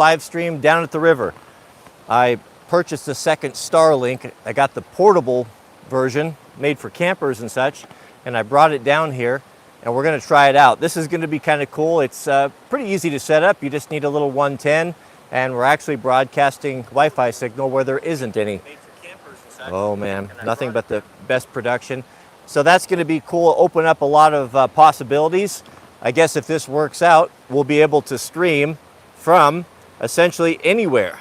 live stream down at the river. I purchased a second Starlink. I got the portable version made for campers and such, and I brought it down here, and we're going to try it out. This is going to be kind of cool. It's pretty easy to set up. You just need a little 110, and we're actually broadcasting Wi-Fi signal where there isn't any. Made for campers and such. Oh man, nothing but the best production. So that's going to be cool, open up a lot of possibilities. I guess if this works out, we'll be able to stream from essentially anywhere.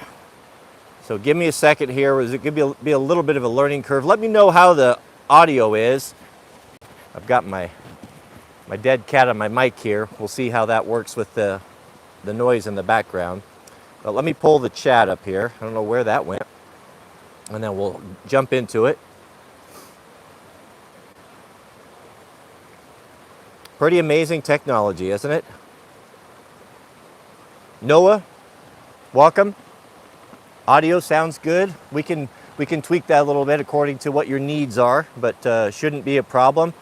So give me a second here. Is it going to be a little bit of a learning curve? Let me know how the audio is. I've got my dead cat on my mic here. We'll see how that works with the noise in the background. But let me pull the chat up here. I don't know where that went. And then we'll jump into it. Pretty amazing technology, isn't it? Noah, welcome. Audio sounds good. We can tweak that a little bit according to what your needs are, but shouldn't be a problem.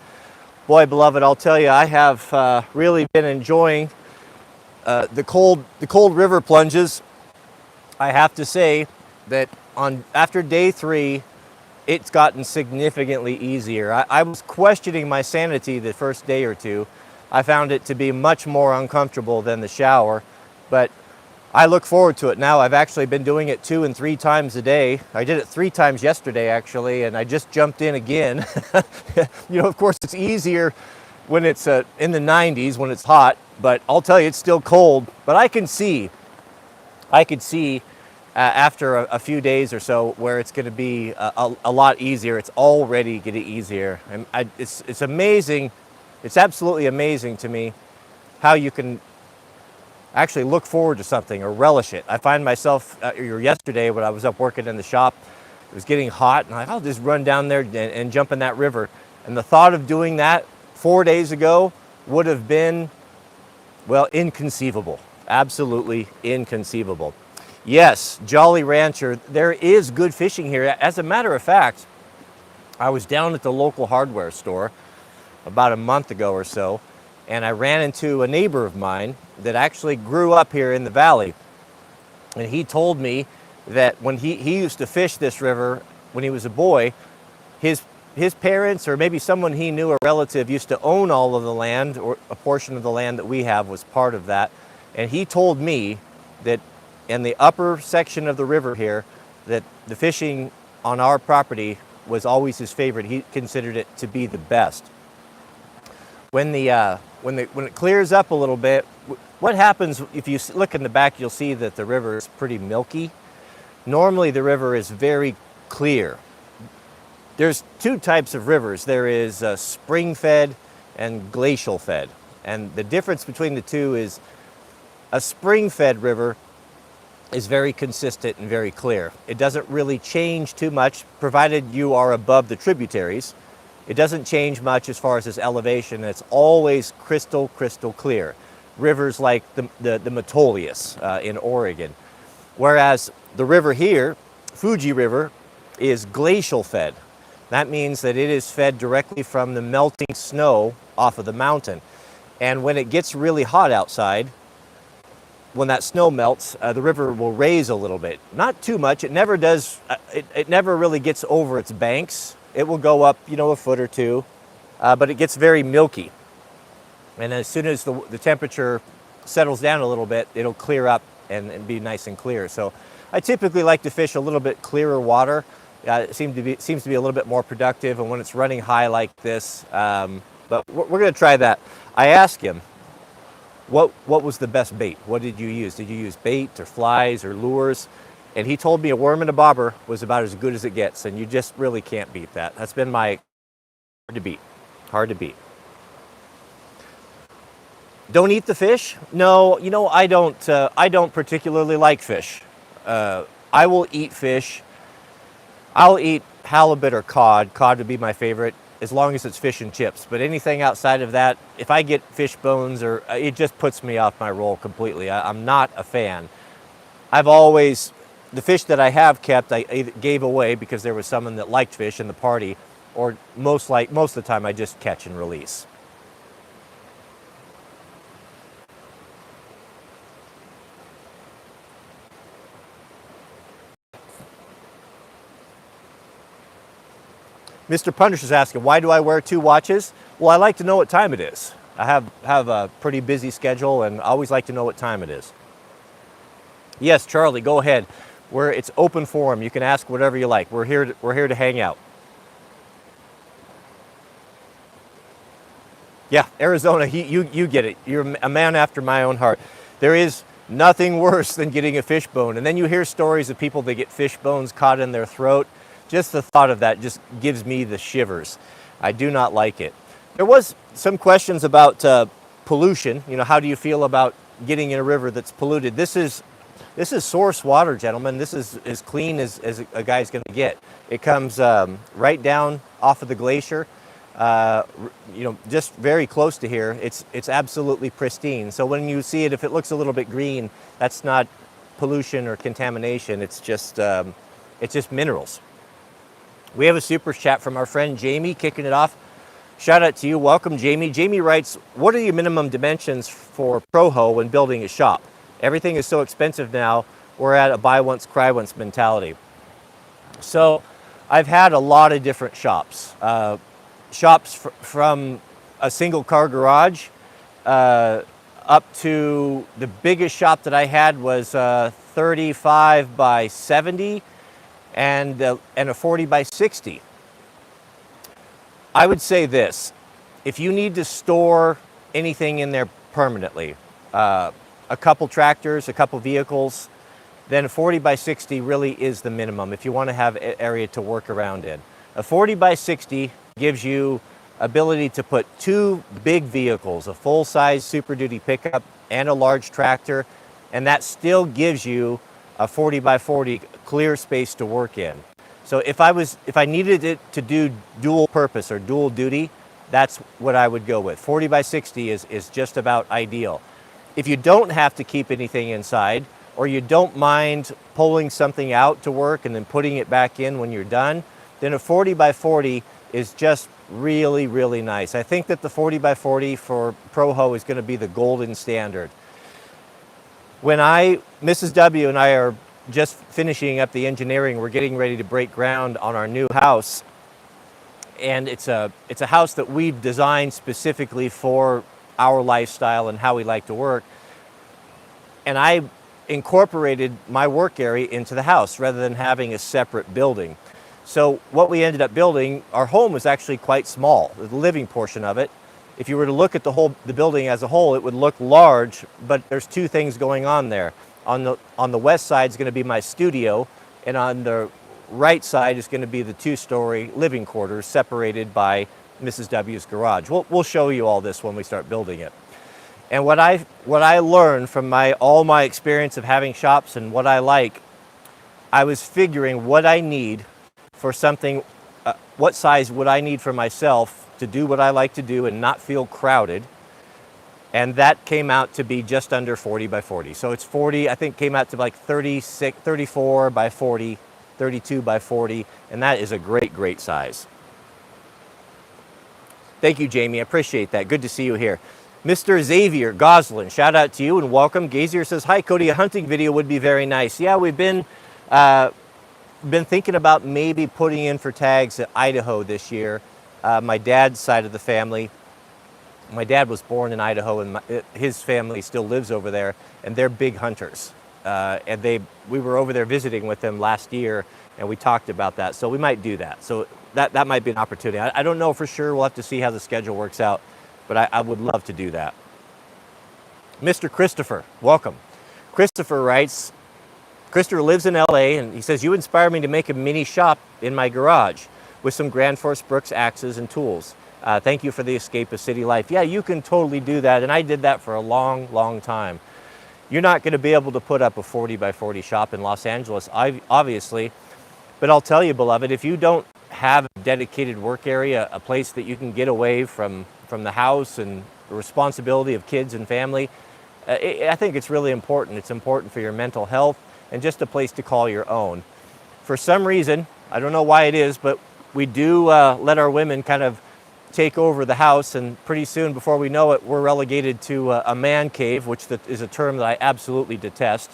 Boy, beloved, I'll tell you, I have really been enjoying the cold river plunges. I have to say that after day 3, it's gotten significantly easier. I was questioning my sanity the first day or two. I found it to be much more uncomfortable than the shower, but I look forward to it now. I've actually been doing it 2 and 3 times a day. I did it 3 times yesterday, actually, and I just jumped in again. You know, of course, it's easier when it's in the 90s, when it's hot, but I'll tell you, it's still cold. But I could see after a few days or so where it's going to be a lot easier. It's already getting easier. And it's amazing. It's absolutely amazing to me how you can actually look forward to something or relish it. I find myself, yesterday when I was up working in the shop, it was getting hot, and I'll just run down there and jump in that river. And the thought of doing that 4 days ago would have been, well, inconceivable. Absolutely inconceivable. Yes, Jolly Rancher, there is good fishing here. As a matter of fact, I was down at the local hardware store about a month ago or so, and I ran into a neighbor of mine that actually grew up here in the valley. And he told me that when he used to fish this river when he was a boy, his parents, or maybe someone he knew, a relative, used to own all of the land, or a portion of the land that we have was part of that. And he told me that in the upper section of the river here, that the fishing on our property was always his favorite. He considered it to be the best. When it clears up a little bit, what happens, if you look in the back, you'll see that the river is pretty milky. Normally the river is very clear. There's 2 types of rivers. There is spring-fed and glacial-fed. And the difference between the two is a spring-fed river is very consistent and very clear. It doesn't really change too much, provided you are above the tributaries. It doesn't change much as far as its elevation. It's always crystal clear. Rivers like the Metolius in Oregon. Whereas the river here, Fuji River, is glacial fed. That means that it is fed directly from the melting snow off of the mountain. And when it gets really hot outside, when that snow melts, the river will raise a little bit. Not too much. It never does. It never really gets over its banks. It will go up, a foot or 2, but it gets very milky. And as soon as the temperature settles down a little bit, it'll clear up and be nice and clear. So I typically like to fish a little bit clearer water. It seems to be a little bit more productive, and when it's running high like this, but we're going to try that. I asked him, what was the best bait? What did you use? Did you use bait or flies or lures? And he told me a worm and a bobber was about as good as it gets, and you just really can't beat that. That's been my hard to beat. Don't eat the fish? No, I don't particularly like fish. I will eat fish. I'll eat halibut or cod. Cod would be my favorite, as long as it's fish and chips. But anything outside of that, if I get fish bones, it just puts me off my roll completely. I'm not a fan. The fish that I have kept, I either gave away because there was someone that liked fish in the party, or most of the time I just catch and release. Mr. Punish is asking, why do I wear 2 watches? Well, I like to know what time it is. I have a pretty busy schedule and I always like to know what time it is. Yes, Charlie, go ahead. It's open forum. You can ask whatever you like. We're here to hang out. Yeah, Arizona, you get it. You're a man after my own heart. There is nothing worse than getting a fish bone. And then you hear stories of people that get fish bones caught in their throat. Just the thought of that just gives me the shivers. I do not like it. There was some questions about pollution. You know, how do you feel about getting in a river that's polluted? This is source water, gentlemen. This is as clean as a guy's going to get. It comes right down off of the glacier. You know, just very close to here. It's absolutely pristine. So when you see it, if it looks a little bit green, that's not pollution or contamination. It's just minerals. We have a super chat from our friend Jamie kicking it off. Shout out to you. Welcome, Jamie. Jamie writes, what are your minimum dimensions for Proho when building a shop? Everything is so expensive now. We're at a buy once, cry once mentality. So I've had a lot of different shops. Shops from a single car garage up to the biggest shop that I had was 35 by 70 and a 40 by 60. I would say this, if you need to store anything in there permanently, a couple tractors, a couple vehicles, then a 40 by 60 really is the minimum if you want to have an area to work around in. A 40 by 60 gives you ability to put 2 big vehicles, a full-size Super Duty pickup and a large tractor, and that still gives you a 40 by 40 clear space to work in. So if I needed it to do dual purpose or dual duty, that's what I would go with. 40 by 60 is just about ideal. If you don't have to keep anything inside, or you don't mind pulling something out to work and then putting it back in when you're done, then a 40 by 40 is just really, really nice. I think that the 40 by 40 for Proho is going to be the golden standard. When Mrs. W and I are just finishing up the engineering, we're getting ready to break ground on our new house. And it's a house that we've designed specifically for our lifestyle and how we like to work. And I incorporated my work area into the house rather than having a separate building. So what we ended up building, our home was actually quite small, the living portion of it. If you were to look at the building as a whole, it would look large, but there's 2 things going on there. On the west side is going to be my studio, and on the right side is going to be the 2-story living quarters separated by Mrs. W's garage. We'll show you all this when we start building it. And what I learned from all my experience of having shops and what I like, I was figuring what I need for something, what size would I need for myself to do what I like to do and not feel crowded. And that came out to be just under 40 by 40. So it's 40, I think came out to like 34 by 40, 32 by 40, and that is a great, great size. Thank you, Jamie, I appreciate that. Good to see you here. Mr. Xavier Goslin, shout out to you and welcome. Gazier says, hi Cody, a hunting video would be very nice. Yeah, we've been thinking about maybe putting in for tags at Idaho this year. My dad's side of the family, my dad was born in Idaho and his family still lives over there, and they're big hunters. And we were over there visiting with them last year and we talked about that. So we might do that. So that might be an opportunity. I don't know for sure. We'll have to see how the schedule works out, but I would love to do that. Mr. Christopher, welcome. Christopher writes, Christopher lives in LA and he says, you inspire me to make a mini shop in my garage with some Grand Force Brooks axes and tools. Thank you for the escape of city life. Yeah, you can totally do that. And I did that for a long, long time. You're not going to be able to put up a 40 by 40 shop in Los Angeles, obviously. But I'll tell you, beloved, if you don't have a dedicated work area, a place that you can get away from the house and the responsibility of kids and family, I think it's really important. It's important for your mental health and just a place to call your own. For some reason, I don't know why it is, but we do let our women kind of take over the house, and pretty soon, before we know it, we're relegated to a man cave, which is a term that I absolutely detest.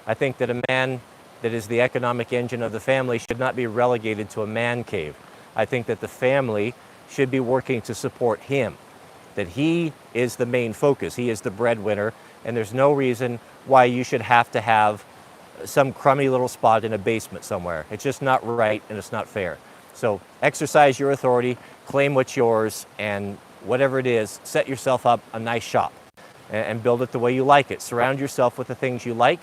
I think that a man that is the economic engine of the family should not be relegated to a man cave. I think that the family should be working to support him, that he is the main focus. He is the breadwinner, and there's no reason why you should have to have some crummy little spot in a basement somewhere. It's just not right, and it's not fair. So exercise your authority, claim what's yours, and whatever it is, set yourself up a nice shop and build it the way you like it. Surround yourself with the things you like,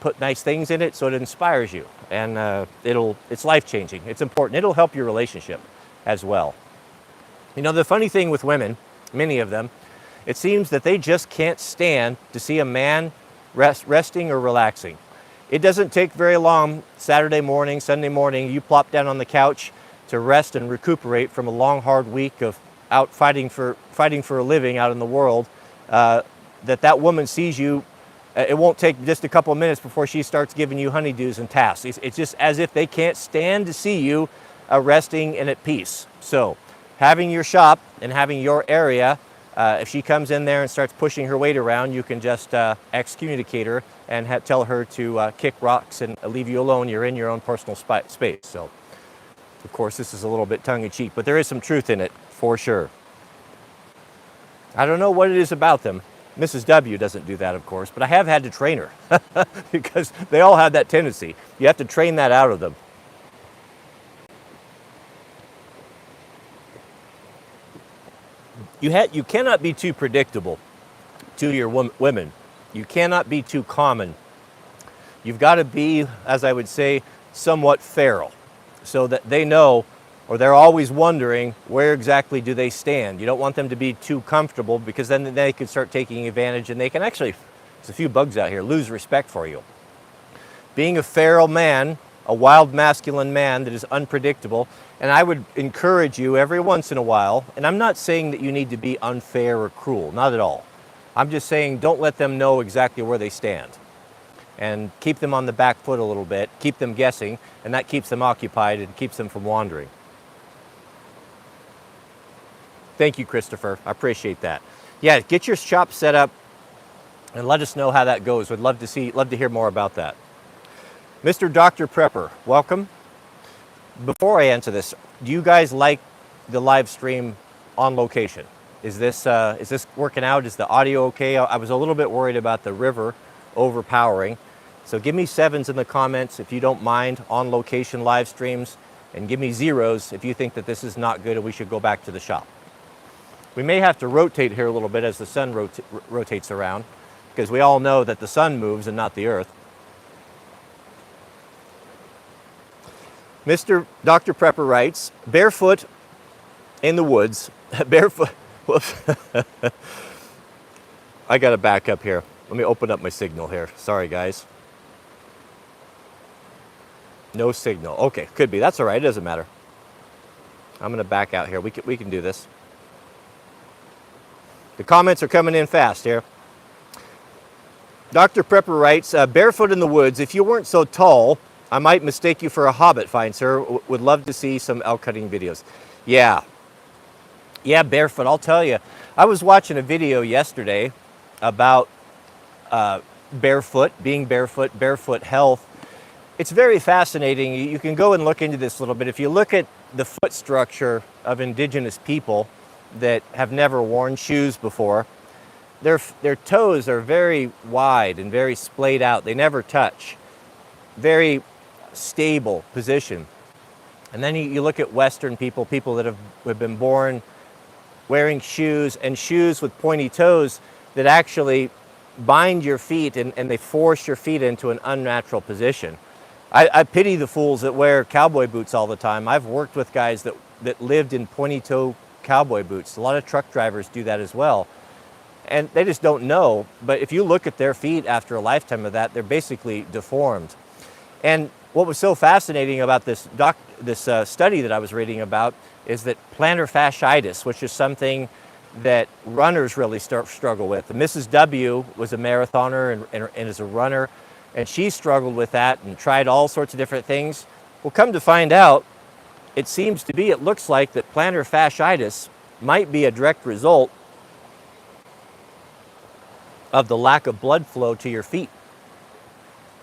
put nice things in it so it inspires you, and it's life-changing. It's important. It'll help your relationship as well. You know, the funny thing with women, many of them, it seems that they just can't stand to see a man resting or relaxing. It doesn't take very long, Saturday morning, Sunday morning, you plop down on the couch to rest and recuperate from a long, hard week of out fighting for a living out in the world, that woman sees you. It won't take just a couple of minutes before she starts giving you honeydews and tasks. It's just as if they can't stand to see you resting and at peace. So having your shop and having your area, if she comes in there and starts pushing her weight around, you can just excommunicate her and tell her to kick rocks and leave you alone. You're in your own personal space. So, of course, this is a little bit tongue-in-cheek, but there is some truth in it for sure. I don't know what it is about them. Mrs. W doesn't do that, of course, but I have had to train her because they all have that tendency. You have to train that out of them. You cannot be too predictable to your women. You cannot be too common. You've got to be, as I would say, somewhat feral, so that they know, or they're always wondering, where exactly do they stand. You don't want them to be too comfortable, because then they could start taking advantage, and they can actually, there's a few bugs out here, lose respect for you. Being a feral man, a wild masculine man that is unpredictable, and I would encourage you every once in a while, and I'm not saying that you need to be unfair or cruel, not at all. I'm just saying don't let them know exactly where they stand. And keep them on the back foot a little bit, keep them guessing, and that keeps them occupied and keeps them from wandering. Thank you, Christopher. I appreciate that. Yeah, get your shop set up and let us know how that goes. We'd love to hear more about that. Mr. Dr. Prepper, welcome. Before I answer this, do you guys like the live stream on location? Is this working out? Is the audio okay? I was a little bit worried about the river overpowering. So give me 7s in the comments if you don't mind on location live streams, and give me 0s if you think that this is not good and we should go back to the shop. We may have to rotate here a little bit as the sun rotates around, because we all know that the sun moves and not the earth. Mr. Dr. Prepper writes, barefoot in the woods, barefoot, whoops. I gotta back up here. Let me open up my signal here. Sorry, guys. No signal. Okay, could be. That's all right. It doesn't matter. I'm gonna back out here. We can do this. The comments are coming in fast here. Dr. Prepper writes, barefoot in the woods. If you weren't so tall, I might mistake you for a hobbit, fine sir. Would love to see some elk cutting videos. Yeah, barefoot. I'll tell you. I was watching a video yesterday about being barefoot health. It's very fascinating. You can go and look into this a little bit. If you look at the foot structure of indigenous people that have never worn shoes before, their toes are very wide and very splayed out. They never touch. Very stable position. And then you look at Western people that have been born wearing shoes, and shoes with pointy toes that actually bind your feet and they force your feet into an unnatural position. I pity the fools that wear cowboy boots all the time. I've worked with guys that lived in pointy toe cowboy boots. A lot of truck drivers do that as well. And they just don't know. But if you look at their feet after a lifetime of that, they're basically deformed. And what was so fascinating about this study that I was reading about is that plantar fasciitis, which is something that runners really struggle with. And Mrs. W was a marathoner and is a runner, and she struggled with that and tried all sorts of different things. Well, come to find out, it looks like that plantar fasciitis might be a direct result of the lack of blood flow to your feet.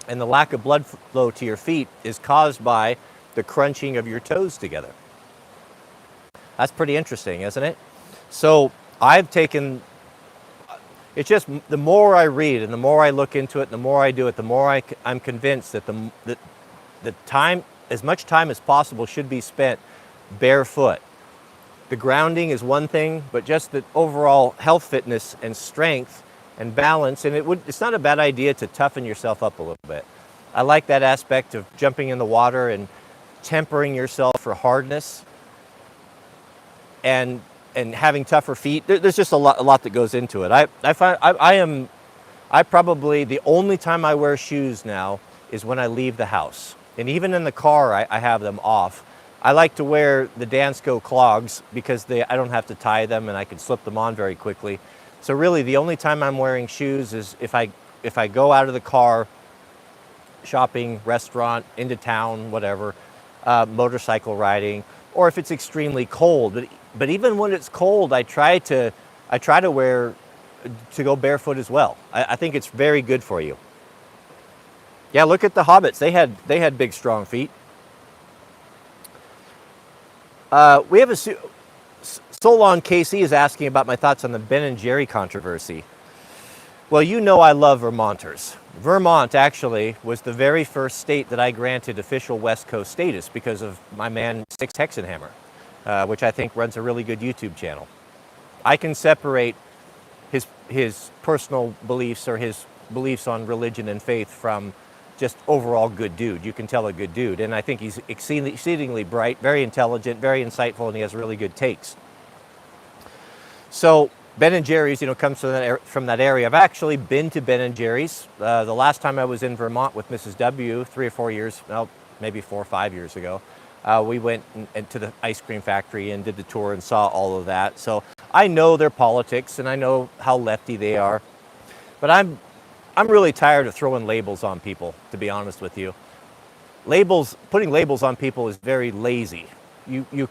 And the lack of blood flow to your feet is caused by the crunching of your toes together. That's pretty interesting, isn't it? So I've taken, it's just the more I read and the more I look into it, the more I do it, the more I'm convinced that the time, as much time as possible, should be spent barefoot. The grounding is one thing, but just the overall health, fitness, and strength and balance. And it's not a bad idea to toughen yourself up a little bit. I like that aspect of jumping in the water and tempering yourself for hardness and having tougher feet. There's just a lot that goes into it. I probably, the only time I wear shoes now is when I leave the house. And even in the car, I have them off. I like to wear the Dansko clogs because I don't have to tie them and I can slip them on very quickly. So really the only time I'm wearing shoes is if I go out of the car, shopping, restaurant, into town, whatever, motorcycle riding, or if it's extremely cold. But even when it's cold, I try to go barefoot as well. I think it's very good for you. Yeah, look at the hobbits. They had big, strong feet. We have Solon KC is asking about my thoughts on the Ben & Jerry controversy. Well, you know I love Vermonters. Vermont actually was the very first state that I granted official West Coast status because of my man Six Hexenhammer, which I think runs a really good YouTube channel. I can separate his personal beliefs or his beliefs on religion and faith from just overall good dude. You can tell a good dude. And I think he's exceedingly bright, very intelligent, very insightful, and he has really good takes. So Ben & Jerry's, comes from that area. I've actually been to Ben & Jerry's. The last time I was in Vermont with Mrs. W, 3 or 4 years, well, maybe 4 or 5 years ago, we went to the ice cream factory and did the tour and saw all of that. So I know their politics and I know how lefty they are. But I'm really tired of throwing labels on people, to be honest with you. Putting labels on people is very lazy. The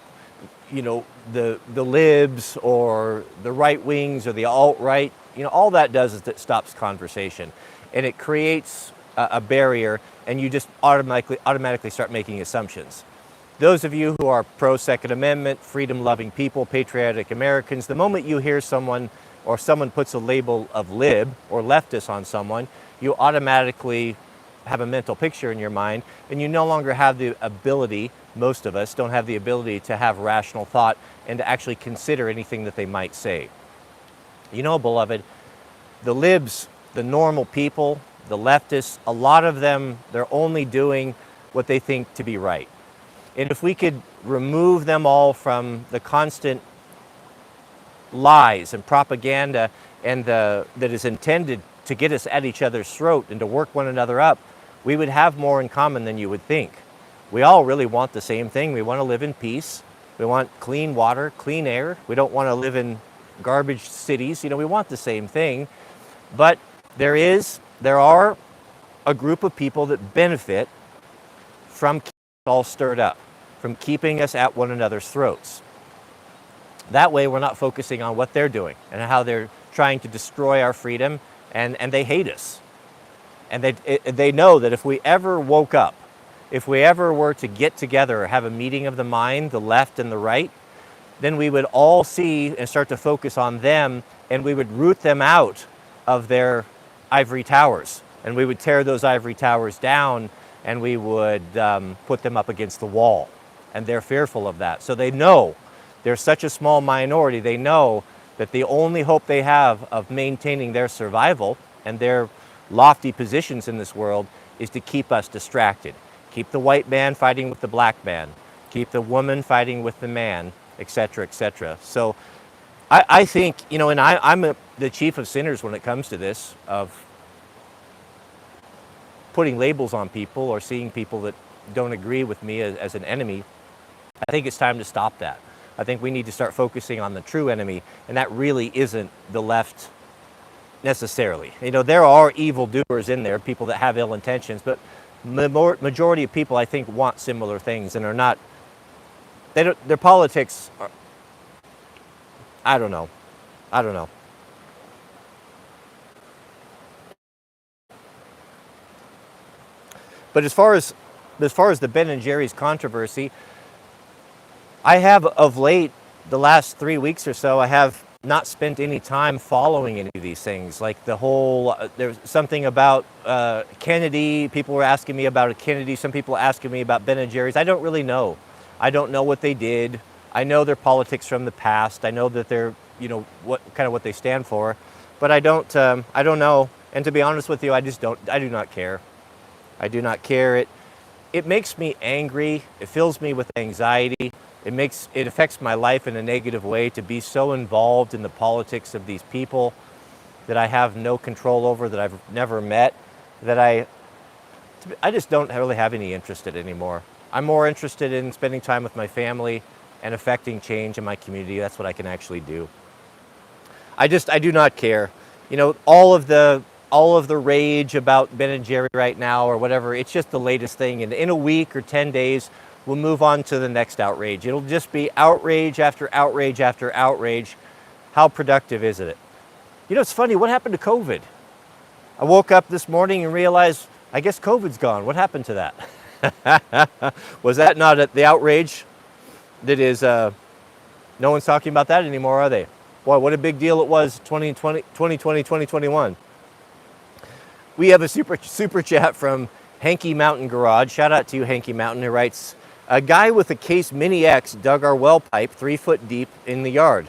libs or the right wings or the alt-right, all that does is that stops conversation. And it creates a barrier, and you just automatically start making assumptions. Those of you who are pro-Second Amendment, freedom-loving people, patriotic Americans, the moment you hear someone puts a label of lib or leftist on someone, you automatically have a mental picture in your mind, and you no longer have the ability, most of us don't have the ability to have rational thought and to actually consider anything that they might say. Beloved, the libs, the normal people, the leftists, a lot of them, they're only doing what they think to be right. And if we could remove them all from the constant lies and propaganda that is intended to get us at each other's throat and to work one another up, we would have more in common than you would think. We all really want the same thing. We want to live in peace. We want clean water, clean air. We don't want to live in garbage cities. We want the same thing. But there are a group of people that benefit from keeping us all stirred up, from keeping us at one another's throats. That way we're not focusing on what they're doing and how they're trying to destroy our freedom, and they hate us. And they know that if we ever woke up, if we ever were to get together or have a meeting of the mind, the left and the right, then we would all see and start to focus on them, and we would root them out of their ivory towers. And we would tear those ivory towers down, and we would put them up against the wall. And they're fearful of that. So they know they're such a small minority. They know that the only hope they have of maintaining their survival and their lofty positions in this world is to keep us distracted. Keep the white man fighting with the black man. Keep the woman fighting with the man, etc., etc. So I think, and I'm the chief of sinners when it comes to this, of putting labels on people or seeing people that don't agree with me as an enemy. I think it's time to stop that. I think we need to start focusing on the true enemy, and that really isn't the left necessarily. There are evildoers in there, people that have ill intentions, but the majority of people, I think, want similar things and are not, their politics are, I don't know. But as far as as far as the Ben & Jerry's controversy, I have of late, the last 3 weeks or so, I have not spent any time following any of these things. Like the whole, there's something about Kennedy. People were asking me about a Kennedy. Some people asking me about Ben & Jerry's. I don't really know. I don't know what they did. I know their politics from the past. I know that they're, you know, what they stand for, but I don't know. And to be honest with you, I do not care. I do not care. It makes me angry. It fills me with anxiety. It affects my life in a negative way to be so involved in the politics of these people that I have no control over, that I've never met, that I just don't really have any interest in it anymore. I'm more interested in spending time with my family and affecting change in my community. That's what I can actually do. I do not care. You know, all of the rage about Ben & Jerry right now or whatever, it's just the latest thing. And in a week or 10 days, we'll move on to the next outrage. It'll just be outrage after outrage after outrage. How productive is it? You know, it's funny, what happened to COVID? I woke up this morning and realized, I guess COVID's gone. What happened to that? Was that not the outrage that is, no one's talking about that anymore, are they? Boy, what a big deal it was 2020, 2021. We have a super chat from Hanky Mountain Garage. Shout out to you, Hanky Mountain, who writes, a guy with a Case Mini X dug our well pipe 3 foot deep in the yard.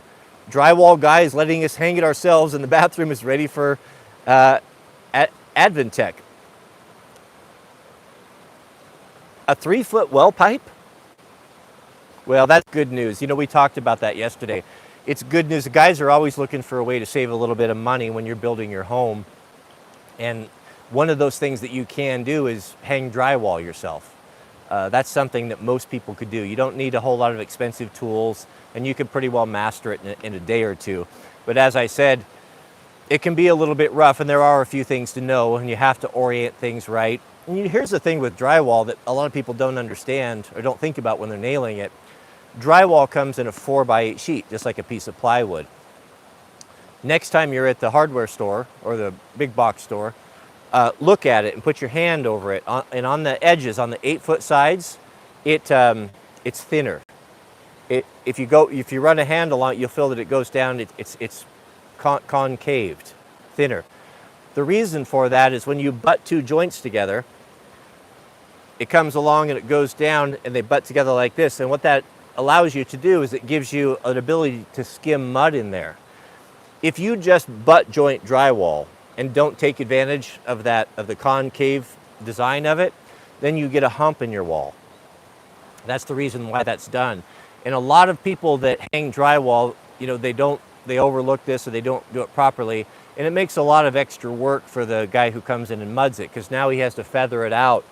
Drywall guy is letting us hang it ourselves, and the bathroom is ready for Adventech. A 3 foot well pipe? Well, that's good news. You know, we talked about that yesterday. It's good news. The guys are always looking for a way to save a little bit of money when you're building your home. And one of those things that you can do is hang drywall yourself. That's something that most people could do. You don't need a whole lot of expensive tools, and you can pretty well master it in a day or two. But as I said, it can be a little bit rough, and there are a few things to know, and you have to orient things right. And here's the thing with drywall that a lot of people don't understand or don't think about when they're nailing it. Drywall comes in a 4x8 sheet, just like a piece of plywood. Next time you're at the hardware store or the big box store, look at it and put your hand over it. And on the edges, on the 8 foot sides, it's thinner. If you run a handle on it, you'll feel that it goes down. It's concaved, thinner. The reason for that is when you butt two joints together, it comes along and it goes down, and they butt together like this. And what that allows you to do is it gives you an ability to skim mud in there. If you just butt joint drywall and don't take advantage of the concave design of it, then you get a hump in your wall. That's the reason why that's done. And a lot of people that hang drywall, you know, they overlook this, or they don't do it properly, and it makes a lot of extra work for the guy who comes in and muds it, because now he has to feather it out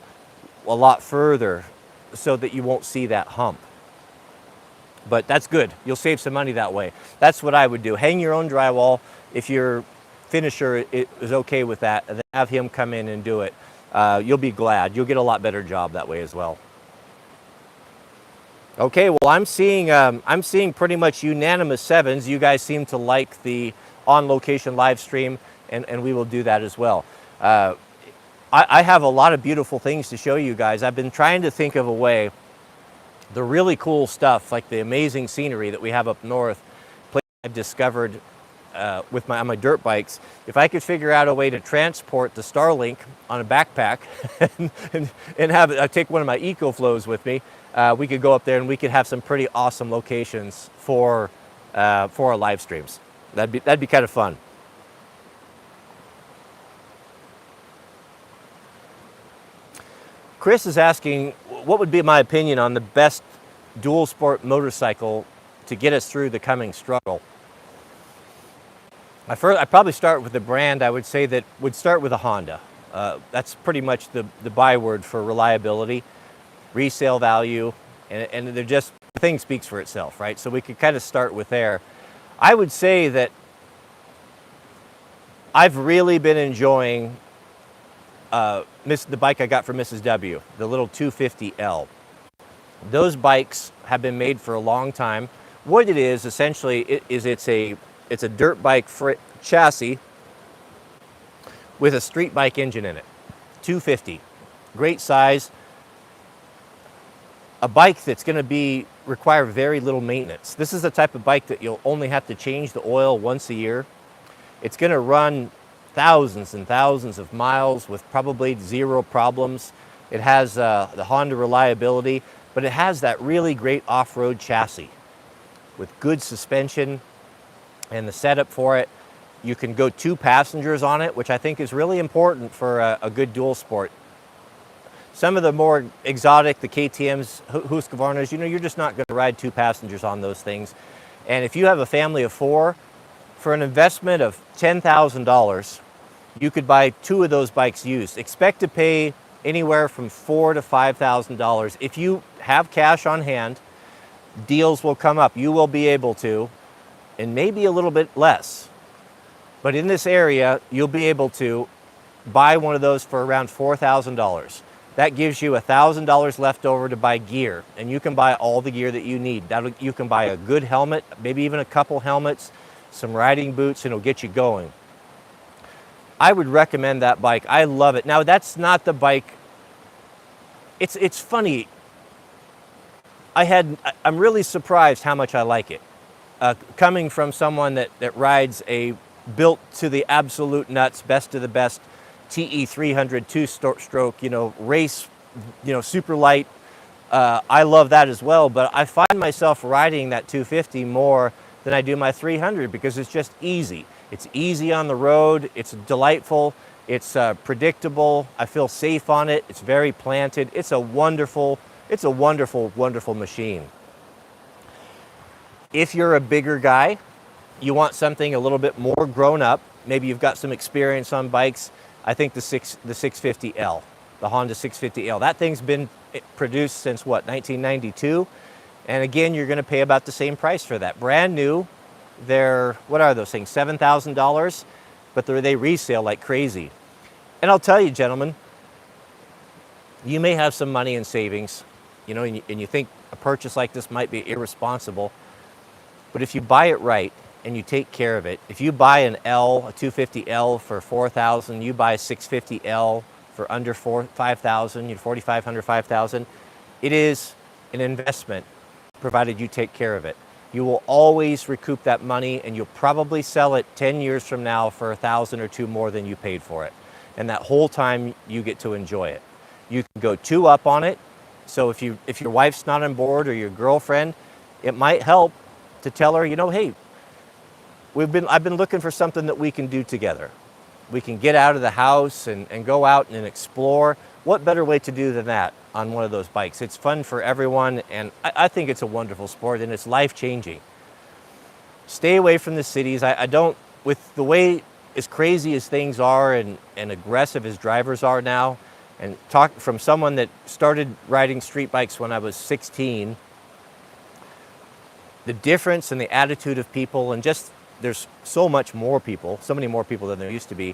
a lot further so that you won't see that hump. But that's good. You'll save some money that way. That's what I would do. Hang your own drywall if your finisher is okay with that, and then have him come in and do it. You'll be glad. You'll get a lot better job that way as well. Okay, well, I'm seeing pretty much unanimous 7s. You guys seem to like the on-location live stream, and we will do that as well. I have a lot of beautiful things to show you guys. I've been trying to think of a way, the really cool stuff, like the amazing scenery that we have up north, places I've discovered with on my dirt bikes. If I could figure out a way to transport the Starlink on a backpack and have it, take one of my EcoFlows with me, we could go up there and we could have some pretty awesome locations for our live streams. That'd be kind of fun. Chris is asking, what would be my opinion on the best dual sport motorcycle to get us through the coming struggle? I'd probably start with the brand. I would say that would start with a Honda. That's pretty much the byword for reliability, resale value, and they're just, the thing speaks for itself, right? So we could kind of start with there. I would say that I've really been enjoying the bike I got from Mrs. W, the little 250L. Those bikes have been made for a long time. What it is, essentially, it's a dirt bike chassis with a street bike engine in it. 250. Great size. a bike that's going to require very little maintenance. This is the type of bike that you'll only have to change the oil once a year. It's going to run thousands and thousands of miles with probably zero problems. It has the Honda reliability, but it has that really great off-road chassis with good suspension and the setup for it. You can go 2 passengers on it, which I think is really important for a good dual sport. Some of the more exotic, the KTMs, Husqvarnas, you're just not going to ride 2 passengers on those things. And if you have a family of 4, for an investment of $10,000, you could buy 2 of those bikes used. Expect to pay anywhere from $4,000 to $5,000. If you have cash on hand, deals will come up. You will be able to, and maybe a little bit less. But in this area, you'll be able to buy one of those for around $4,000. That gives you $1,000 left over to buy gear, and you can buy all the gear that you need. You can buy a good helmet, maybe even a couple helmets, some riding boots, and it'll get you going. I would recommend that bike. I love it. Now, that's not the bike. It's funny. I'm really surprised how much I like it. Coming from someone that rides a built to the absolute nuts, best of the best TE 300 2-stroke, race, super light. I love that as well, but I find myself riding that 250 more than I do my 300 because it's just easy. It's easy on the road. It's delightful. It's predictable. I feel safe on it. It's very planted. It's a wonderful, wonderful machine. If you're a bigger guy, you want something a little bit more grown up. Maybe you've got some experience on bikes. I think the 650L, the Honda 650L, that thing's been produced since what, 1992? And again, you're going to pay about the same price for that. Brand new, they're, what are those things, $7,000? But they resale like crazy. And I'll tell you, gentlemen, you may have some money in savings, and you think a purchase like this might be irresponsible. But if you buy it right, and you take care of it. If you buy a 250L for $4,000, you buy a 650L for under $5,000, $4,500, $5,000, it is an investment, provided you take care of it. You will always recoup that money, and you'll probably sell it 10 years from now for $1,000 or $2,000 more than you paid for it. And that whole time, you get to enjoy it. You can go 2 up on it. So if your wife's not on board, or your girlfriend, it might help to tell her, hey, I've been looking for something that we can do together. We can get out of the house and go out and explore. What better way to do than that on one of those bikes? It's fun for everyone, and I think it's a wonderful sport, and it's life-changing. Stay away from the cities. I don't, with the way as crazy as things are and aggressive as drivers are now, and talk from someone that started riding street bikes when I was 16, the difference in the attitude of people, and just there's so many more people than there used to be.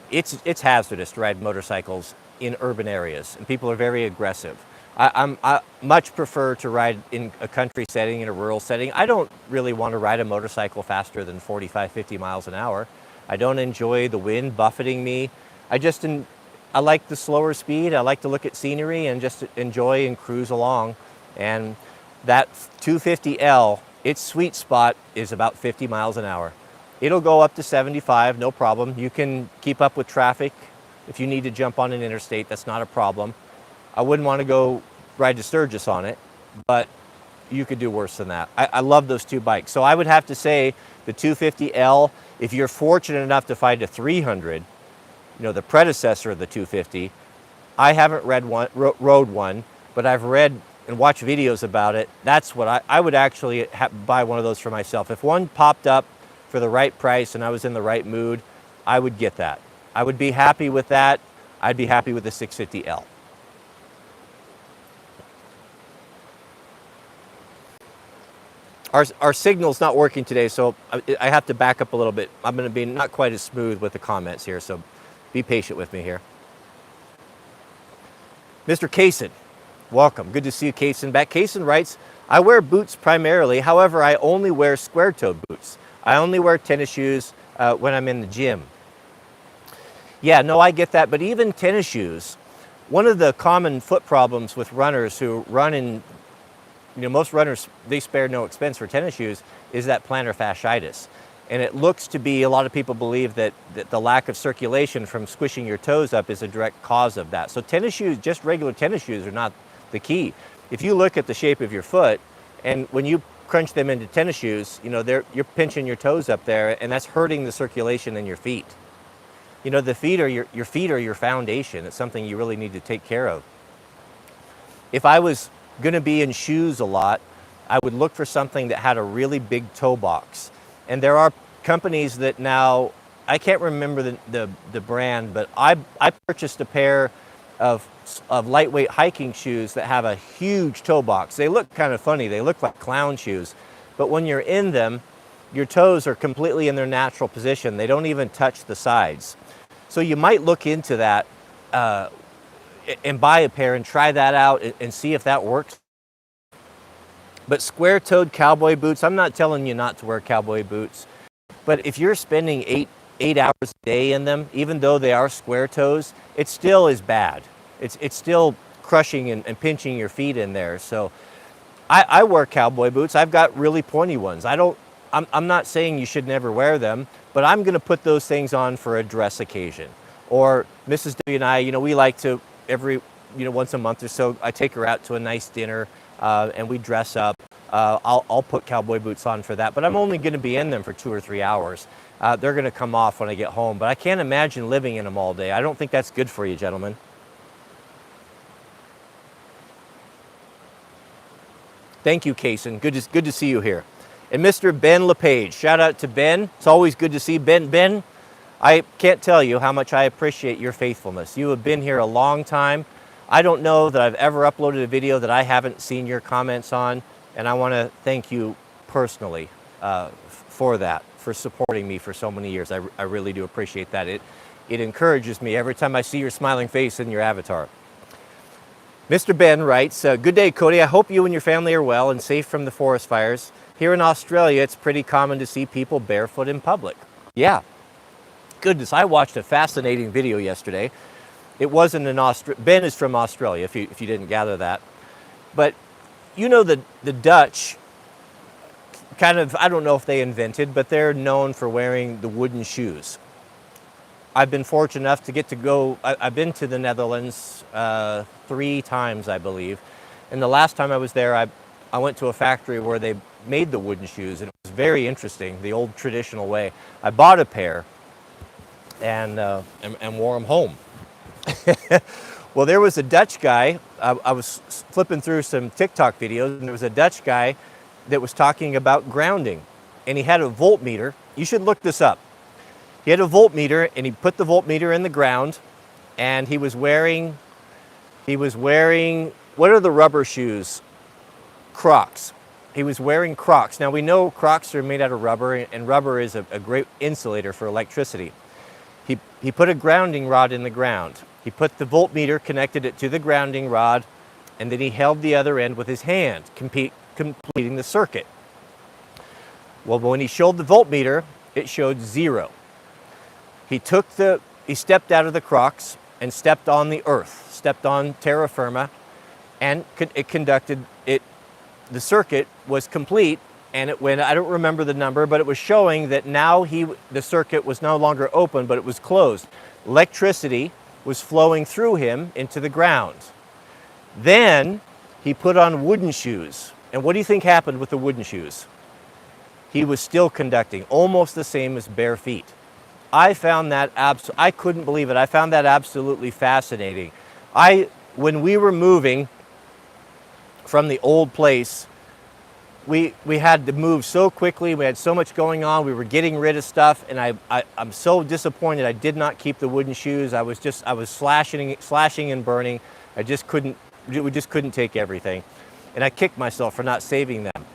It's hazardous to ride motorcycles in urban areas, and people are very aggressive. I much prefer to ride in a country setting, in a rural setting. I don't really want to ride a motorcycle faster than 45, 50 miles an hour. I don't enjoy the wind buffeting me. I like the slower speed. I like to look at scenery and just enjoy and cruise along. And that 250L, its sweet spot is about 50 miles an hour. It'll go up to 75, no problem. You can keep up with traffic. If you need to jump on an interstate, that's not a problem. I wouldn't want to go ride to Sturgis on it, but you could do worse than that. I love those 2 bikes. So I would have to say the 250L, if you're fortunate enough to find a 300, the predecessor of the 250, I haven't rode one, but I've read and watch videos about it. That's what I would actually buy one of those for myself. If one popped up for the right price and I was in the right mood, I would get that. I would be happy with that. I'd be happy with the 650L. Our signal's not working today, so I have to back up a little bit. I'm going to be not quite as smooth with the comments here, so be patient with me here. Mr. Kaysen, welcome. Good to see you, Kaysen, back. Kaysen writes, I wear boots primarily. However, I only wear square-toed boots. I only wear tennis shoes when I'm in the gym. Yeah, no, I get that. But even tennis shoes, one of the common foot problems with runners who run in most runners, they spare no expense for tennis shoes, is that plantar fasciitis. And it looks to be, a lot of people believe that the lack of circulation from squishing your toes up is a direct cause of that. So tennis shoes, just regular tennis shoes, are not the key. If you look at the shape of your foot, and when you crunch them into tennis shoes, you're pinching your toes up there, and that's hurting the circulation in your feet. The feet are your feet are your foundation. It's something you really need to take care of. If I was going to be in shoes a lot, I would look for something that had a really big toe box. And there are companies that now, I can't remember the brand, but I purchased a pair of lightweight hiking shoes that have a huge toe box. They look kind of funny. They look like clown shoes. But when you're in them, your toes are completely in their natural position. They don't even touch the sides. So you might look into that and buy a pair and try that out and see if that works. But square-toed cowboy boots, I'm not telling you not to wear cowboy boots, but if you're spending eight hours a day in them, even though they are square toes, it still is bad. It's still crushing and pinching your feet in there. So I wear cowboy boots. I've got really pointy ones. I'm not saying you should never wear them, but I'm going to put those things on for a dress occasion. Or Mrs. W and I, we like to once a month or so, I take her out to a nice dinner and we dress up. I'll put cowboy boots on for that, but I'm only going to be in them for 2 or 3 hours. They're going to come off when I get home, but I can't imagine living in them all day. I don't think that's good for you, gentlemen. Thank you, Kaysen. Good to see you here. And Mr. Ben LePage, shout out to Ben. It's always good to see Ben. Ben, I can't tell you how much I appreciate your faithfulness. You have been here a long time. I don't know that I've ever uploaded a video that I haven't seen your comments on, and I want to thank you personally for that, for supporting me for so many years. I really do appreciate that. It encourages me every time I see your smiling face in your avatar. Mr. Ben writes, good day, Cody. I hope you and your family are well and safe from the forest fires. Here in Australia, it's pretty common to see people barefoot in public. Yeah. Goodness, I watched a fascinating video yesterday. It wasn't Ben is from Australia, if you didn't gather that. But the Dutch kind of, I don't know if they invented, but they're known for wearing the wooden shoes. I've been fortunate enough to get to go, I've been to the Netherlands 3 times, I believe. And the last time I was there, I went to a factory where they made the wooden shoes, and it was very interesting, the old traditional way. I bought a pair and wore them home. Well, there was a Dutch guy, I was flipping through some TikTok videos, and there was a Dutch guy that was talking about grounding, and he had a voltmeter. You should look this up. He had a voltmeter, and he put the voltmeter in the ground, and he was wearing, what are the rubber shoes? Crocs. He was wearing Crocs. Now we know Crocs are made out of rubber, and rubber is a great insulator for electricity. He put a grounding rod in the ground. He put the voltmeter, connected it to the grounding rod, and then he held the other end with his hand, completing the circuit. Well, when he showed the voltmeter, it showed 0. He stepped out of the Crocs and stepped on the earth, stepped on terra firma, and it conducted it. The circuit was complete, and it went, I don't remember the number, but it was showing that now the circuit was no longer open, but it was closed. Electricity was flowing through him into the ground. Then he put on wooden shoes. And what do you think happened with the wooden shoes? He was still conducting, almost the same as bare feet. I found that I couldn't believe it. I found that absolutely fascinating. When we were moving from the old place, we had to move so quickly. We had so much going on. We were getting rid of stuff, and I'm so disappointed I did not keep the wooden shoes. I was slashing and burning. We just couldn't take everything. And I kicked myself for not saving them.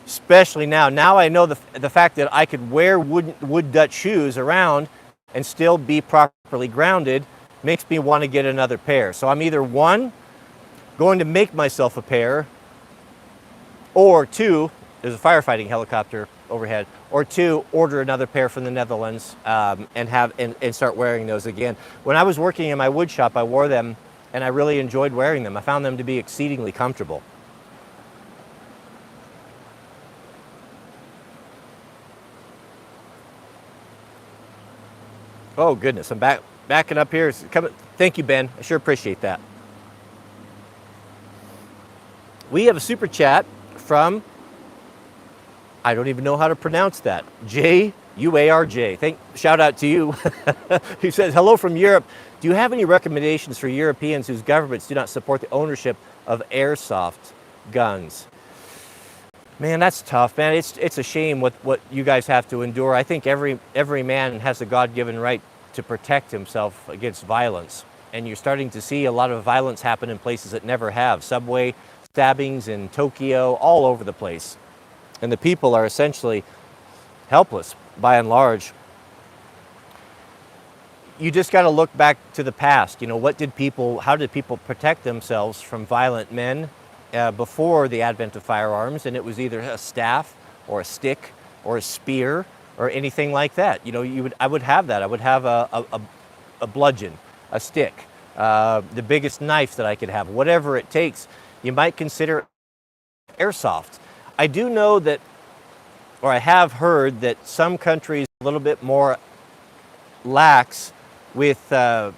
Especially now. Now I know the fact that I could wear wood Dutch shoes around and still be properly grounded makes me want to get another pair. So I'm either 1, going to make myself a pair, or 2, there's a firefighting helicopter overhead, or 2, order another pair from the Netherlands and start wearing those again. When I was working in my wood shop, I wore them, and I really enjoyed wearing them. I found them to be exceedingly comfortable. Oh goodness, I'm backing up here. Thank you, Ben. I sure appreciate that. We have a super chat from, I don't even know how to pronounce that, Juarj. Shout out to you. He says, hello from Europe. Do you have any recommendations for Europeans whose governments do not support the ownership of airsoft guns? Man, that's tough, man. It's a shame what you guys have to endure. I think every man has a God-given right to protect himself against violence. And you're starting to see a lot of violence happen in places that never have. Subway stabbings in Tokyo, all over the place. And the people are essentially helpless, by and large. You just got to look back to the past. You know, how did people protect themselves from violent men before the advent of firearms? And it was either a staff or a stick or a spear or anything like that. You know, I would have that. I would have a bludgeon, a stick, the biggest knife that I could have, whatever it takes. You might consider airsoft. I do know that, or I have heard that some countries are a little bit more lax with air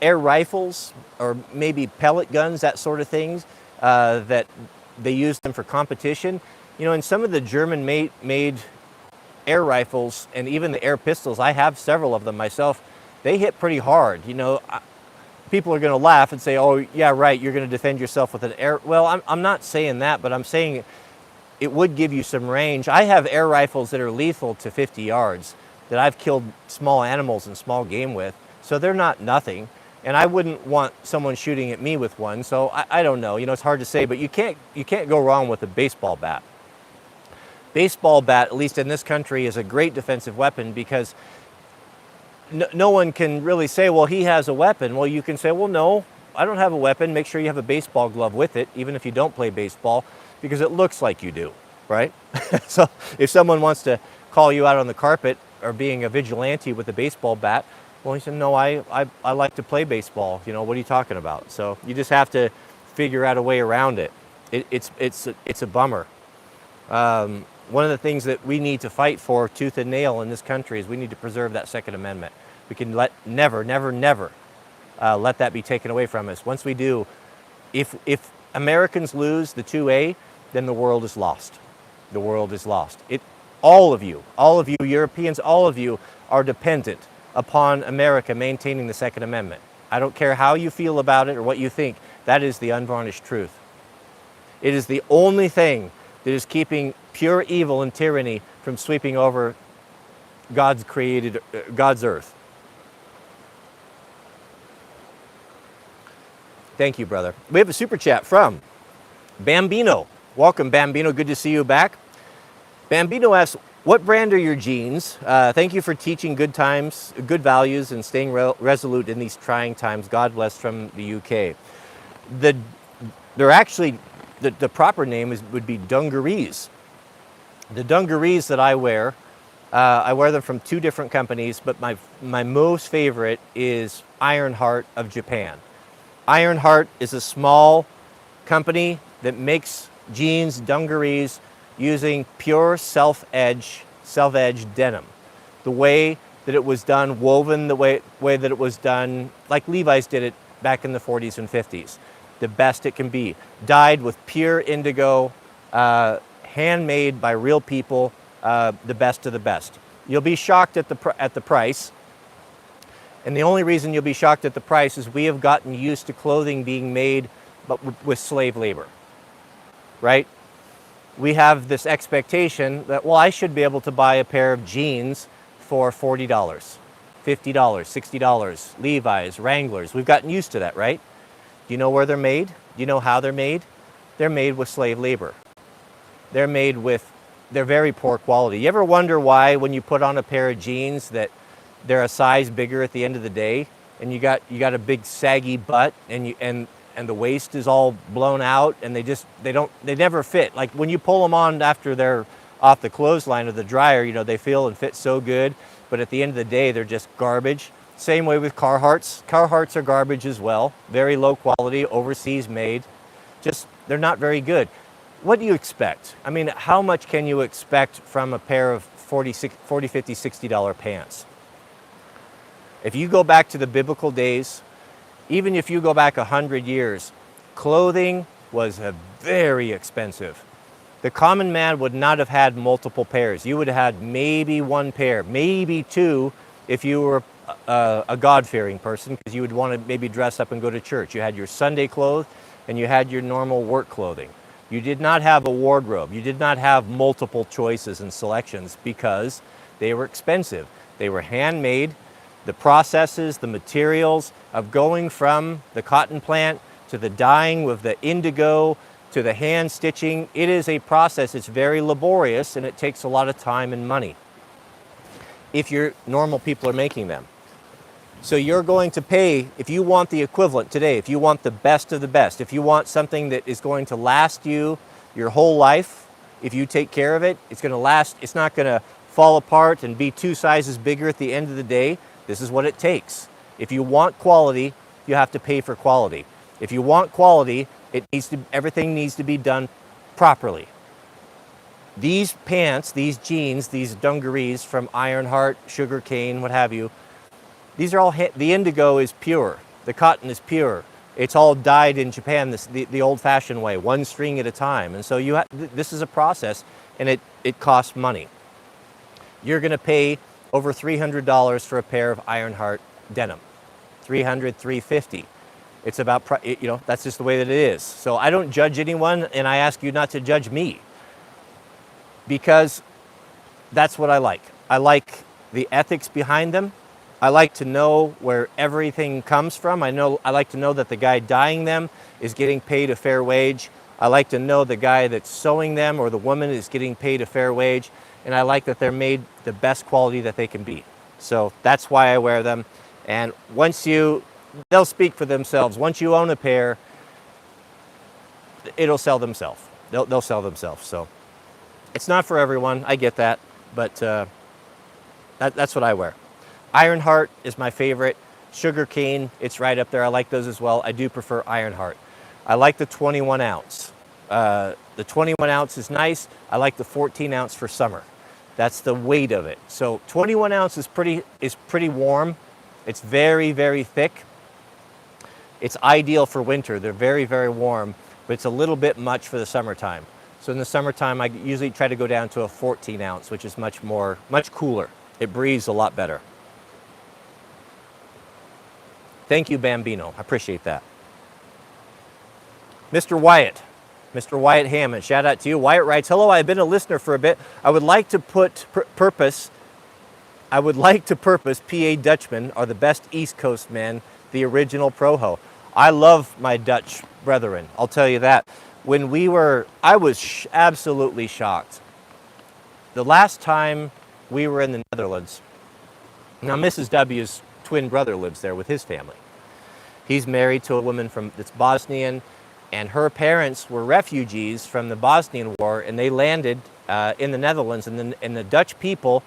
rifles or maybe pellet guns, that sort of things, that they use them for competition. You know, in some of the German-made air rifles and even the air pistols, I have several of them myself, they hit pretty hard. You know, people are going to laugh and say, oh, yeah, right, you're going to defend yourself with an air. Well, I'm not saying that, but I'm saying it would give you some range. I have air rifles that are lethal to 50 yards that I've killed small animals and small game with, so they're not nothing. And I wouldn't want someone shooting at me with one, so I don't know. You know, it's hard to say, but you can't go wrong with a baseball bat. Baseball bat, at least in this country, is a great defensive weapon because no one can really say, well, he has a weapon. Well, you can say, well, no, I don't have a weapon. Make sure you have a baseball glove with it, even if you don't play baseball, because it looks like you do, right? So if someone wants to call you out on the carpet or being a vigilante with a baseball bat, well, he said, no, I like to play baseball. You know, what are you talking about? So you just have to figure out a way around it. It's a bummer. One of the things that we need to fight for tooth and nail in this country is we need to preserve that Second Amendment. We can never let that be taken away from us. Once we do, if Americans lose the 2A, then the world is lost. The world is lost. All of you Europeans, all of you are dependent upon America maintaining the Second Amendment. I don't care how you feel about it or what you think. That is the unvarnished truth. It is the only thing that is keeping pure evil and tyranny from sweeping over God's earth. Thank you, brother. We have a super chat from Bambino. Welcome, Bambino. Good to see you back. Bambino asks, what brand are your jeans? Thank you for teaching good times, good values, and staying resolute in these trying times. God bless, from the UK. They're actually, the proper name would be dungarees. The dungarees that I wear them from two different companies, but my most favorite is Ironheart of Japan. Ironheart is a small company that makes jeans, dungarees, using pure self-edge denim. The way that it was done, woven the way that it was done, like Levi's did it back in the 40s and 50s. The best it can be. Dyed with pure indigo, handmade by real people, the best of the best. You'll be shocked at the price. And the only reason you'll be shocked at the price is we have gotten used to clothing being made but with slave labor, right? We have this expectation that, well, I should be able to buy a pair of jeans for $40, $50, $60, Levi's, Wranglers. We've gotten used to that, right? Do you know where they're made? Do you know how they're made? They're made with slave labor. They're very poor quality. You ever wonder why when you put on a pair of jeans that they're a size bigger at the end of the day, and you got a big saggy butt, and the waist is all blown out, and they never fit. Like when you pull them on after they're off the clothesline or the dryer, you know, they feel and fit so good, but at the end of the day, they're just garbage. Same way with Carhartts. Carhartts are garbage as well. Very low quality, overseas made. Just, they're not very good. What do you expect? I mean, how much can you expect from a pair of $40, $50, $60 pants? If you go back to the biblical days, even if you go back 100 years, clothing was very expensive. The common man would not have had multiple pairs. You would have had maybe one pair, maybe two if you were a God-fearing person, because you would want to maybe dress up and go to church. You had your Sunday clothes and you had your normal work clothing. You did not have a wardrobe. You did not have multiple choices and selections because they were expensive. They were handmade. The processes, the materials of going from the cotton plant to the dyeing with the indigo to the hand stitching, it is a process. It's very laborious and it takes a lot of time and money if your normal people are making them. So you're going to pay, if you want the equivalent today, if you want the best of the best, if you want something that is going to last you your whole life, if you take care of it, it's going to last, it's not going to fall apart and be 2 sizes bigger at the end of the day. This is what it takes. If you want quality, you have to pay for quality. If you want quality, everything needs to be done properly. These pants, these jeans, these dungarees from Ironheart, sugarcane, what have you, these are all, the indigo is pure. The cotton is pure. It's all dyed in Japan the old-fashioned way, one string at a time. And so this is a process, and it costs money. You're going to pay over $300 for a pair of Ironheart denim. $300, $350. It's about, that's just the way that it is. So I don't judge anyone, and I ask you not to judge me, because that's what I like. I like the ethics behind them. I like to know where everything comes from. I like to know that the guy dyeing them is getting paid a fair wage. I like to know the guy that's sewing them or the woman is getting paid a fair wage. And I like that they're made the best quality that they can be. So that's why I wear them. And they'll speak for themselves. Once you own a pair, it'll sell themselves. They'll sell themselves. So it's not for everyone. I get that. But that's what I wear. Ironheart is my favorite. Sugarcane, it's right up there. I like those as well. I do prefer Ironheart. I like the 21 ounce. The 21 ounce is nice. I like the 14 ounce for summer. That's the weight of it. So 21 ounce is pretty warm. It's very, very thick. It's ideal for winter. They're very, very warm, but it's a little bit much for the summertime. So in the summertime, I usually try to go down to a 14 ounce, which is much cooler. It breathes a lot better. Thank you, Bambino. I appreciate that. Mr. Wyatt Hammond, shout out to you. Wyatt writes, hello, I've been a listener for a bit. I would like to purpose PA Dutchmen are the best East Coast men, the original Proho. I love my Dutch brethren, I'll tell you that. I was absolutely shocked. The last time we were in the Netherlands, now Mrs. W's twin brother lives there with his family. He's married to a woman that's Bosnian, and her parents were refugees from the Bosnian War, and they landed in the Netherlands, and the Dutch people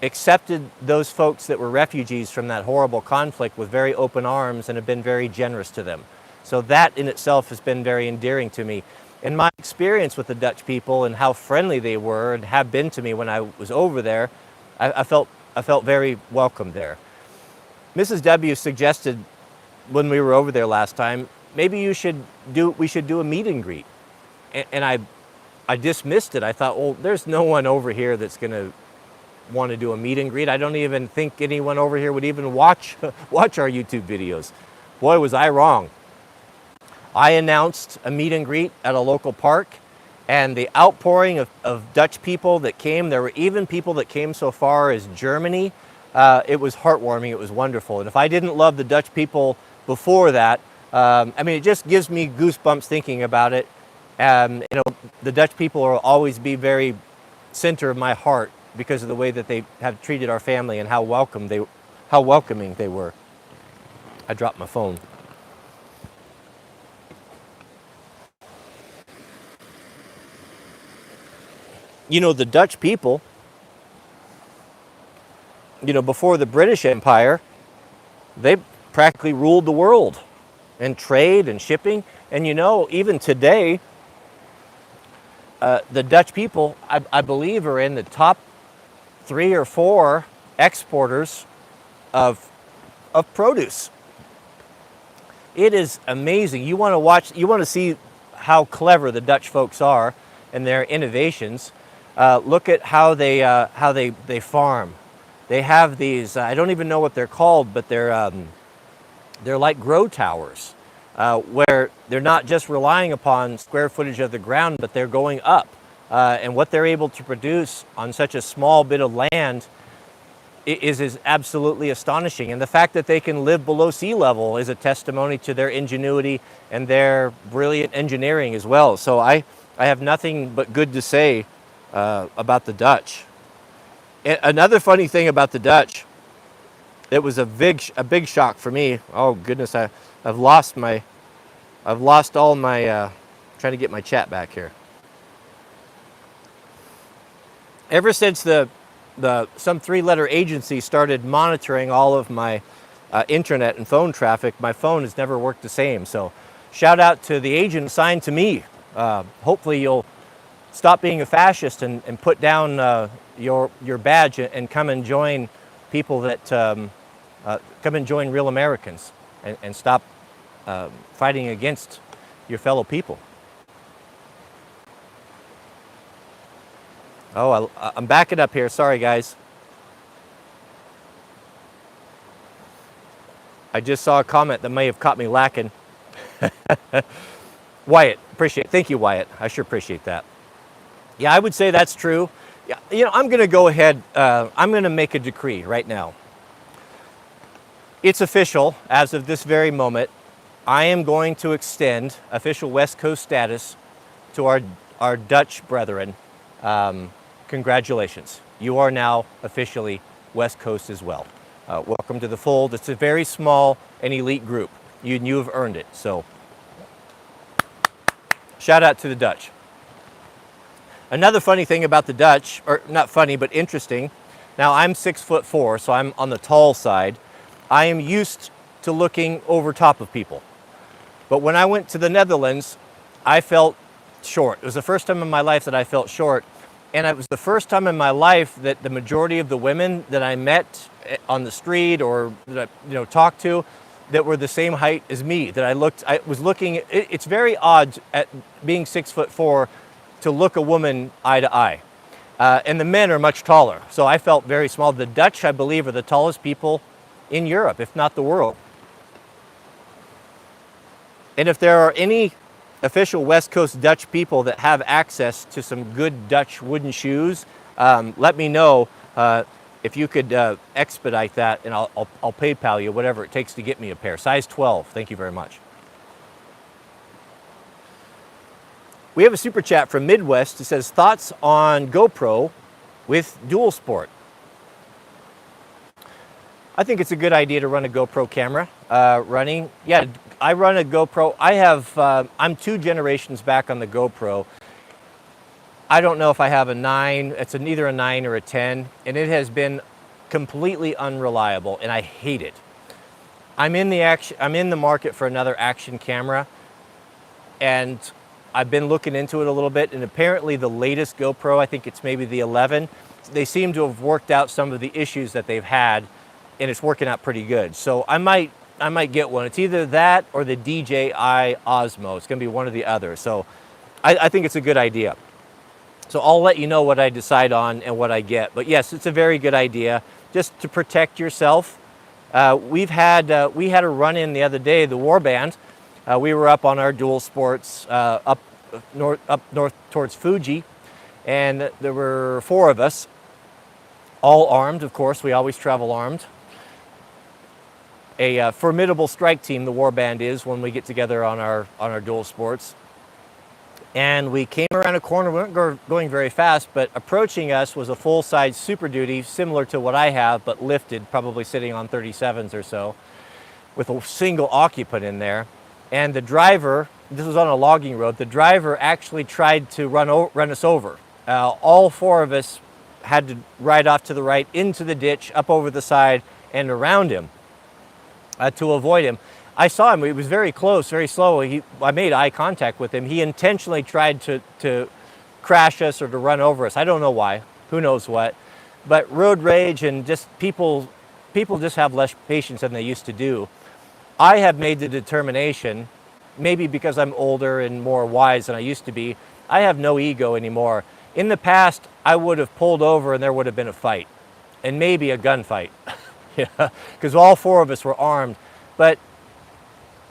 accepted those folks that were refugees from that horrible conflict with very open arms and have been very generous to them. So that in itself has been very endearing to me. In my experience with the Dutch people and how friendly they were and have been to me when I was over there, I felt very welcome there. Mrs. W suggested when we were over there last time, maybe we should do a meet and greet. And I dismissed it. I thought, well, there's no one over here that's going to want to do a meet and greet. I don't even think anyone over here would even watch our YouTube videos. Boy, was I wrong. I announced a meet and greet at a local park, and the outpouring of Dutch people that came, there were even people that came so far as Germany. It was heartwarming. It was wonderful. And if I didn't love the Dutch people before that, it just gives me goosebumps thinking about it. The Dutch people will always be very center of my heart because of the way that they have treated our family and how welcoming they were. I dropped my phone. The Dutch people, before the British Empire, they practically ruled the world in trade and shipping. And even today, the Dutch people, I believe, are in the top 3 or 4 exporters of produce. It is amazing. You want to see how clever the Dutch folks are and their innovations. Look at how they farm. They have these, I don't even know what they're called, but they're like grow towers, where they're not just relying upon square footage of the ground, but they're going up. And what they're able to produce on such a small bit of land is absolutely astonishing. And the fact that they can live below sea level is a testimony to their ingenuity and their brilliant engineering as well. So I have nothing but good to say about the Dutch. And another funny thing about the Dutch, it was a big shock for me. Oh goodness, I've lost all my, trying to get my chat back here. Ever since some 3-letter agency started monitoring all of my internet and phone traffic, my phone has never worked the same. So shout out to the agent assigned to me. Hopefully you'll stop being a fascist and put down your badge and come and join people that come and join real Americans and stop fighting against your fellow people. Oh, I'm backing up here. Sorry, guys. I just saw a comment that may have caught me lacking. Wyatt, thank you, Wyatt. I sure appreciate that. Yeah, I would say that's true. Yeah, you know, I'm going to go ahead. I'm going to make a decree right now. It's official as of this very moment. I am going to extend official West Coast status to our Dutch brethren. Congratulations. You are now officially West Coast as well. Welcome to the fold. It's a very small and elite group. You have earned it. So shout out to the Dutch. Another funny thing about the Dutch, or not funny, but interesting. Now I'm 6'4", so I'm on the tall side. I am used to looking over top of people. But when I went to the Netherlands, I felt short. It was the first time in my life that I felt short. And it was the first time in my life that the majority of the women that I met on the street or that I talked to that were the same height as me, that I was looking, it's very odd at being 6'4" to look a woman eye to eye. And the men are much taller. So I felt very small. The Dutch, I believe, are the tallest people in Europe, if not the world. And if there are any official West Coast Dutch people that have access to some good Dutch wooden shoes, let me know if you could expedite that, and I'll PayPal you whatever it takes to get me a pair. Size 12. Thank you very much. We have a super chat from Midwest. It says, thoughts on GoPro with dual sport? I think it's a good idea to run a GoPro camera running. Yeah, I run a GoPro. I'm 2 generations back on the GoPro. I don't know if I have a 9. It's either a 9 or a 10, and it has been completely unreliable, and I hate it. I'm in the market for another action camera, and I've been looking into it a little bit, and apparently the latest GoPro, I think it's maybe the 11, they seem to have worked out some of the issues that they've had, and it's working out pretty good. So I might get one. It's either that or the DJI Osmo. It's going to be one or the other. So I think it's a good idea. So I'll let you know what I decide on and what I get. But yes, it's a very good idea just to protect yourself. We had a run-in the other day, the Warband. We were up on our dual sports up north towards Fuji, and there were 4 of us, all armed. Of course, we always travel armed. A formidable strike team, the Warband is, when we get together on our dual sports. And we came around a corner. We weren't going very fast, but approaching us was a full-size Super Duty, similar to what I have, but lifted, probably sitting on 37s or so, with a single occupant in there. And the driver, this was on a logging road, the driver actually tried to run us over. All 4 of us had to ride off to the right, into the ditch, up over the side, and around him to avoid him. I saw him. He was very close, very slow. I made eye contact with him. He intentionally tried to crash us or to run over us. I don't know why. Who knows what. But road rage and just people people just have less patience than they used to do. I have made the determination, maybe because I'm older and more wise than I used to be, I have no ego anymore. In the past, I would have pulled over and there would have been a fight, and maybe a gunfight, because all four of us were armed. But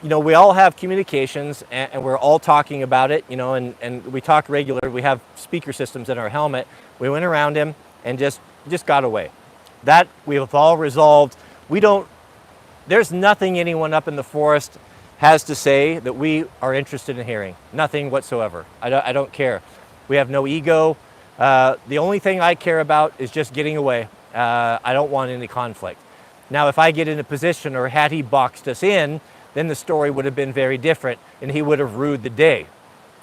you know, we all have communications, and we're all talking about it, you know, and we talk regular. We have speaker systems in our helmet. We went around him and just got away. That we have all resolved. There's nothing anyone up in the forest has to say that we are interested in hearing. Nothing whatsoever. I don't care. We have no ego. The only thing I care about is just getting away. I don't want any conflict. Now, if I get in a position, or had he boxed us in, then the story would have been very different and he would have rued the day.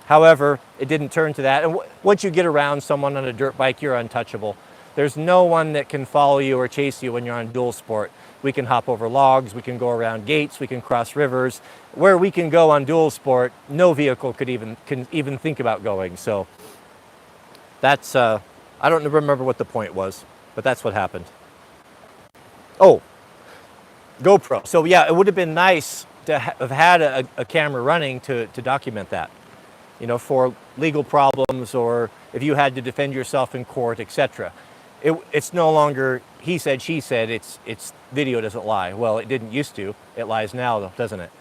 However, it didn't turn to that. And once you get around someone on a dirt bike, you're untouchable. There's no one that can follow you or chase you when you're on dual sport. We can hop over logs, we can go around gates, we can cross rivers. Where we can go on dual sport, no vehicle can even think about going. So that's, I don't remember what the point was, but that's what happened. Oh, GoPro. So yeah, it would have been nice to have had a camera running to document that, you know, for legal problems, or if you had to defend yourself in court, etc. It's no longer he said, she said. It's video doesn't lie. Well, it didn't used to. It lies now, though, doesn't it?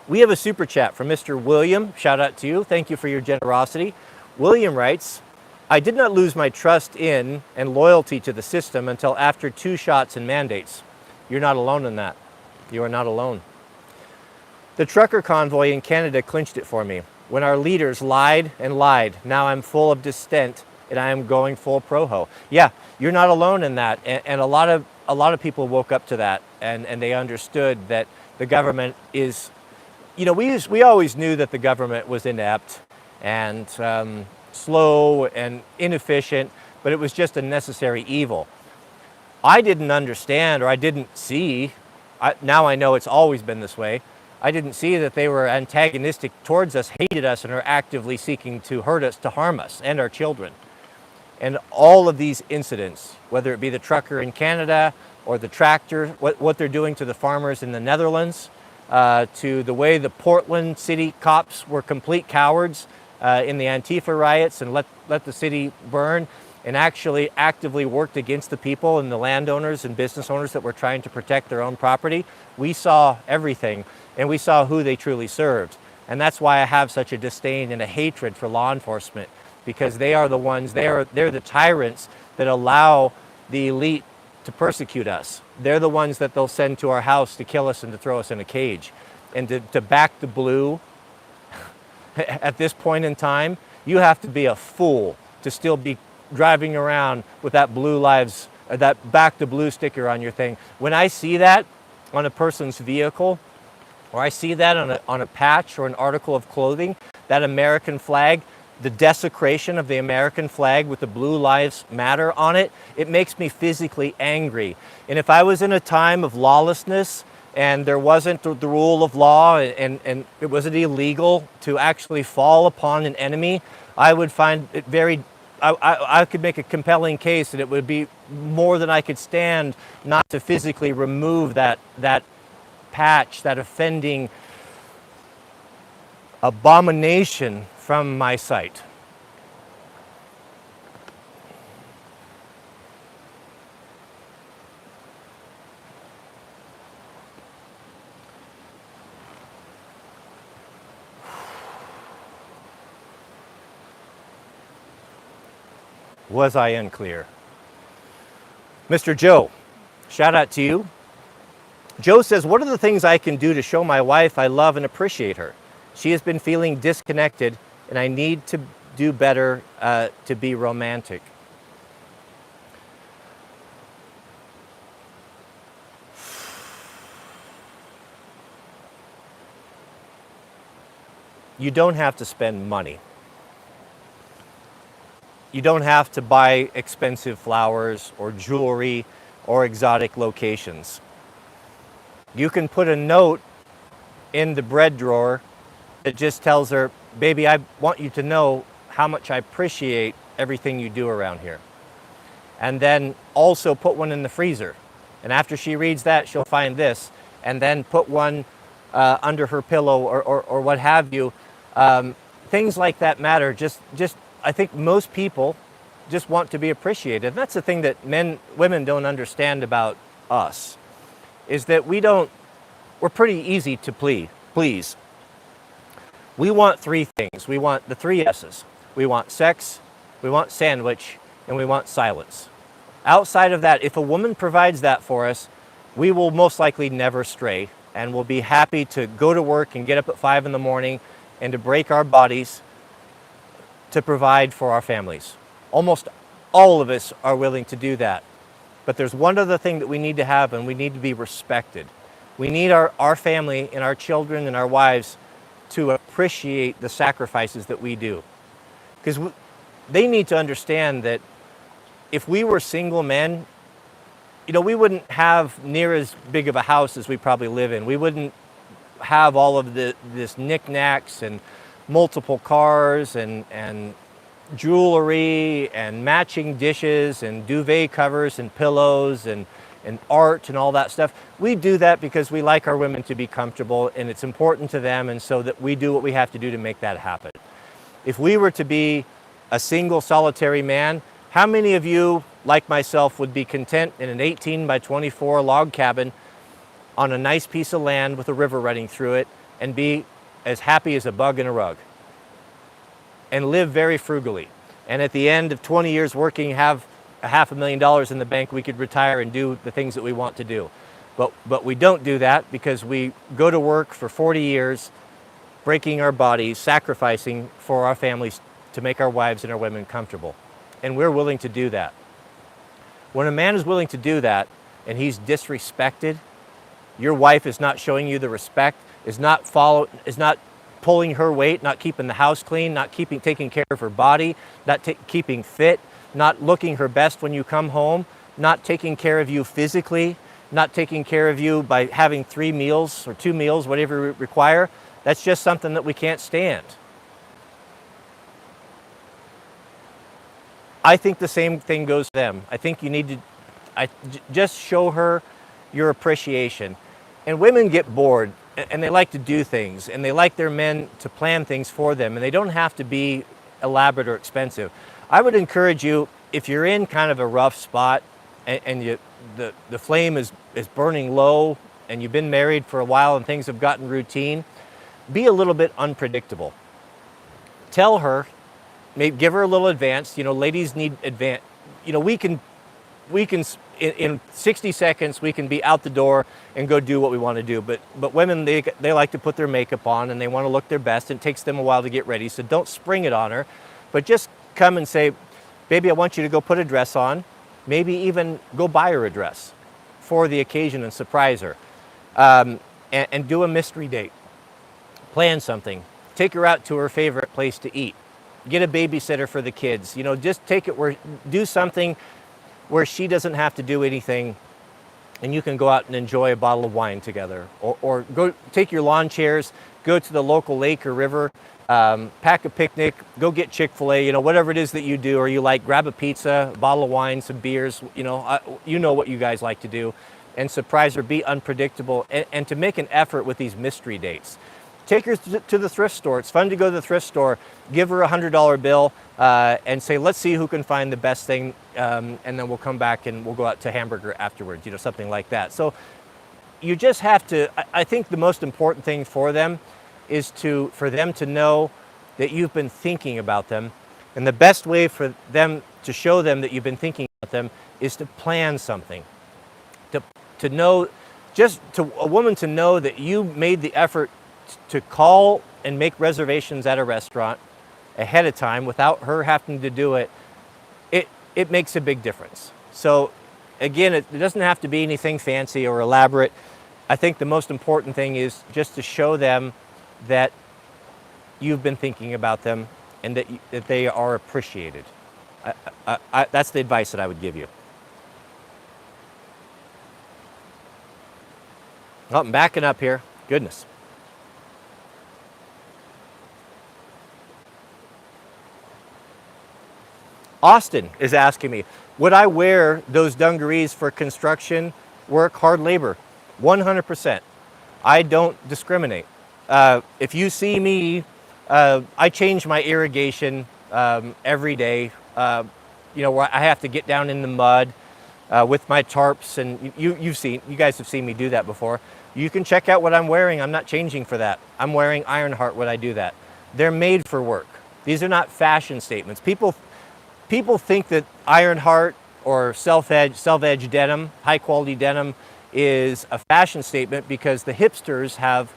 We have a super chat from Mr. William. Shout out to you. Thank you for your generosity. William writes, I did not lose my trust in and loyalty to the system until after 2 shots and mandates. You're not alone in that. You are not alone. The trucker convoy in Canada clinched it for me. When our leaders lied and lied, now I'm full of dissent and I am going full pro-ho. Yeah, you're not alone in that. And a lot of people woke up to that, and they understood that the government is, you know, we always knew that the government was inept and slow and inefficient, but it was just a necessary evil. I didn't understand, or I didn't see, now I know it's always been this way, I didn't see that they were antagonistic towards us, hated us, and are actively seeking to hurt us, to harm us and our children. And all of these incidents, whether it be the trucker in Canada or the tractor, what they're doing to the farmers in the Netherlands, to the way the Portland city cops were complete cowards in the Antifa riots and let the city burn, and actually actively worked against the people and the landowners and business owners that were trying to protect their own property. We saw everything, and we saw who they truly served. And that's why I have such a disdain and a hatred for law enforcement, because they are the ones, they're the tyrants that allow the elite to persecute us. They're the ones that they'll send to our house to kill us and to throw us in a cage. And to back the blue at this point in time, you have to be a fool to still be driving around with that blue lives, that back the blue sticker on your thing. When I see that on a person's vehicle, or I see that on a patch or an article of clothing, that American flag, the desecration of the American flag with the Blue Lives Matter on it, it makes me physically angry. And if I was in a time of lawlessness and there wasn't the rule of law and it wasn't illegal to actually fall upon an enemy, I would find it very, I could make a compelling case that it would be more than I could stand not to physically remove that patch, that offending abomination from my sight. Was I unclear? Mr. Joe, shout out to you. Joe says, what are the things I can do to show my wife I love and appreciate her? She has been feeling disconnected and I need to do better to be romantic. You don't have to spend money. You don't have to buy expensive flowers or jewelry or exotic locations. You can put a note in the bread drawer that just tells her, baby, I want you to know how much I appreciate everything you do around here. and then also put one in the freezer. And after she reads that, she'll find this, and then put one under her pillow or what have you. Things like that matter. Just I think most people just want to be appreciated. And that's the thing that women don't understand about us, is that we're pretty easy to please. We want three things. We want the three S's. We want sex, we want sandwich, and we want silence. Outside of that, if a woman provides that for us, we will most likely never stray, and we'll be happy to go to work and get up at 5 in the morning and to break our bodies to provide for our families. Almost all of us are willing to do that. But there's one other thing that we need to have, and we need to be respected. We need our family and our children and our wives to appreciate the sacrifices that we do. Because they need to understand that if we were single men, we wouldn't have near as big of a house as we probably live in. We wouldn't have all of this knickknacks and multiple cars and jewelry and matching dishes and duvet covers and pillows and art and all that stuff. We do that because we like our women to be comfortable, and it's important to them, and so that we do what we have to do to make that happen. If we were to be a single solitary man, how many of you, like myself, would be content in an 18 by 24 log cabin on a nice piece of land with a river running through it and be as happy as a bug in a rug and live very frugally? And at the end of 20 years working, have $500,000 in the bank, we could retire and do the things that we want to do. But we don't do that because we go to work for 40 years, breaking our bodies, sacrificing for our families to make our wives and our women comfortable. And we're willing to do that. When a man is willing to do that and he's disrespected, your wife is not showing you the respect, is not pulling her weight, not keeping the house clean, not taking care of her body, not keeping fit, not looking her best when you come home, not taking care of you physically, not taking care of you by having 3 meals or 2 meals, whatever you require, that's just something that we can't stand. I think the same thing goes to them. I think you need to just show her your appreciation. And women get bored, and they like to do things, and they like their men to plan things for them, and they don't have to be elaborate or expensive. I would encourage you, if you're in kind of a rough spot and the flame is burning low and you've been married for a while and things have gotten routine, be a little bit unpredictable. Tell her, maybe give her a little advance. Ladies need advance. We can in 60 seconds we can be out the door and go do what we want to do. But women, they like to put their makeup on and they want to look their best, and it takes them a while to get ready. So don't spring it on her, but just come and say, baby, I want you to go put a dress on. Maybe even go buy her a dress for the occasion and surprise her. And do a mystery date. Plan something. Take her out to her favorite place to eat. Get a babysitter for the kids. Just do something where she doesn't have to do anything, and you can go out and enjoy a bottle of wine together. Or go take your lawn chairs, go to the local lake or river, pack a picnic, go get Chick-fil-A, whatever it is that you do or you like, grab a pizza, a bottle of wine, some beers, you know what you guys like to do, and surprise her, be unpredictable, and to make an effort with these mystery dates. Take her to the thrift store. It's fun to go to the thrift store. Give her a $100 bill and say, let's see who can find the best thing, and then we'll come back and we'll go out to hamburger afterwards, something like that. So you just have to, I think the most important thing for them is for them to know that you've been thinking about them. And the best way for them to show them that you've been thinking about them is to plan something. To know, just to a woman to know that you made the effort to call and make reservations at a restaurant ahead of time without her having to do it, it makes a big difference. So again, it doesn't have to be anything fancy or elaborate. I think the most important thing is just to show them that you've been thinking about them and that they are appreciated. That's the advice that I would give you. Oh, I'm backing up here. Goodness. Austin is asking me, would I wear those dungarees for construction work, hard labor? 100%. I don't discriminate. If you see me, I change my irrigation every day. Where I have to get down in the mud with my tarps, and you guys have seen me do that before. You can check out what I'm wearing. I'm not changing for that. I'm wearing Ironheart when I do that. They're made for work. These are not fashion statements. People think that Ironheart or self-edge denim, high quality denim, is a fashion statement because the hipsters have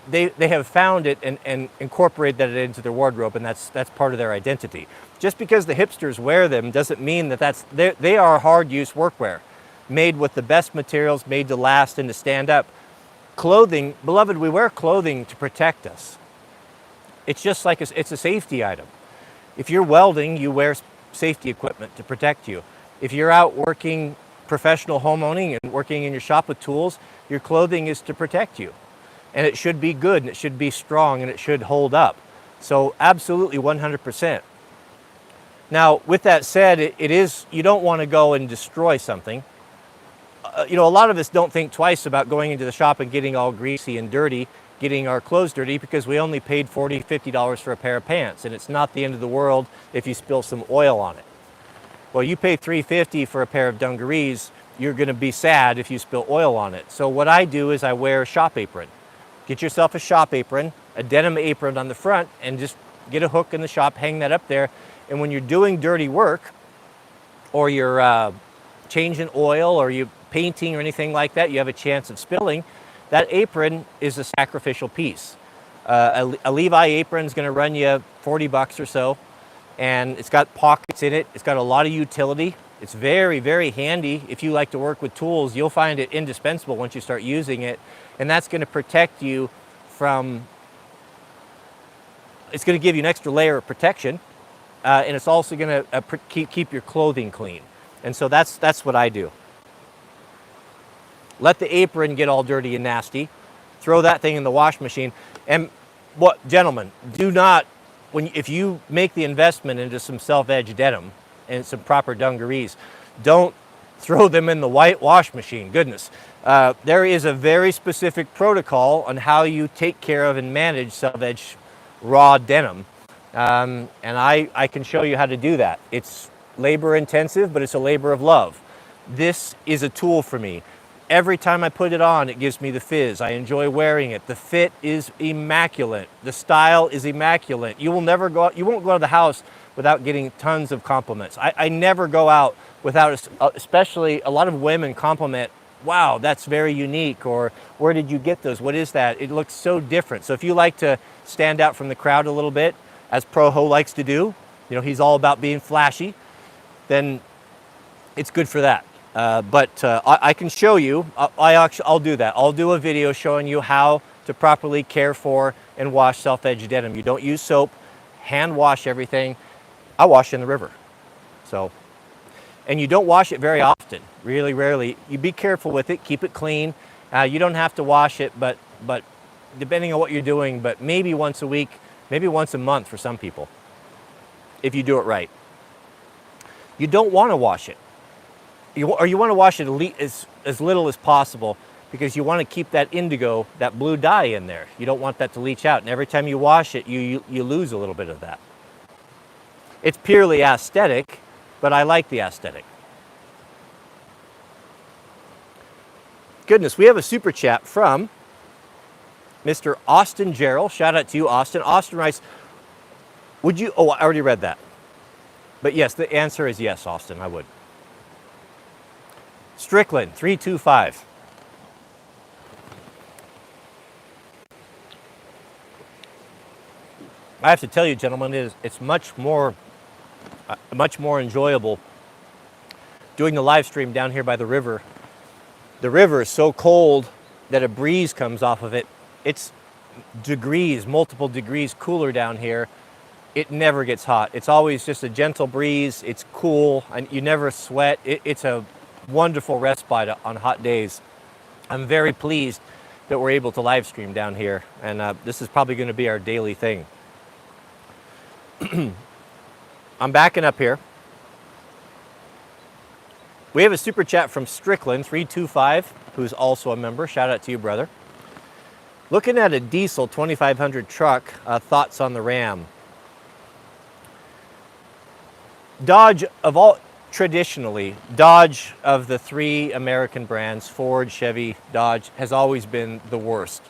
they have found it and incorporated that into their wardrobe, and that's part of their identity. Just because the hipsters wear them doesn't mean that they are hard use workwear, made with the best materials, made to last and to stand up. Clothing, beloved, we wear clothing to protect us. It's just like it's a safety item. If you're welding, you wear safety equipment to protect you. If you're out working professional homeowning and working in your shop with tools, your clothing is to protect you. And it should be good, and it should be strong, and it should hold up. So absolutely 100%. Now, with that said, you don't want to go and destroy something. A lot of us don't think twice about going into the shop and getting all greasy and dirty, getting our clothes dirty, because we only paid $40, $50 for a pair of pants, and it's not the end of the world if you spill some oil on it. Well, you pay $3.50 for a pair of dungarees, you're going to be sad if you spill oil on it. So what I do is I wear a shop apron. Get yourself a shop apron, a denim apron on the front, and just get a hook in the shop, hang that up there. And when you're doing dirty work, or you're changing oil, or you're painting or anything like that, you have a chance of spilling, that apron is a sacrificial piece. A Levi apron is going to run you $40 or so, and it's got pockets in it. It's got a lot of utility. It's very, very handy. If you like to work with tools, you'll find it indispensable once you start using it. And that's going to protect you from, it's going to give you an extra layer of protection. And it's also going to keep your clothing clean. And so that's what I do. Let the apron get all dirty and nasty. Throw that thing in the wash machine. And gentlemen, do not, if you make the investment into some self-edge denim and some proper dungarees, don't throw them in the white wash machine. Goodness. There is a very specific protocol on how you take care of and manage self-edge raw denim. And I can show you how to do that. It's labor intensive, but it's a labor of love. This is a tool for me. Every time I put it on, it gives me the fizz. I enjoy wearing it. The fit is immaculate. The style is immaculate. You won't go out of the house without getting tons of compliments. I never go out without, especially a lot of women compliment, wow, that's very unique, or where did you get those? What is that? It looks so different. So if you like to stand out from the crowd a little bit, as Proho likes to do, he's all about being flashy, then it's good for that. But I can show you, I'll do that. I'll do a video showing you how to properly care for and wash self-edge denim. You don't use soap, hand wash everything. I wash in the river. And you don't wash it very often, really rarely. You be careful with it, keep it clean. You don't have to wash it, but depending on what you're doing, but maybe once a week, maybe once a month for some people, if you do it right. You don't want to wash it. You want to wash it as little as possible, because you want to keep that indigo, that blue dye in there. You don't want that to leach out. And every time you wash it, you lose a little bit of that. It's purely aesthetic, but I like the aesthetic. Goodness, we have a super chat from Mr. Austin Gerald. Shout out to you, Austin. Austin writes, I already read that. But yes, the answer is yes, Austin, I would. Strickland, 325. I have to tell you, gentlemen, it's much more enjoyable doing the live stream down here by the river. The river is so cold that a breeze comes off of it. It's multiple degrees cooler down here. It never gets hot. It's always just a gentle breeze. It's cool, and you never sweat. It's a wonderful respite on hot days. I'm very pleased that we're able to live stream down here, and this is probably going to be our daily thing. I'm backing up here. We have a super chat from Strickland 325, who's also a member. Shout out to you, brother. Looking at a diesel 2500 truck, thoughts on the Ram. Dodge traditionally, Dodge of the three American brands, Ford, Chevy, Dodge, has always been the worst.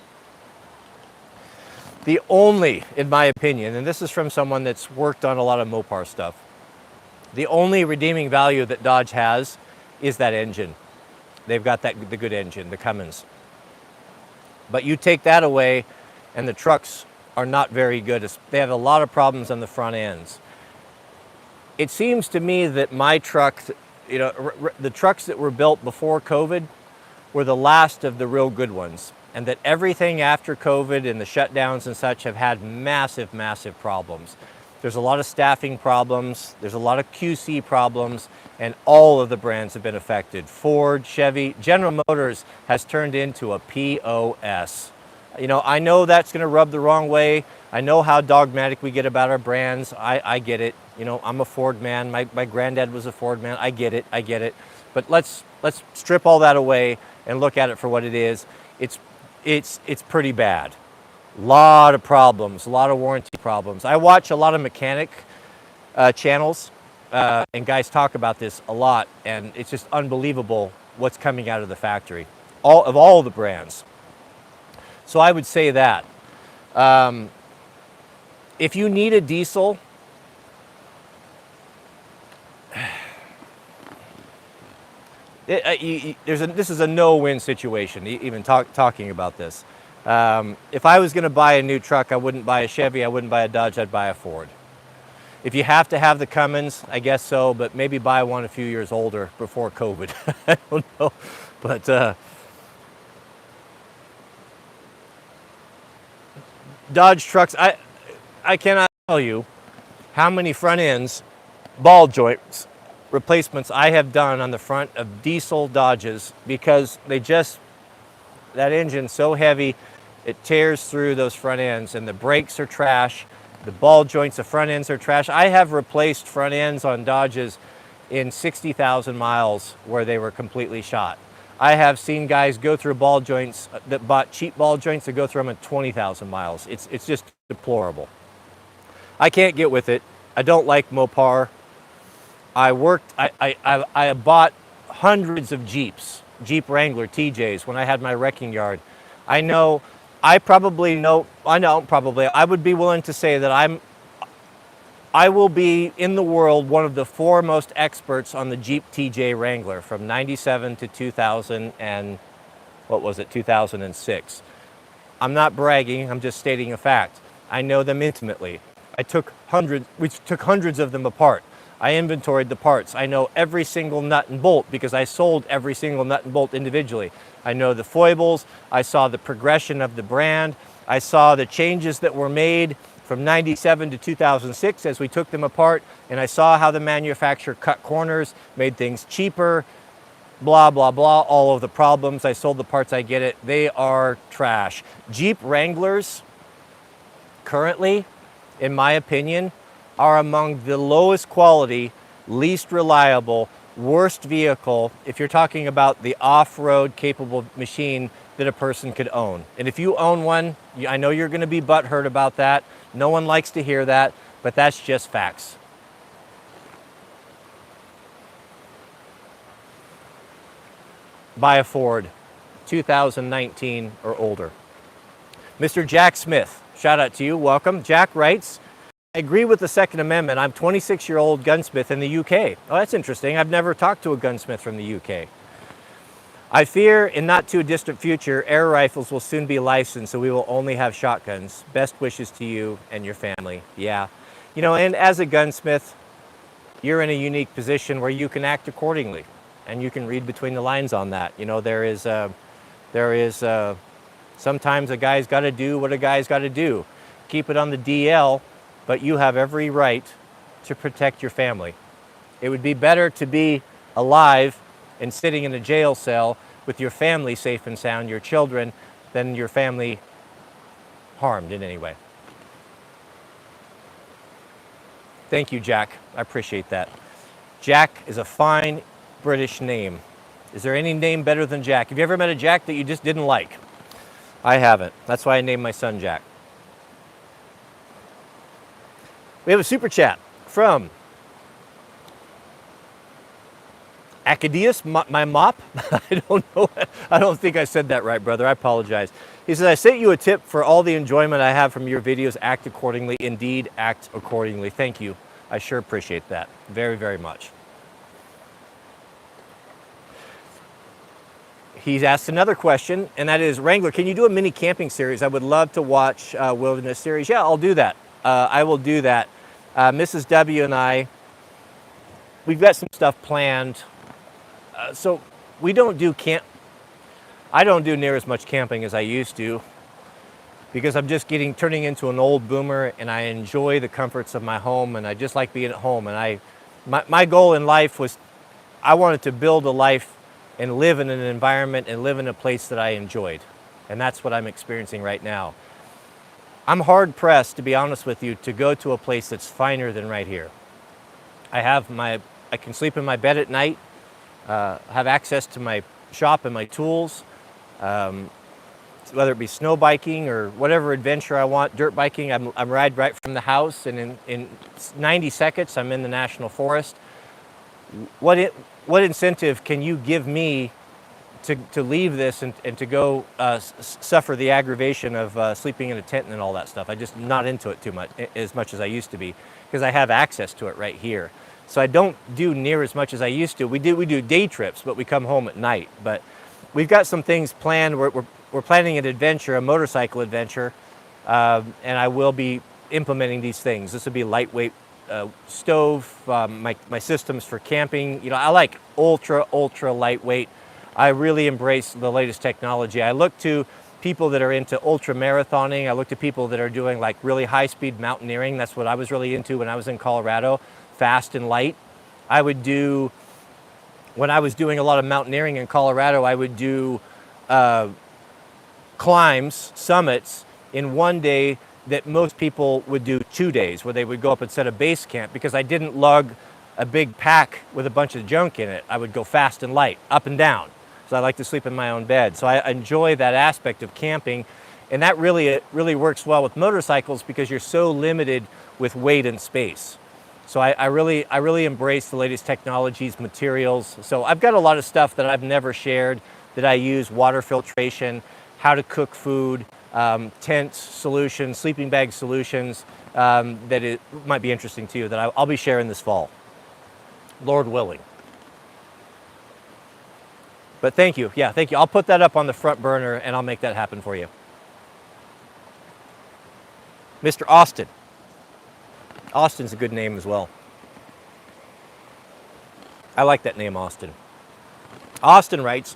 The only, in my opinion, and this is from someone that's worked on a lot of Mopar stuff, the only redeeming value that Dodge has is that engine. They've got the good engine, the Cummins. But you take that away and the trucks are not very good. They have a lot of problems on the front ends. It seems to me that my truck, you know, the trucks that were built before COVID were the last of the real good ones, and that everything after COVID and the shutdowns and such have had massive, massive problems. There's a lot of staffing problems, there's a lot of QC problems, and all of the brands have been affected. Ford, Chevy, General Motors has turned into a POS. You know, I know that's gonna rub the wrong way. I know how dogmatic we get about our brands. I get it. You know, I'm a Ford man. My granddad was a Ford man. I get it. But let's strip all that away and look at it for what it is. It's pretty bad. A lot of problems, a lot of warranty problems. I watch a lot of mechanic channels, and guys talk about this a lot, and it's just unbelievable what's coming out of the factory, all the brands. So I would say that. If you need a diesel, this is a no-win situation, even talking about this. If I was going to buy a new truck, I wouldn't buy a Chevy, I wouldn't buy a Dodge, I'd buy a Ford. If you have to have the Cummins, I guess so, but maybe buy one a few years older before COVID. I don't know. But Dodge trucks, I cannot tell you how many front ends, ball joints, replacements I have done on the front of diesel Dodges because that engine's so heavy, it tears through those front ends, and the brakes are trash, the ball joints, the front ends are trash. I have replaced front ends on Dodges in 60,000 miles where they were completely shot. I have seen guys go through ball joints that bought cheap ball joints that go through them at 20,000 miles. It's just deplorable. I can't get with it. I don't like Mopar. I bought hundreds of Jeeps, Jeep Wrangler TJs when I had my wrecking yard. I would be willing to say that I will be in the world one of the foremost experts on the Jeep TJ Wrangler from 97 to 2000 and, 2006. I'm not bragging, I'm just stating a fact. I know them intimately. We took hundreds of them apart. I inventoried the parts. I know every single nut and bolt because I sold every single nut and bolt individually. I know the foibles. I saw the progression of the brand. I saw the changes that were made from 97 to 2006 as we took them apart, and I saw how the manufacturer cut corners, made things cheaper, blah, blah, blah, all of the problems. I sold the parts, I get it. They are trash. Jeep Wranglers, currently, in my opinion, are among the lowest quality, least reliable, worst vehicle, if you're talking about the off-road capable machine that a person could own. And if you own one, I know you're going to be butthurt about that. No one likes to hear that, but that's just facts. Buy a Ford, 2019 or older. Mr. Jack Smith, shout out to you, welcome. Jack writes, I agree with the Second Amendment. I'm 26-year-old gunsmith in the UK. Oh, that's interesting. I've never talked to a gunsmith from the UK. I fear in not too distant future, air rifles will soon be licensed, so we will only have shotguns. Best wishes to you and your family. Yeah. You know, and as a gunsmith, you're in a unique position where you can act accordingly, and you can read between the lines on that. You know, there is sometimes a guy's got to do what a guy's got to do. Keep it on the DL, but you have every right to protect your family. It would be better to be alive and sitting in a jail cell with your family safe and sound, your children, than your family harmed in any way. Thank you, Jack. I appreciate that. Jack is a fine British name. Is there any name better than Jack? Have you ever met a Jack that you just didn't like? I haven't. That's why I named my son Jack. We have a super chat from Acadius, my mop. I don't know. I don't think I said that right, brother. I apologize. He says, I sent you a tip for all the enjoyment I have from your videos. Act accordingly. Indeed, act accordingly. Thank you. I sure appreciate that very, very much. He's asked another question, and that is, Wrangler, can you do a mini camping series? I would love to watch Wilderness series. Yeah, I'll do that. I will do that. Mrs. W and I, we've got some stuff planned. So we don't do I don't do near as much camping as I used to because I'm just turning into an old boomer, and I enjoy the comforts of my home, and I just like being at home. And my goal in life was I wanted to build a life and live in an environment and live in a place that I enjoyed. And that's what I'm experiencing right now. I'm hard pressed, to be honest with you, to go to a place that's finer than right here. I can sleep in my bed at night, have access to my shop and my tools, whether it be snow biking or whatever adventure I want, dirt biking. I'm right from the house, and in 90 seconds I'm in the national forest. What incentive can you give me to leave this and to go suffer the aggravation of sleeping in a tent and all that stuff? I'm just not into it too much, as much as I used to be, because I have access to it right here. So I don't do near as much as I used to. We do day trips, but we come home at night. But we've got some things planned. We're planning an adventure, a motorcycle adventure, and I will be implementing these things. This will be lightweight stove, my systems for camping. You know, I like ultra lightweight. I really embrace the latest technology. I look to people that are into ultra marathoning. I look to people that are doing like really high speed mountaineering. That's what I was really into when I was in Colorado, fast and light. When I was doing a lot of mountaineering in Colorado, I would do climbs, summits in one day that most people would do 2 days, where they would go up and set a base camp, because I didn't lug a big pack with a bunch of junk in it. I would go fast and light, up and down. So I like to sleep in my own bed. So I enjoy that aspect of camping, and that really works well with motorcycles because you're so limited with weight and space. So I really embrace the latest technologies, materials. So I've got a lot of stuff that I've never shared that I use: water filtration, how to cook food, tent solutions, sleeping bag solutions, that it might be interesting to you, that I'll be sharing this fall, Lord willing. But thank you. Yeah, thank you. I'll put that up on the front burner, and I'll make that happen for you. Mr. Austin. Austin's a good name as well. I like that name, Austin. Austin writes,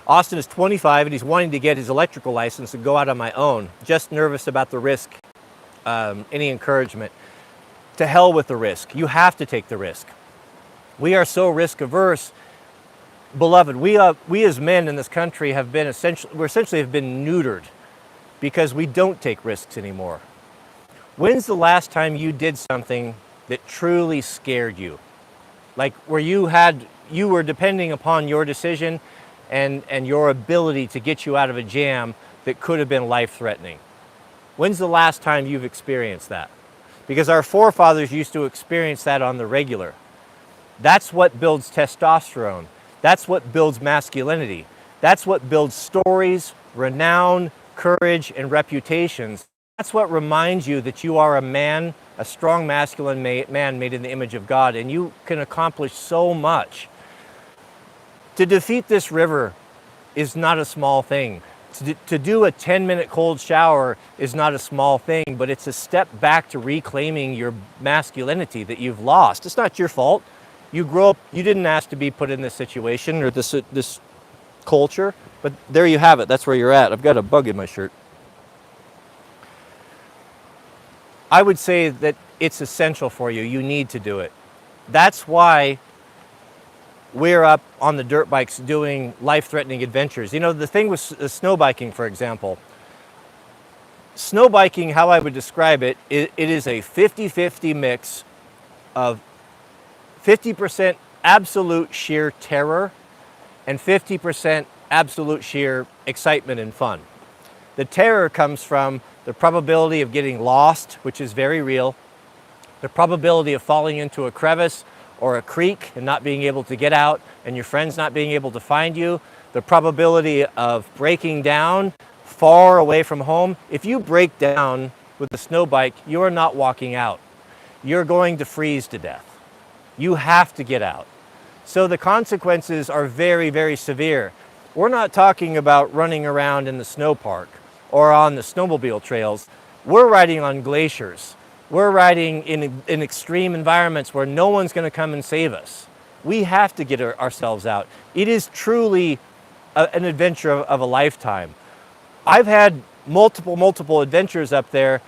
Austin is 25 and he's wanting to get his electrical license and go out on my own. Just nervous about the risk. Any encouragement? To hell with the risk. You have to take the risk. We are so risk averse. Beloved, we as men in this country have been essentially neutered because we don't take risks anymore. When's the last time you did something that truly scared you? Like where you were depending upon your decision and your ability to get you out of a jam that could have been life-threatening. When's the last time you've experienced that? Because our forefathers used to experience that on the regular. That's what builds testosterone. That's what builds masculinity. That's what builds stories, renown, courage, and reputations. That's what reminds you that you are a man, a strong masculine man made in the image of God, and you can accomplish so much. To defeat this river is not a small thing. To do a 10-minute cold shower is not a small thing, but it's a step back to reclaiming your masculinity that you've lost. It's not your fault. You grew up, you didn't ask to be put in this situation or this culture, but there you have it. That's where you're at. I've got a bug in my shirt. I would say that it's essential for you. You need to do it. That's why we're up on the dirt bikes doing life-threatening adventures. You know, the thing with snow biking, for example, Snow biking, how I would describe it, it is a 50-50 mix of 50% absolute sheer terror and 50% absolute sheer excitement and fun. The terror comes from the probability of getting lost, which is very real, the probability of falling into a crevice or a creek and not being able to get out and your friends not being able to find you, the probability of breaking down far away from home. If you break down with a snow bike, you are not walking out. You're going to freeze to death. You have to get out. So the consequences are very, very severe. We're not talking about running around in the snow park or on the snowmobile trails. We're riding on glaciers. We're riding in extreme environments where no one's going to come and save us. We have to get ourselves out. It is truly an adventure of a lifetime. I've had multiple adventures up there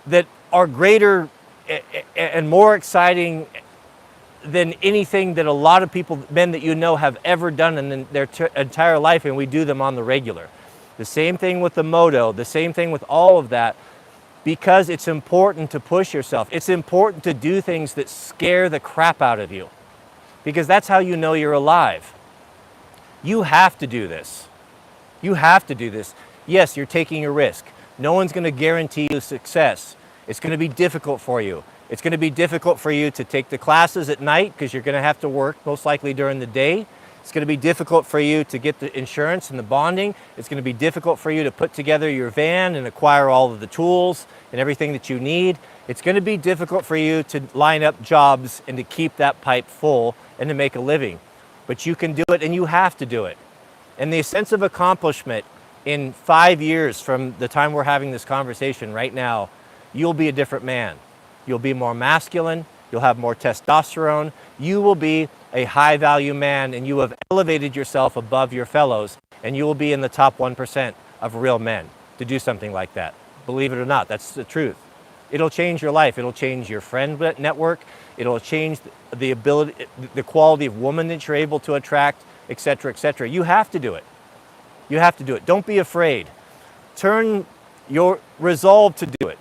that are greater and more exciting than anything that a lot of people, men that you know, have ever done in their entire life, and we do them on the regular. The same thing with the moto, the same thing with all of that, because it's important to push yourself. It's important to do things that scare the crap out of you, because that's how you know you're alive. You have to do this. You have to do this. Yes, you're taking a risk. No one's going to guarantee you success. It's going to be difficult for you. It's going to be difficult for you to take the classes at night because you're going to have to work most likely during the day. It's going to be difficult for you to get the insurance and the bonding. It's going to be difficult for you to put together your van and acquire all of the tools and everything that you need. It's going to be difficult for you to line up jobs and to keep that pipe full and to make a living. But you can do it, and you have to do it. And the sense of accomplishment in 5 years from the time we're having this conversation right now, you'll be a different man. You'll be more masculine. You'll have more testosterone. You will be a high-value man, and you have elevated yourself above your fellows, and you will be in the top 1% of real men to do something like that. Believe it or not, that's the truth. It'll change your life. It'll change your friend network. It'll change the ability, the quality of woman that you're able to attract, etc., etc. You have to do it. You have to do it. Don't be afraid. Turn your resolve to do it.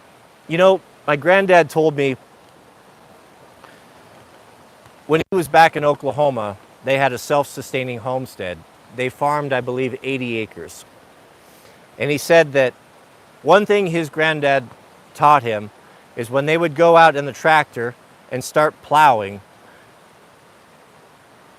You know, my granddad told me when he was back in Oklahoma, they had a self-sustaining homestead. They farmed, I believe, 80 acres. And he said that one thing his granddad taught him is when they would go out in the tractor and start plowing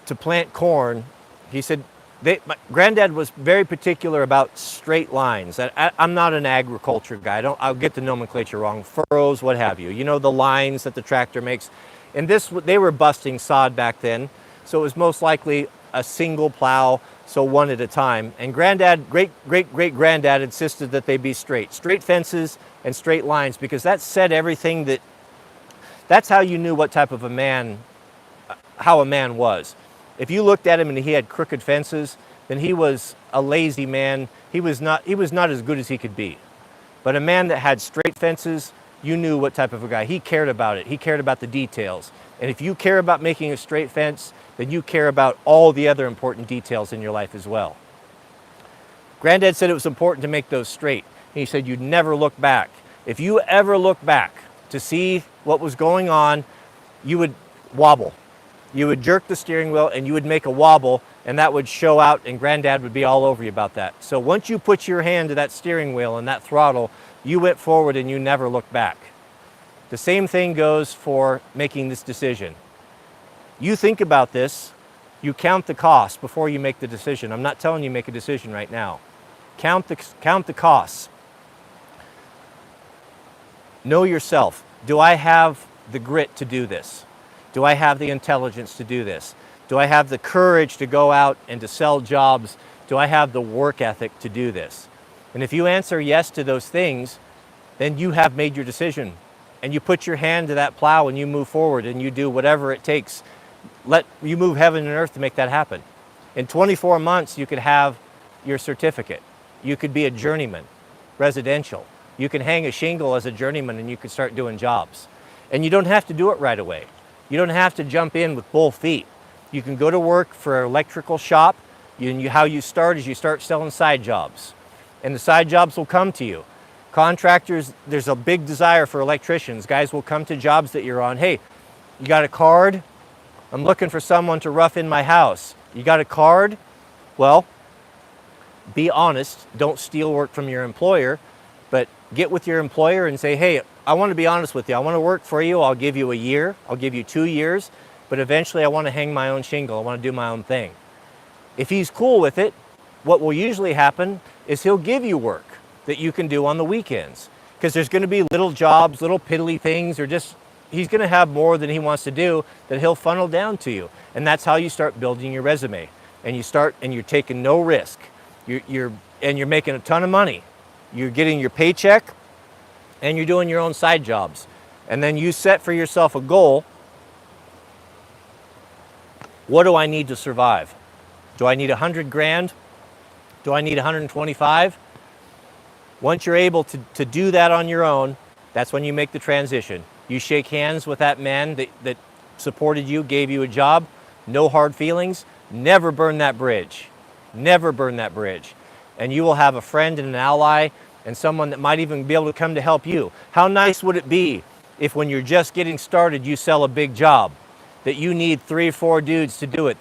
to plant corn, he said, my granddad was very particular about straight lines. I'm not an agriculture guy. I'll get the nomenclature wrong. Furrows, what have you. You know, the lines that the tractor makes. And they were busting sod back then, so it was most likely a single plow, so one at a time. And great-granddad insisted that they be straight fences and straight lines, because that said everything that's how you knew what type of a man, how a man was. If you looked at him and he had crooked fences, then he was a lazy man. He was not as good as he could be. But a man that had straight fences, you knew what type of a guy. He cared about it. He cared about the details. And if you care about making a straight fence, then you care about all the other important details in your life as well. Granddad said it was important to make those straight. And he said you'd never look back. If you ever look back to see what was going on, you would wobble. You would jerk the steering wheel and you would make a wobble, and that would show out, and Granddad would be all over you about that. So once you put your hand to that steering wheel and that throttle, you went forward and you never looked back. The same thing goes for making this decision. You think about this, you count the cost before you make the decision. I'm not telling you make a decision right now. Count the costs. Know yourself. Do I have the grit to do this? Do I have the intelligence to do this? Do I have the courage to go out and to sell jobs? Do I have the work ethic to do this? And if you answer yes to those things, then you have made your decision. And you put your hand to that plow and you move forward and you do whatever it takes. You move heaven and earth to make that happen. In 24 months, you could have your certificate. You could be a journeyman, residential. You can hang a shingle as a journeyman and you can start doing jobs. And you don't have to do it right away. You don't have to jump in with both feet. You can go to work for an electrical shop. How you start is you start selling side jobs. And the side jobs will come to you. Contractors, there's a big desire for electricians. Guys will come to jobs that you're on. Hey, you got a card? I'm looking for someone to rough in my house. You got a card? Well, be honest. Don't steal work from your employer, but get with your employer and say, hey, I want to be honest with you. I want to work for you. I'll give you a year. I'll give you 2 years, but eventually I want to hang my own shingle. I want to do my own thing. If he's cool with it, what will usually happen is he'll give you work that you can do on the weekends, because there's going to be little jobs, little piddly things, or just he's going to have more than he wants to do that he'll funnel down to you. And that's how you start building your resume. And you're taking no risk. You're making a ton of money. You're getting your paycheck and you're doing your own side jobs. And then you set for yourself a goal. What do I need to survive? Do I need 100 grand? Do I need 125? Once you're able to do that on your own, that's when you make the transition. You shake hands with that man that supported you, gave you a job, no hard feelings, never burn that bridge. Never burn that bridge. And you will have a friend and an ally and someone that might even be able to come to help you. How nice would it be if when you're just getting started, you sell a big job, that you need 3 or 4 dudes to do it,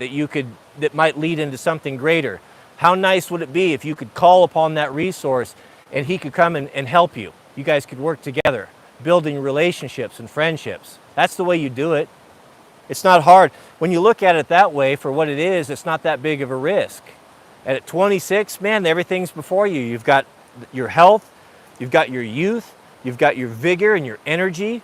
that might lead into something greater? How nice would it be if you could call upon that resource and he could come and help you? You guys could work together, building relationships and friendships. That's the way you do it. It's not hard. When you look at it that way, for what it is, it's not that big of a risk. And at 26, man, everything's before you. You've got your health, you've got your youth, you've got your vigor and your energy.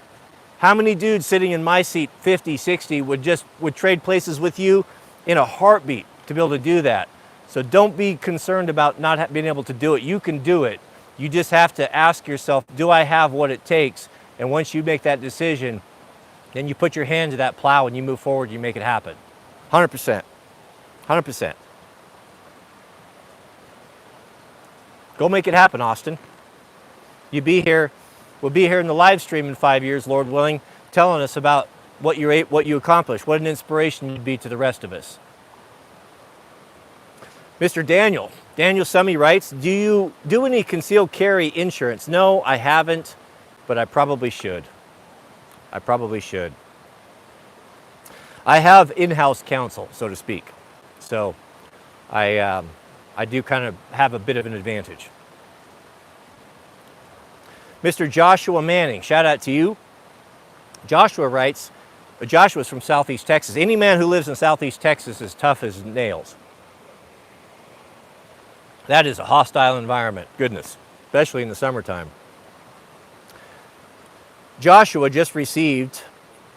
How many dudes sitting in my seat, 50, 60, would trade places with you in a heartbeat to be able to do that? So don't be concerned about not being able to do it. You can do it. You just have to ask yourself, do I have what it takes? And once you make that decision, then you put your hand to that plow and you move forward, you make it happen. 100%. 100%. Go make it happen, Austin. We'll be here in the live stream in 5 years, Lord willing, telling us about what you accomplished, what an inspiration you'd be to the rest of us. Mr. Daniel Summy writes, do you do any concealed carry insurance? No, I haven't, but I probably should. I have in-house counsel, so to speak. So I do kind of have a bit of an advantage. Mr. Joshua Manning, shout out to you. Joshua writes, Joshua's from Southeast Texas. Any man who lives in Southeast Texas is tough as nails. That is a hostile environment, goodness, especially in the summertime. Joshua just received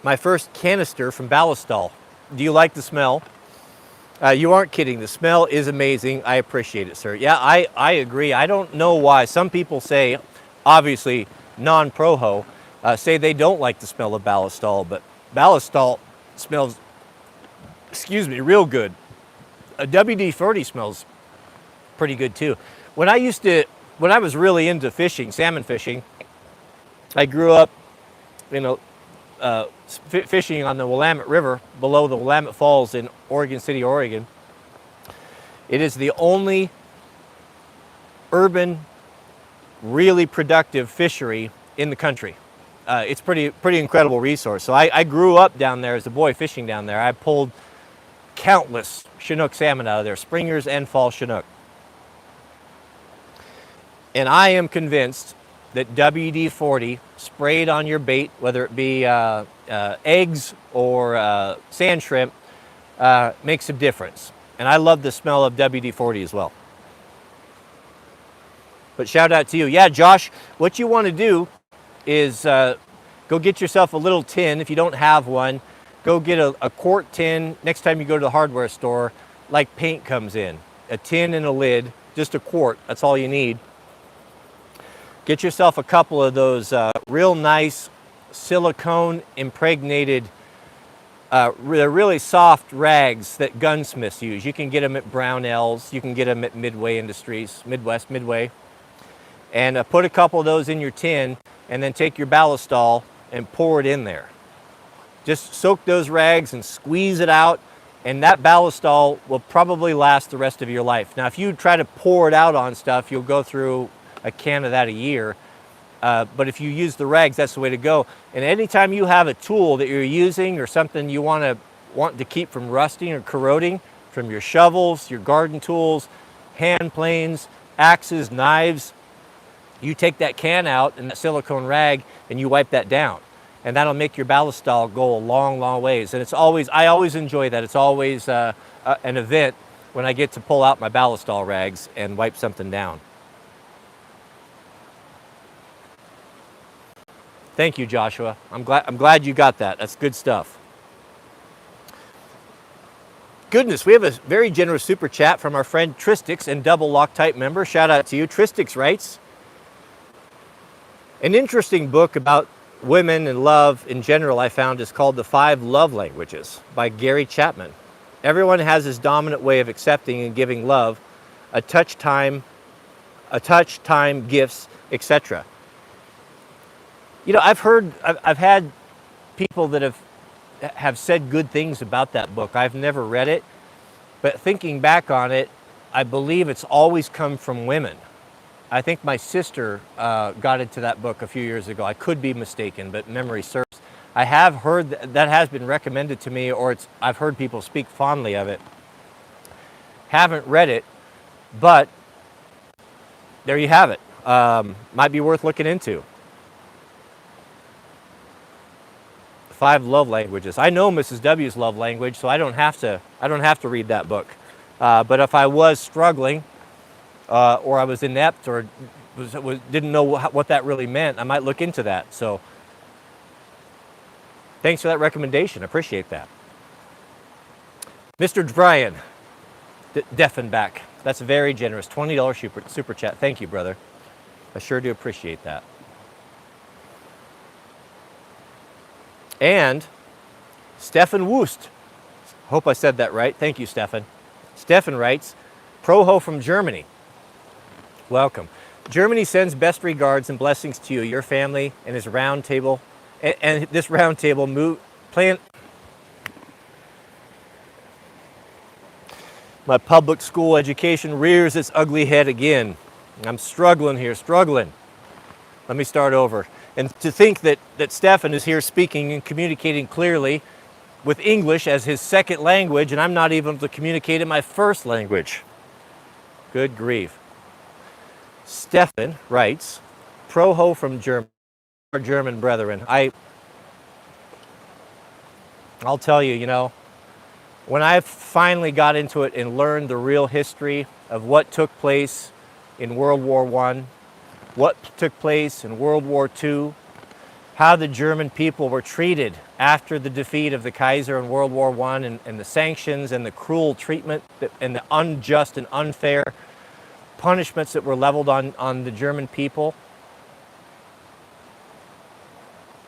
my first canister from Ballistol. Do you like the smell? You aren't kidding. The smell is amazing. I appreciate it, sir. Yeah, I agree. I don't know why. Some people say, obviously non-proho, say they don't like the smell of Ballistol, but Ballistol smells, real good. A WD-40 smells pretty good too. When I was really into fishing, salmon fishing, I grew up, fishing on the Willamette River below the Willamette Falls in Oregon City, Oregon. It is the only urban, really productive fishery in the country. It's pretty incredible resource. So I grew up down there as a boy fishing down there. I pulled countless Chinook salmon out of there, springers and fall Chinook. And I am convinced that WD-40 sprayed on your bait, whether it be eggs or sand shrimp, makes a difference. And I love the smell of WD-40 as well. But shout out to you. Yeah, Josh, what you want to do is go get yourself a little tin. If you don't have one, go get a quart tin next time you go to the hardware store, like paint comes in. A tin and a lid, just a quart, that's all you need. Get yourself a couple of those real nice silicone impregnated, really soft rags that gunsmiths use. You can get them at Brownells, you can get them at Midway Industries, Midway. And put a couple of those in your tin and then take your Ballistol and pour it in there. Just soak those rags and squeeze it out, and that Ballistol will probably last the rest of your life. Now, if you try to pour it out on stuff, you'll go through a can of that a year, But if you use the rags, that's the way to go. And anytime you have a tool that you're using or something you want to keep from rusting or corroding, from your shovels, your garden tools, hand planes, axes, knives, you take that can out and that silicone rag and you wipe that down. And that'll make your Ballistol go a long, long ways. And I always enjoy that. It's always an event when I get to pull out my Ballistol rags and wipe something down. Thank you, Joshua. I'm glad you got that. That's good stuff. Goodness, we have a very generous super chat from our friend Tristix and double Loctite member. Shout out to you. Tristix writes, an interesting book about women and love in general I found is called The 5 Love Languages by Gary Chapman. Everyone has his dominant way of accepting and giving love, a touch, time, gifts, etc. You know, I've had people that have said good things about that book. I've never read it, but thinking back on it, I believe it's always come from women. I think my sister got into that book a few years ago. I could be mistaken, but memory serves. I have heard that has been recommended to me, or I've heard people speak fondly of it. Haven't read it, but there you have it. Might be worth looking into. 5 love languages. I know Mrs. W's love language, so I don't have to read that book. But if I was struggling, or I was inept, or didn't know what that really meant, I might look into that. So thanks for that recommendation. Appreciate that. Mr. Brian Deffenbach, that's very generous. $20 super chat. Thank you, brother. I sure do appreciate that. And Stefan Wust, hope I said that right. Thank you, Stefan. Stefan writes, Proho from Germany. Welcome. Germany sends best regards and blessings to you, your family, and his round table, and this round table My public school education rears its ugly head again. I'm struggling here, struggling. Let me start over. And to think that Stefan is here speaking and communicating clearly with English as his second language, and I'm not even able to communicate in my first language. Good grief. Stefan writes, Proho from Germany, our German brethren. I'll tell you, you know, when I finally got into it and learned the real history of what took place in World War I, what took place in World War II, how the German people were treated after the defeat of the Kaiser in World War I, and the sanctions and the cruel treatment and the unjust and unfair punishments that were leveled on the German people.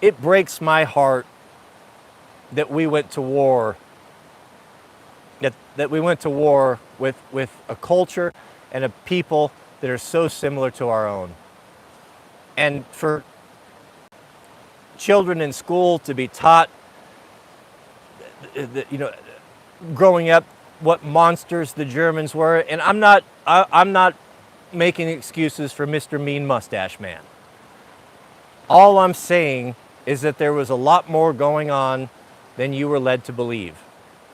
It breaks my heart that we went to war, that we went to war with a culture and a people that are so similar to our own. And for children in school to be taught, you know, growing up, what monsters the Germans were. And I'm not making excuses for Mr. Mean Mustache Man. All I'm saying is that there was a lot more going on than you were led to believe.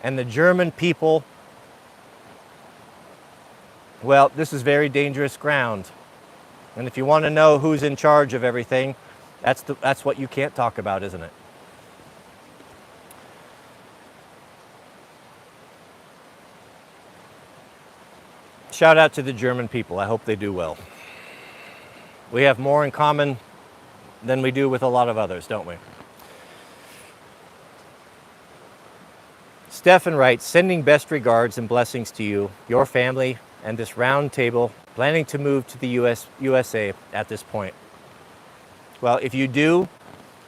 And the German people, well, this is very dangerous ground. And if you want to know who's in charge of everything, that's what you can't talk about, isn't it? Shout out to the German people. I hope they do well. We have more in common than we do with a lot of others, don't we? Stefan writes, sending best regards and blessings to you, your family, and this round table, planning to move to the USA at this point. Well, if you do,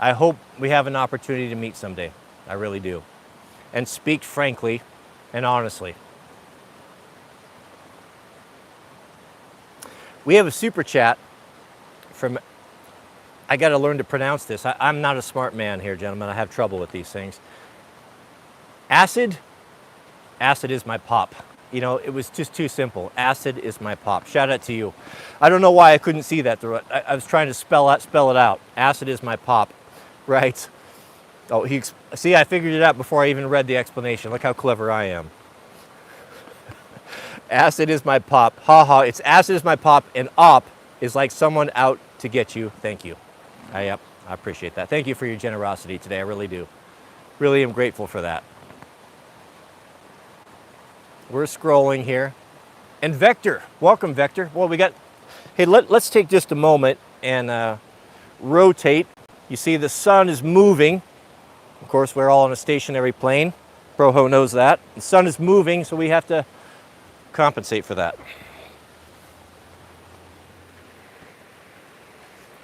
I hope we have an opportunity to meet someday. I really do. And speak frankly and honestly. We have a super chat from, I got to learn to pronounce this. I'm not a smart man here, gentlemen. I have trouble with these things. Acid is my pop. You know, it was just too simple. Acid is my pop. Shout out to you. I don't know why I couldn't see that through it. I was trying to spell it out. Acid is my pop, right? Oh, see, I figured it out before I even read the explanation. Look how clever I am. Acid is my pop. Ha ha. It's acid is my pop, and op is like someone out to get you. Thank you. Yep, I appreciate that. Thank you for your generosity today. I really do. Really am grateful for that. We're scrolling here. And Vector, welcome Vector. Well, we got, hey, let's take just a moment and rotate. You see the sun is moving. Of course, we're all on a stationary plane. Proho knows that. The sun is moving, so we have to compensate for that.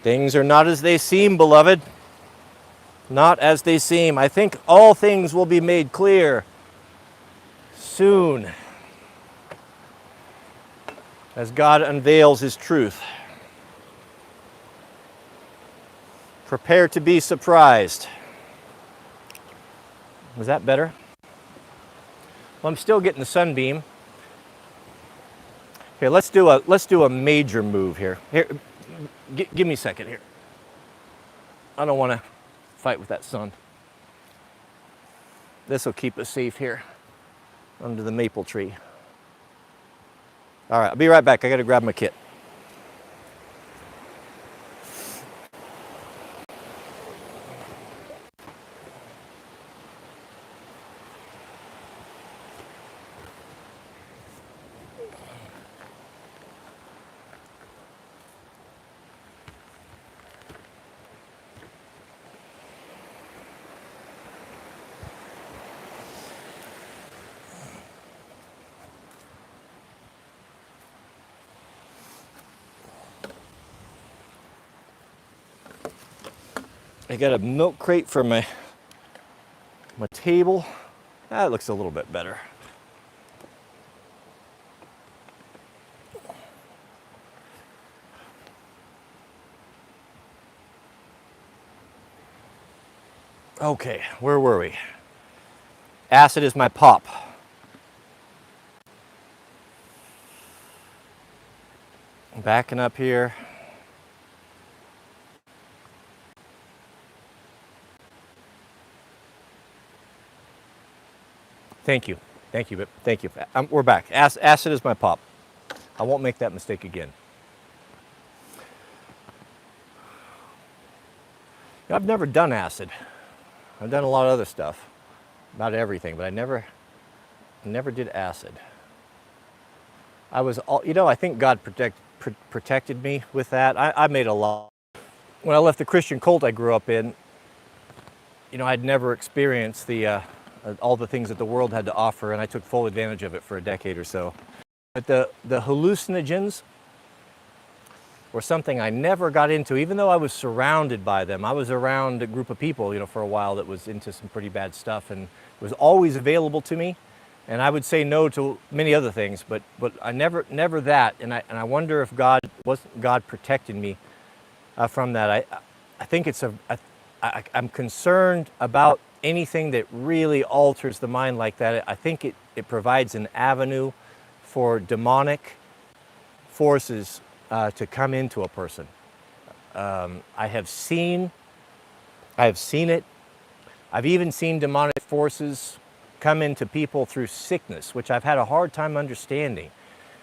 Things are not as they seem, beloved. Not as they seem. I think all things will be made clear soon as God unveils his truth. Prepare to be surprised. Was that better? Well, I'm still getting the sunbeam. Here, let's do a major move here. Here, give me a second here. I don't want to fight with that sun. This will keep us safe here under the maple tree. All right, I'll be right back. I got to grab my kit. I got a milk crate for my table. That looks a little bit better. Okay, where were we? Acid is my pop. Backing up here. Thank you. Thank you. Thank you. We're back. Acid is my pop. I won't make that mistake again. I've never done acid. I've done a lot of other stuff, about everything, but I never did acid. I think God protected me with that. I made a lot. When I left the Christian cult I grew up in, I'd never experienced all the things that the world had to offer, and I took full advantage of it for a decade or so. But the hallucinogens were something I never got into, even though I was surrounded by them. I was around a group of people, for a while that was into some pretty bad stuff, and it was always available to me. And I would say no to many other things, but I never that. And I wonder if God protected me from that. I think I'm concerned about anything that really alters the mind like that. I think it provides an avenue for demonic forces to come into a person. I have seen it. I've even seen demonic forces come into people through sickness, which I've had a hard time understanding,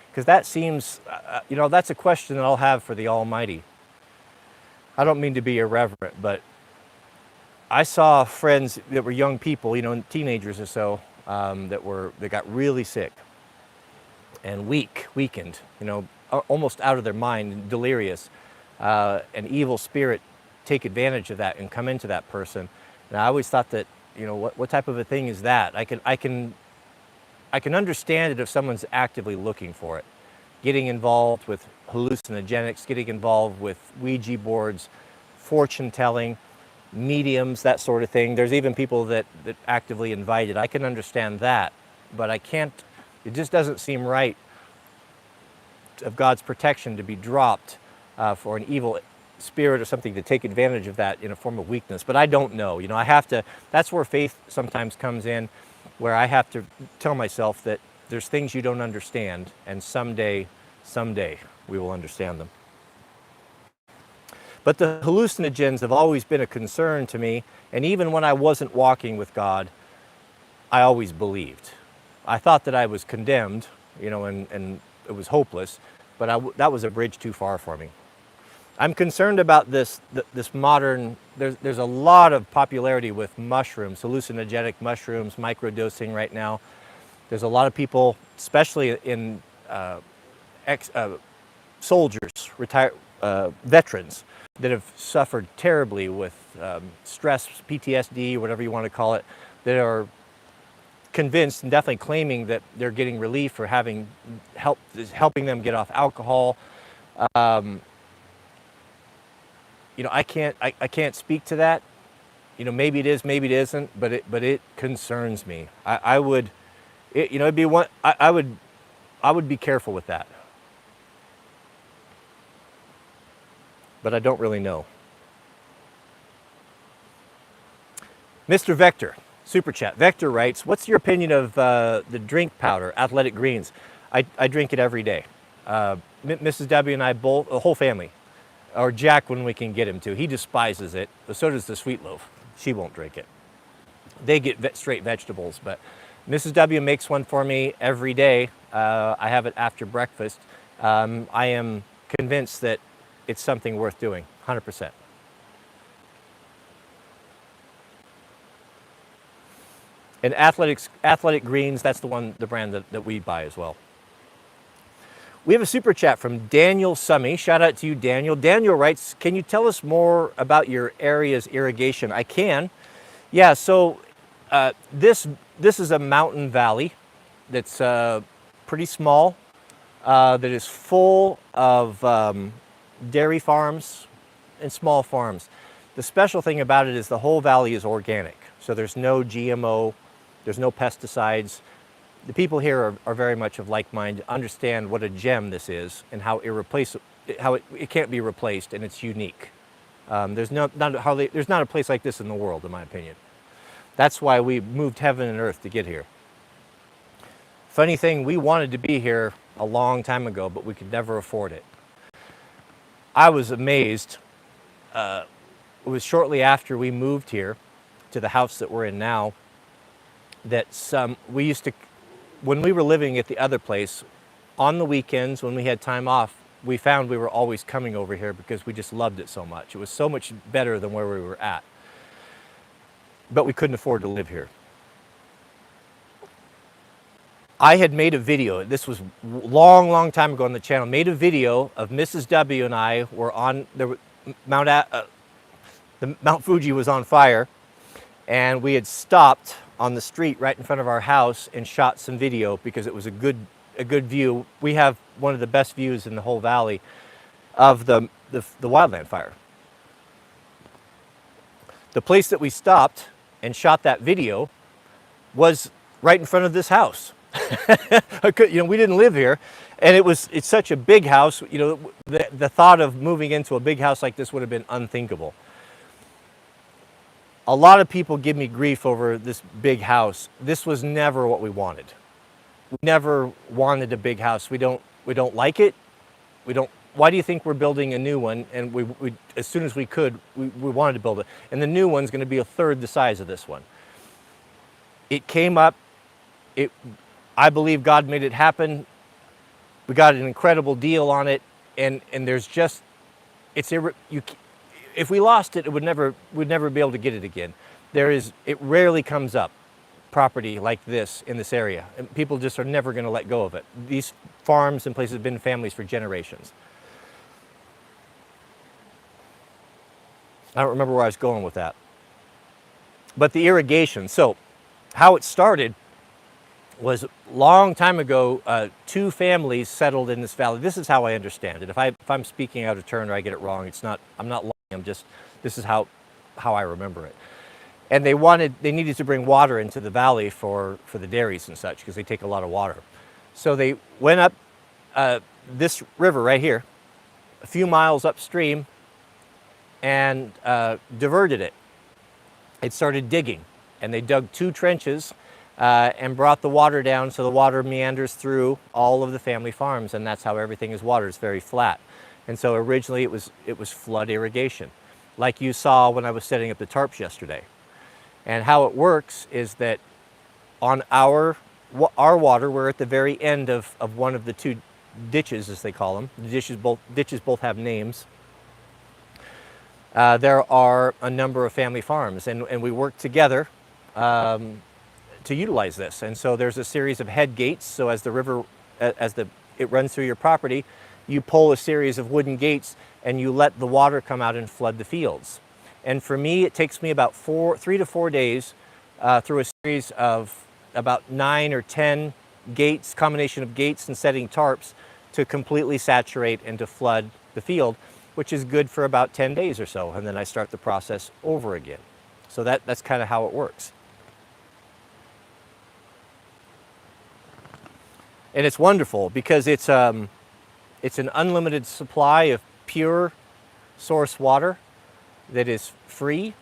because that seems, that's a question that I'll have for the Almighty. I don't mean to be irreverent, but I saw friends that were young people, teenagers or so, that got really sick and weakened, almost out of their mind, delirious. An evil spirit take advantage of that and come into that person. And I always thought that, what type of a thing is that? I can understand it if someone's actively looking for it. Getting involved with hallucinogenics, getting involved with Ouija boards, fortune telling, mediums, that sort of thing. There's even people that actively invite it. I can understand that, but it just doesn't seem right of God's protection to be dropped for an evil spirit or something to take advantage of that in a form of weakness. But I don't know. That's where faith sometimes comes in, where I have to tell myself that there's things you don't understand, and someday we will understand them. But the hallucinogens have always been a concern to me, and even when I wasn't walking with God, I always believed. I thought that I was condemned, you know, and it was hopeless, but that was a bridge too far for me. I'm concerned about this modern, there's a lot of popularity with mushrooms, hallucinogenic mushrooms, microdosing right now. There's a lot of people, especially in soldiers, veterans, that have suffered terribly with stress, PTSD, whatever you want to call it, that are convinced and definitely claiming that they're getting relief or helping them get off alcohol. You know, I can't speak to that. You know, maybe it is, maybe it isn't, but it concerns me. I would be careful with that. But I don't really know. Mr. Vector, Super Chat. Vector writes, what's your opinion of the drink powder, Athletic Greens? I drink it every day. Mrs. W and I both, the whole family, or Jack when we can get him to. He despises it, but so does the Sweet Loaf. She won't drink it. They get straight vegetables, but Mrs. W makes one for me every day. I have it after breakfast. I am convinced that it's something worth doing, 100%. And Athletic Greens, that's the brand that we buy as well. We have a super chat from Daniel Summy. Shout out to you, Daniel. Daniel writes, can you tell us more about your area's irrigation? I can. Yeah, so this is a mountain valley that's pretty small, that is full of dairy farms and small farms. The special thing about it is the whole valley is organic. So there's no GMO, there's no pesticides. The people here are very much of like mind, understand what a gem this is and how it can't be replaced, and it's unique. There's not a place like this in the world, in my opinion. That's why we moved heaven and earth to get here. Funny thing, we wanted to be here a long time ago, but we could never afford it. I was amazed. It was shortly after we moved here to the house that we're in now that we used to, when we were living at the other place, on the weekends when we had time off, we found we were always coming over here because we just loved it so much. It was so much better than where we were at. But we couldn't afford to live here. I had made a video, this was long time ago on the channel, made a video of Mrs. W and I were on, Mount Fuji was on fire, and we had stopped on the street right in front of our house and shot some video because it was a good view. We have one of the best views in the whole valley of the wildland fire. The place that we stopped and shot that video was right in front of this house. You know, we didn't live here, and it's such a big house. You know, the thought of moving into a big house like this would have been unthinkable. A lot of people give me grief over this big house. This was never what we wanted. We never wanted a big house. We don't like it. Why do you think we're building a new one? And we as soon as we could, we wanted to build it. And the new one's going to be a third the size of this one. It came up. I believe God made it happen. We got an incredible deal on it, and there's just, if we lost it, we'd never be able to get it again. It rarely comes up, property like this in this area, and people just are never going to let go of it. These farms and places have been families for generations. I don't remember where I was going with that. But the irrigation, so how it started was a long time ago. Two families settled in this valley. This is how I understand it. If I'm speaking out of turn or I get it wrong, I'm not lying. This is how I remember it. And they needed to bring water into the valley for the dairies and such, because they take a lot of water. So they went up this river right here, a few miles upstream, and diverted it. It started digging, and they dug 2 trenches. and brought the water down so the water meanders through all of the family farms, and that's how everything is watered. It's very flat. And so originally it was flood irrigation, like you saw when I was setting up the tarps yesterday. And how it works is that on our water, we're at the very end of one of the two ditches, as they call them. The ditches both have names. There are a number of family farms, and we work together to utilize this. And so there's a series of head gates. So as the river, it runs through your property, you pull a series of wooden gates and you let the water come out and flood the fields. And for me, it takes me about 3 to 4 days through a series of about 9 or 10 gates, combination of gates and setting tarps, to completely saturate and to flood the field, which is good for about 10 days or so. And then I start the process over again. So that's kind of how it works. And it's wonderful because it's an unlimited supply of pure source water that is free,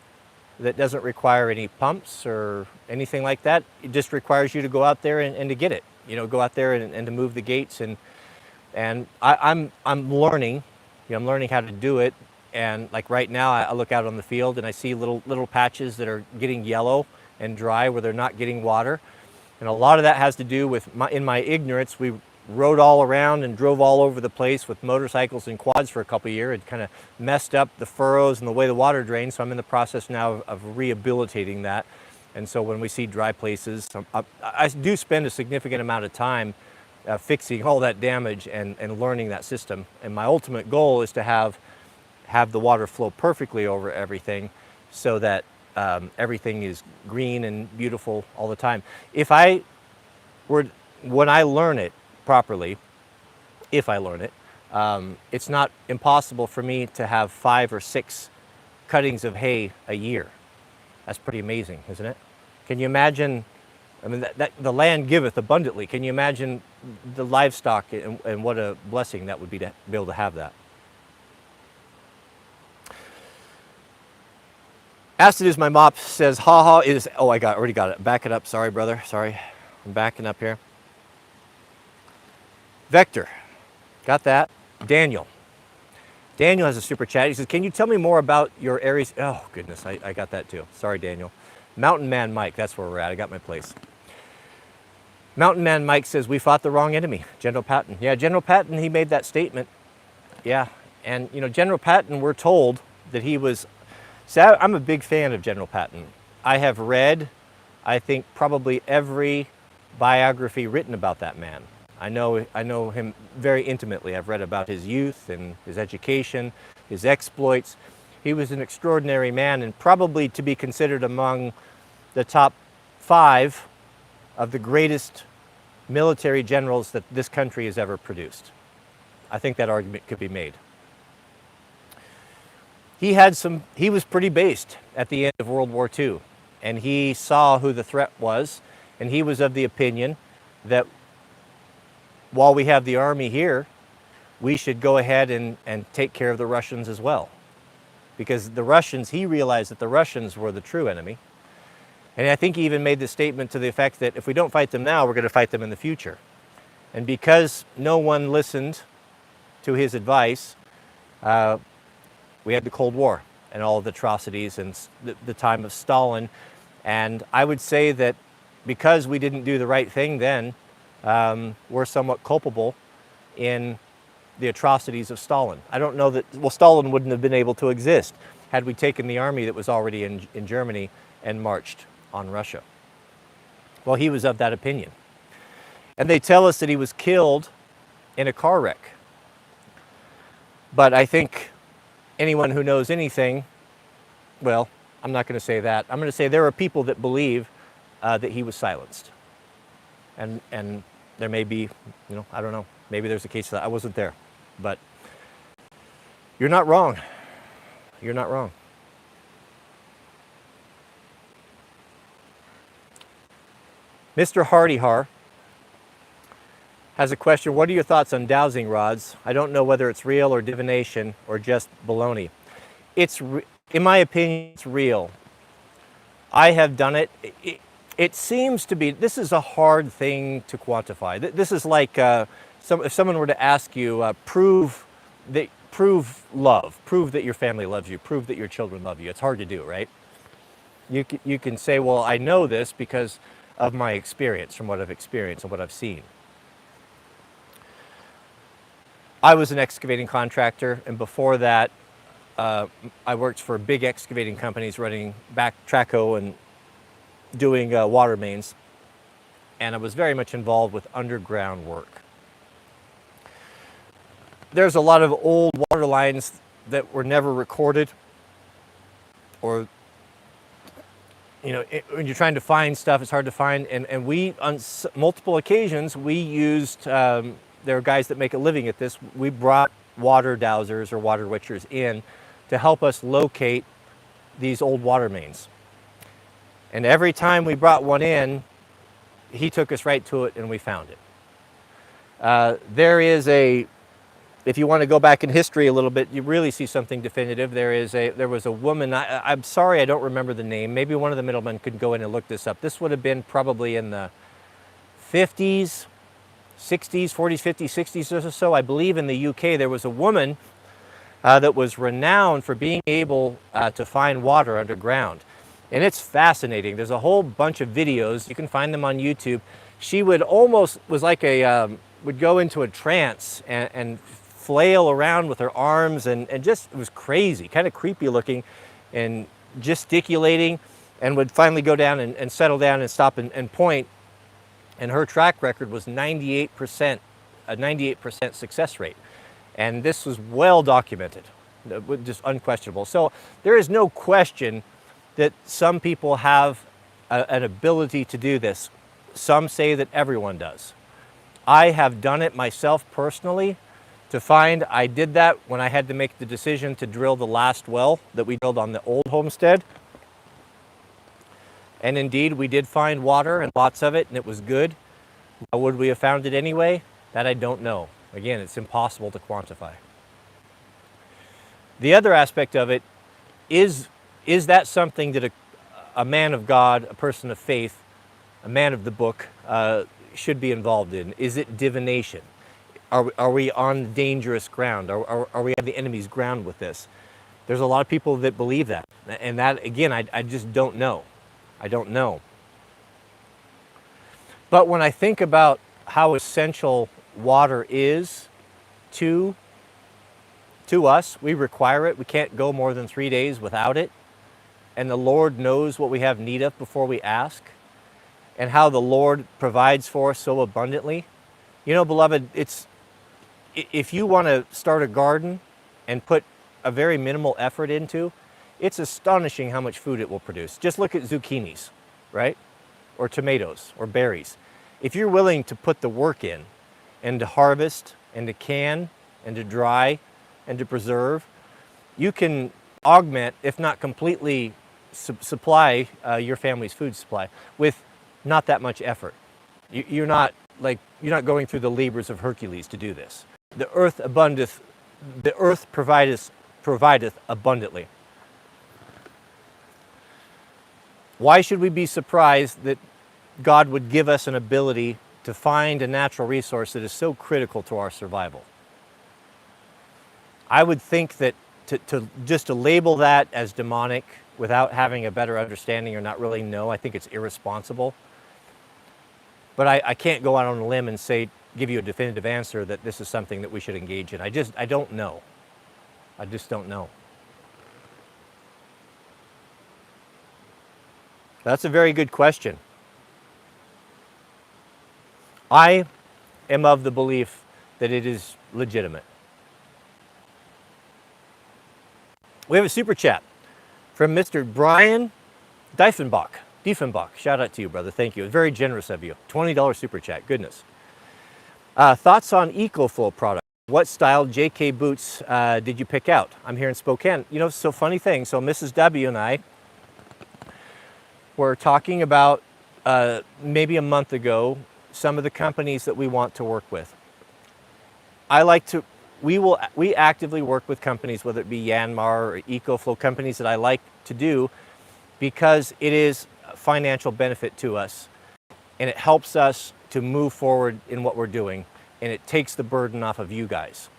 that doesn't require any pumps or anything like that. It just requires you to go out there and to get it. You know, go out there and to move the gates. And I'm learning. You know, I'm learning how to do it. And like right now, I look out on the field and I see little patches that are getting yellow and dry where they're not getting water. And a lot of that has to do with in my ignorance. We rode all around and drove all over the place with motorcycles and quads for a couple of years. It kind of messed up the furrows and the way the water drains. So I'm in the process now of rehabilitating that. And so when we see dry places, I do spend a significant amount of time fixing all that damage and learning that system. And my ultimate goal is to have the water flow perfectly over everything so that everything is green and beautiful all the time. When I learn it properly, if I learn it, it's not impossible for me to have 5 or 6 cuttings of hay a year. That's pretty amazing, isn't it? Can you imagine? I mean, that the land giveth abundantly. Can you imagine the livestock and what a blessing that would be to be able to have that? Acid is my mop, says, haha, is, oh, already got it. Back it up, sorry, brother, sorry. I'm backing up here. Vector, got that. Daniel has a super chat. He says, can you tell me more about your areas? Oh, goodness, I got that too. Sorry, Daniel. Mountain Man Mike, that's where we're at. I got my place. Mountain Man Mike says, we fought the wrong enemy, General Patton. Yeah, General Patton, he made that statement. Yeah, and you know, General Patton, we're told that he was, so I'm a big fan of General Patton. I have read, I think, probably every biography written about that man. I know him very intimately. I've read about his youth and his education, his exploits. He was an extraordinary man and probably to be considered among the top 5 of the greatest military generals that this country has ever produced. I think that argument could be made. He was pretty based at the end of World War II, and he saw who the threat was, and he was of the opinion that while we have the army here, we should go ahead and take care of the Russians as well. Because the Russians, he realized that the Russians were the true enemy. And I think he even made the statement to the effect that if we don't fight them now, we're going to fight them in the future. And because no one listened to his advice, we had the Cold War and all of the atrocities and the time of Stalin. And I would say that because we didn't do the right thing then, we're somewhat culpable in the atrocities of Stalin. I don't know that, well, Stalin wouldn't have been able to exist had we taken the army that was already in Germany and marched on Russia. Well, he was of that opinion. And they tell us that he was killed in a car wreck. But I think anyone who knows anything, well, I'm not going to say that. I'm going to say there are people that believe that he was silenced. And there may be, you know, I don't know, maybe there's a case of that. I wasn't there. But you're not wrong. You're not wrong. Mr. Hardyhar has a question. What are your thoughts on dowsing rods? I don't know whether it's real or divination or just baloney. In my opinion, it's real. I have done it. it seems to be, this is a hard thing to quantify. This is like if someone were to ask you, prove love, prove that your family loves you, prove that your children love you. It's hard to do, right? You can say, well, I know this because of my experience, from what I've experienced and what I've seen. I was an excavating contractor, and before that, I worked for big excavating companies running backtrackhoe and doing water mains, and I was very much involved with underground work. There's a lot of old water lines that were never recorded, or when you're trying to find stuff, it's hard to find. And we, on multiple occasions, we used, there are guys that make a living at this, we brought water dowsers or water witchers in to help us locate these old water mains. And every time we brought one in, he took us right to it and we found it. There is if you want to go back in history a little bit, you really see something definitive. There was a woman, I'm sorry I don't remember the name, maybe one of the middlemen could go in and look this up. This would have been probably in the 50s, 60s, 40s, 50s, 60s or so. I believe in the UK there was a woman that was renowned for being able to find water underground. And it's fascinating. There's a whole bunch of videos. You can find them on YouTube. She would would go into a trance and flail around with her arms and just, it was crazy, kind of creepy looking, and gesticulating, and would finally go down and settle down and stop and point. And her track record was 98%, a 98% success rate. And this was well documented, just unquestionable. So there is no question that some people have an ability to do this. Some say that everyone does. I have done it myself personally to find I did that when I had to make the decision to drill the last well that we drilled on the old homestead. And indeed, we did find water and lots of it, and it was good. Would we have found it anyway? That I don't know. Again, it's impossible to quantify. The other aspect of it is that something that a man of God, a person of faith, a man of the book should be involved in? Is it divination? Are we on dangerous ground? Are we on the enemy's ground with this? There's a lot of people that believe that. And that, again, I just don't know. I don't know. But when I think about how essential water is to us, we require it. We can't go more than 3 days without it. And the Lord knows what we have need of before we ask, and how the Lord provides for us so abundantly. You know, beloved, if you want to start a garden and put a very minimal effort into, it's astonishing how much food it will produce. Just look at zucchinis, right? Or tomatoes or berries. If you're willing to put the work in and to harvest and to can and to dry and to preserve, you can augment, if not completely supply your family's food supply with not that much effort. You're not going through the labors of Hercules to do this. The earth provideth abundantly. Why should we be surprised that God would give us an ability to find a natural resource that is so critical to our survival? I would think that to label that as demonic without having a better understanding or not really know, I think it's irresponsible. But I can't go out on a limb and give you a definitive answer that this is something that we should engage in. I don't know. I just don't know. That's a very good question. I am of the belief that it is legitimate. We have a super chat from Mr. Brian Diefenbach. Shout out to you, brother. Thank you. It's very generous of you. $20 super chat. Goodness. Thoughts on EcoFlow product? What style JK boots did you pick out? I'm here in Spokane. You know, so funny thing. So Mrs. W and I were talking about maybe a month ago some of the companies that we want to work with. We actively work with companies, whether it be Yanmar or EcoFlow, companies that I like to do, because it is financial benefit to us, and it helps us to move forward in what we're doing, and it takes the burden off of you guys.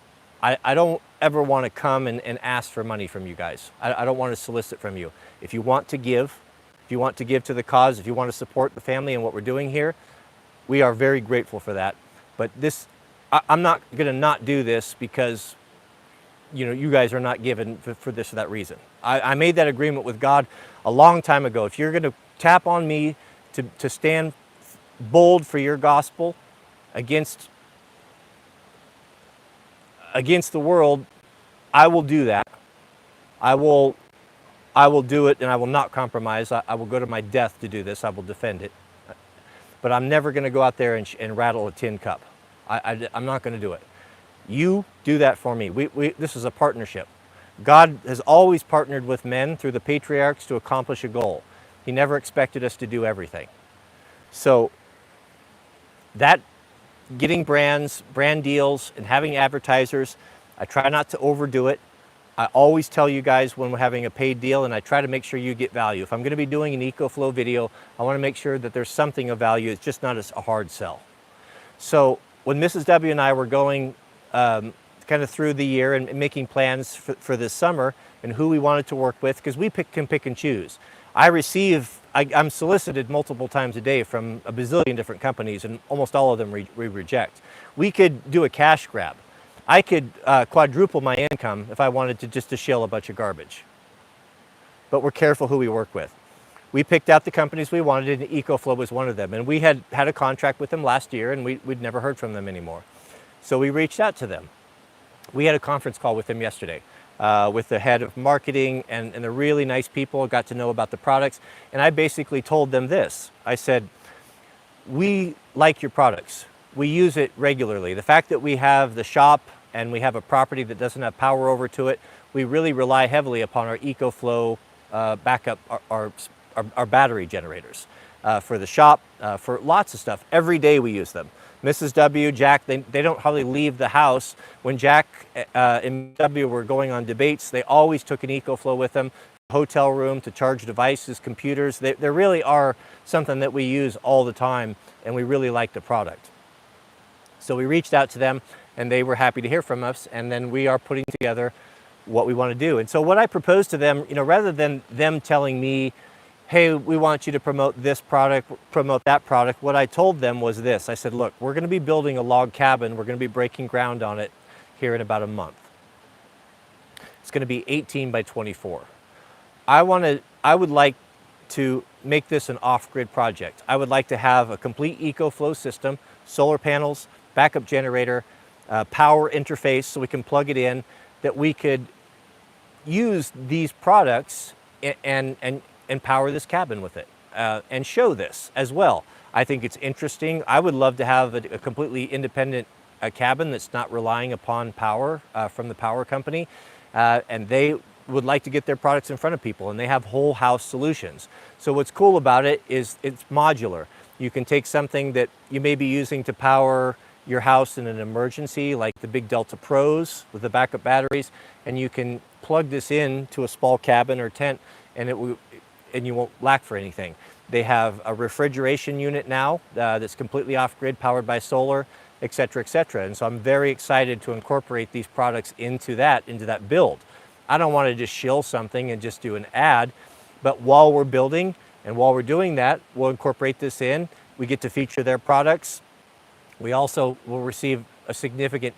I don't ever want to come and ask for money from you guys. I don't want to solicit from you. If you want to give, if you want to give to the cause, if you want to support the family and what we're doing here, we are very grateful for that. But this, I'm not going to not do this because, you know, you guys are not given for this or that reason. I made that agreement with God a long time ago. If you're going to tap on me to stand bold for your gospel against the world, I will do that. I will do it, and I will not compromise. I will go to my death to do this. I will defend it. But I'm never going to go out there and rattle a tin cup. I'm not going to do it. You do that for me. This is a partnership. God has always partnered with men through the patriarchs to accomplish a goal. He never expected us to do everything. So that getting brands, brand deals, and having advertisers, I try not to overdo it. I always tell you guys when we're having a paid deal, and I try to make sure you get value. If I'm going to be doing an EcoFlow video, I want to make sure that there's something of value. It's just not a hard sell. So when Mrs. W and I were going kind of through the year and making plans for this summer and who we wanted to work with, because we can pick and choose. I'm solicited multiple times a day from a bazillion different companies, and almost all of them we reject. We could do a cash grab. I could quadruple my income if I wanted to shill a bunch of garbage. But we're careful who we work with. We picked out the companies we wanted, and EcoFlow was one of them. And we had a contract with them last year, and we'd never heard from them anymore. So we reached out to them. We had a conference call with them yesterday with the head of marketing, and they're really nice people, got to know about the products. And I basically told them this. I said, we like your products. We use it regularly. The fact that we have the shop and we have a property that doesn't have power over to it, we really rely heavily upon our EcoFlow backup, our battery generators for the shop, for lots of stuff. Every day we use them. Mrs. W, Jack, they don't hardly leave the house. When Jack and W were going on debates, they always took an EcoFlow with them, hotel room to charge devices, computers. They really are something that we use all the time, and we really like the product. So we reached out to them, and they were happy to hear from us, and then we are putting together what we want to do. And so what I proposed to them, you know, rather than them telling me, hey, we want you to promote this product, promote that product, what I told them was this. I said, look, we're going to be building a log cabin. We're going to be breaking ground on it here in about a month. It's going to be 18 by 24. I would like to make this an off-grid project. I would like to have a complete EcoFlow system, solar panels, backup generator, power interface so we can plug it in, that we could use these products and power this cabin with it and show this as well. I think it's interesting. I would love to have a completely independent cabin that's not relying upon power from the power company, and they would like to get their products in front of people, and they have whole house solutions. So what's cool about it is it's modular. You can take something that you may be using to power your house in an emergency, like the big Delta Pros with the backup batteries, and you can plug this in to a small cabin or tent, and you won't lack for anything. They have a refrigeration unit now that's completely off-grid, powered by solar, et cetera, et cetera. And so I'm very excited to incorporate these products into that build. I don't want to just shill something and just do an ad, but while we're building and while we're doing that, we'll incorporate this in. We get to feature their products. We also will receive a significant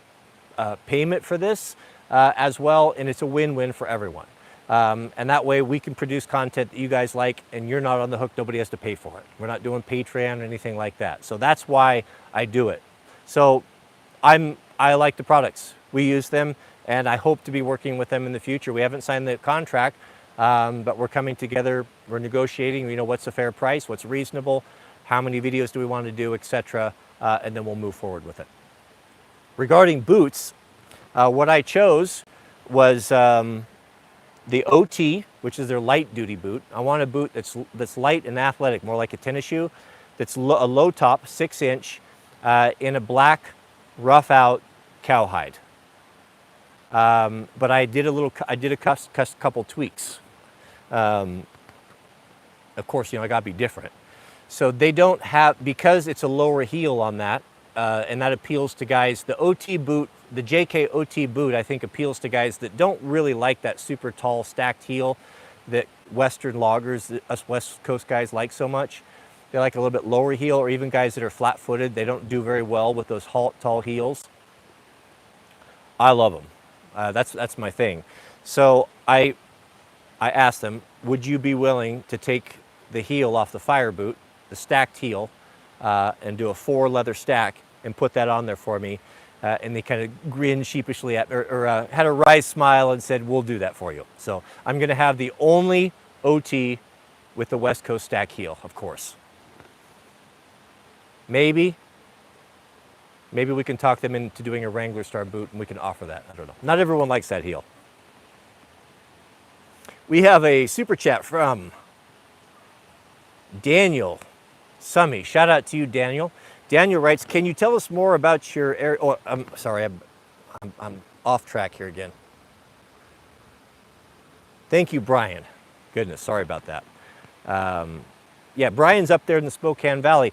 payment for this as well, and it's a win-win for everyone. And that way we can produce content that you guys like, and you're not on the hook. Nobody has to pay for it. We're not doing Patreon or anything like that. So that's why I do it. So I like the products. We use them, and I hope to be working with them in the future. We haven't signed the contract, but we're coming together. We're negotiating, you know, what's a fair price, what's reasonable, how many videos do we want to do, etc., and then we'll move forward with it. Regarding boots, what I chose was the OT, which is their light duty boot. I want a boot that's light and athletic, more like a tennis shoe, that's a low top, 6-inch, in a black rough out cowhide. But I did a couple tweaks. of course, I gotta be different. So they don't have, because it's a lower heel on that, and that appeals to guys, the OT boot, the JK OT boot, I think appeals to guys that don't really like that super tall stacked heel that Western loggers, us West Coast guys like so much. They like a little bit lower heel, or even guys that are flat-footed, they don't do very well with those tall heels. I love them. That's my thing. So I asked them, would you be willing to take the heel off the fire boot, the stacked heel, and do a 4 leather stack and put that on there for me? And they kind of grinned sheepishly at, or had a wry smile and said, we'll do that for you. So I'm going to have the only OT with the West Coast stack heel, of course. Maybe we can talk them into doing a Wranglerstar boot and we can offer that. I don't know. Not everyone likes that heel. We have a super chat from Daniel Summy. Shout out to you, Daniel. Daniel writes, can you tell us more about your oh, I'm sorry, I'm off track here again. Thank you, Brian. Goodness, sorry about that. Yeah, Brian's up there in the Spokane Valley.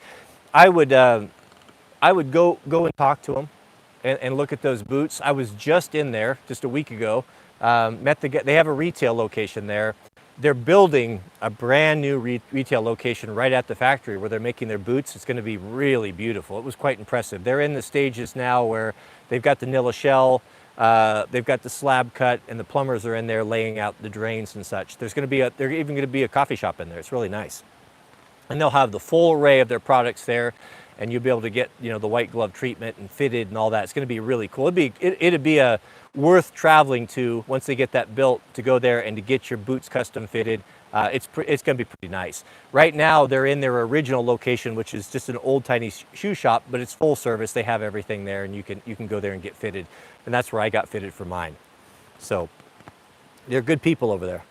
I would go and talk to him and look at those boots. I was just in there just a week ago. They have a retail location there. They're building a brand new retail location right at the factory where they're making their boots. It's going to be really beautiful. It was quite impressive. They're in the stages now where they've got the nilla shell, they've got the slab cut, and the plumbers are in there laying out the drains and such. There's even going to be a coffee shop in there. It's really nice. And they'll have the full array of their products there, and you'll be able to get, the white glove treatment and fitted and all that. It's going to be really cool. It'd be worth traveling to once they get that built, to go there and to get your boots custom fitted. It's going to be pretty nice. Right now, they're in their original location, which is just an old tiny shoe shop, but it's full service. They have everything there, and you can go there and get fitted. And that's where I got fitted for mine. So they're good people over there.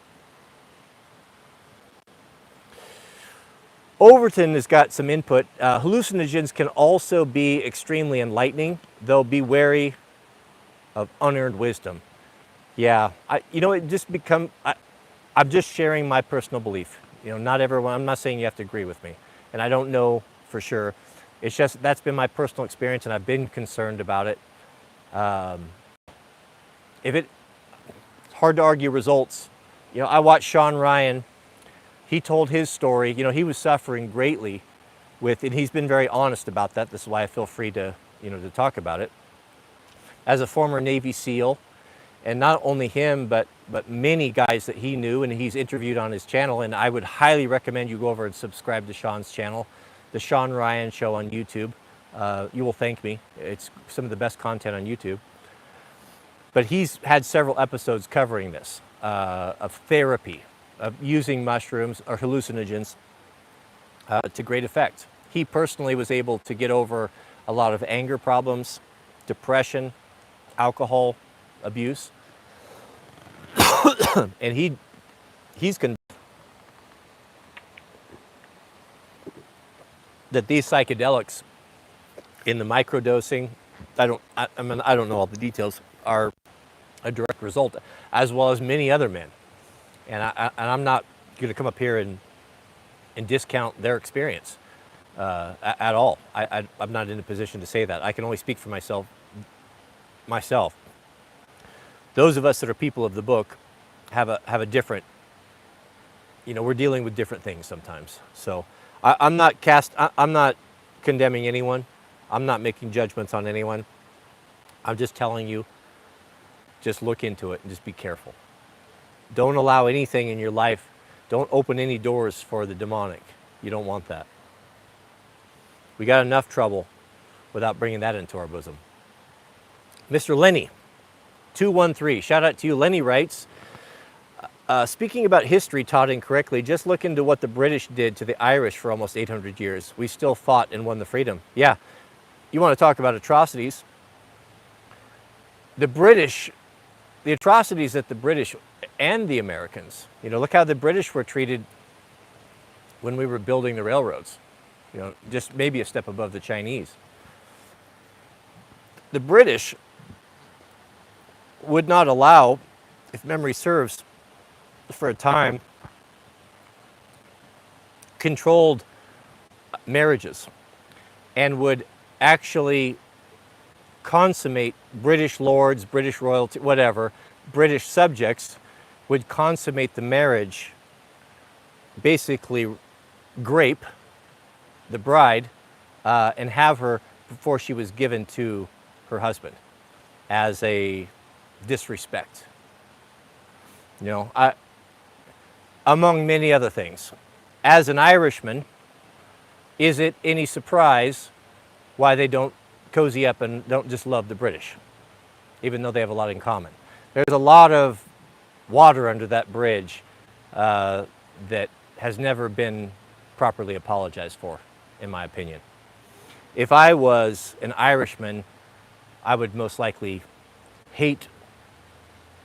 Overton has got some input. Hallucinogens can also be extremely enlightening, though be wary of unearned wisdom. Yeah, it just I'm just sharing my personal belief. Not everyone, I'm not saying you have to agree with me, and I don't know for sure. It's just, that's been my personal experience, and I've been concerned about it. It's hard to argue results. I watched Sean Ryan. He told his story. He was suffering greatly with, and he's been very honest about that. This is why I feel free to, to talk about it. As a former Navy SEAL, and not only him, but many guys that he knew and he's interviewed on his channel, and I would highly recommend you go over and subscribe to Sean's channel, the Sean Ryan Show on YouTube. You will thank me. It's some of the best content on YouTube. But he's had several episodes covering this, of therapy, of using mushrooms or hallucinogens to great effect. He personally was able to get over a lot of anger problems, depression, alcohol abuse, and he's convinced that these psychedelics in the microdosing, I don't know all the details, are a direct result, as well as many other men. And I'm not going to come up here and discount their experience at all. I'm not in a position to say that. I can only speak for myself. Those of us that are people of the book have a different, we're dealing with different things sometimes. So I'm not condemning anyone. I'm not making judgments on anyone. I'm just telling you, just look into it and just be careful. Don't allow anything in your life. Don't open any doors for the demonic. You don't want that. We got enough trouble without bringing that into our bosom. Mr. Lenny, 213, shout out to you. Lenny writes, speaking about history taught incorrectly, just look into what the British did to the Irish for almost 800 years. We still fought and won the freedom. Yeah, you want to talk about atrocities? The atrocities that the British and the Americans, look how the British were treated when we were building the railroads. Just maybe a step above the Chinese. The British would not allow, if memory serves, for a time, controlled marriages and would actually consummate British lords, British royalty, whatever, British subjects would consummate the marriage, basically grape the bride and have her before she was given to her husband as a disrespect. You know, among many other things. As an Irishman, is it any surprise why they don't cozy up and don't just love the British, even though they have a lot in common? There's a lot of water under that bridge that has never been properly apologized for, in my opinion. If I was an Irishman, I would most likely hate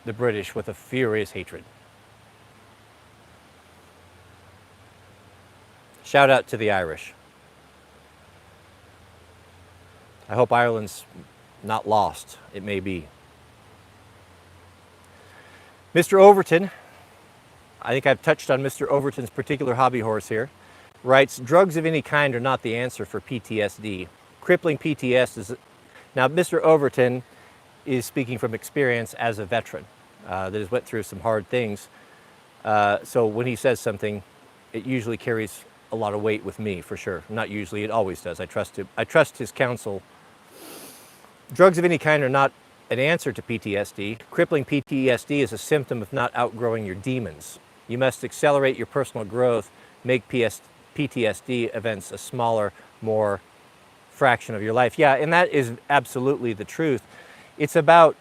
the British with a furious hatred. Shout out to the Irish. I hope Ireland's not lost. It may be. Mr. Overton, I think I've touched on Mr. Overton's particular hobby horse here, writes, drugs of any kind are not the answer for PTSD. Crippling PTSD is... Now, Mr. Overton is speaking from experience as a veteran that has went through some hard things. So when he says something, it usually carries a lot of weight with me, for sure. Not usually, it always does. I trust him. I trust his counsel. Drugs of any kind are not an answer to PTSD. Crippling PTSD is a symptom of not outgrowing your demons. You must accelerate your personal growth, make PTSD events a smaller, more fraction of your life. Yeah, and that is absolutely the truth. It's about,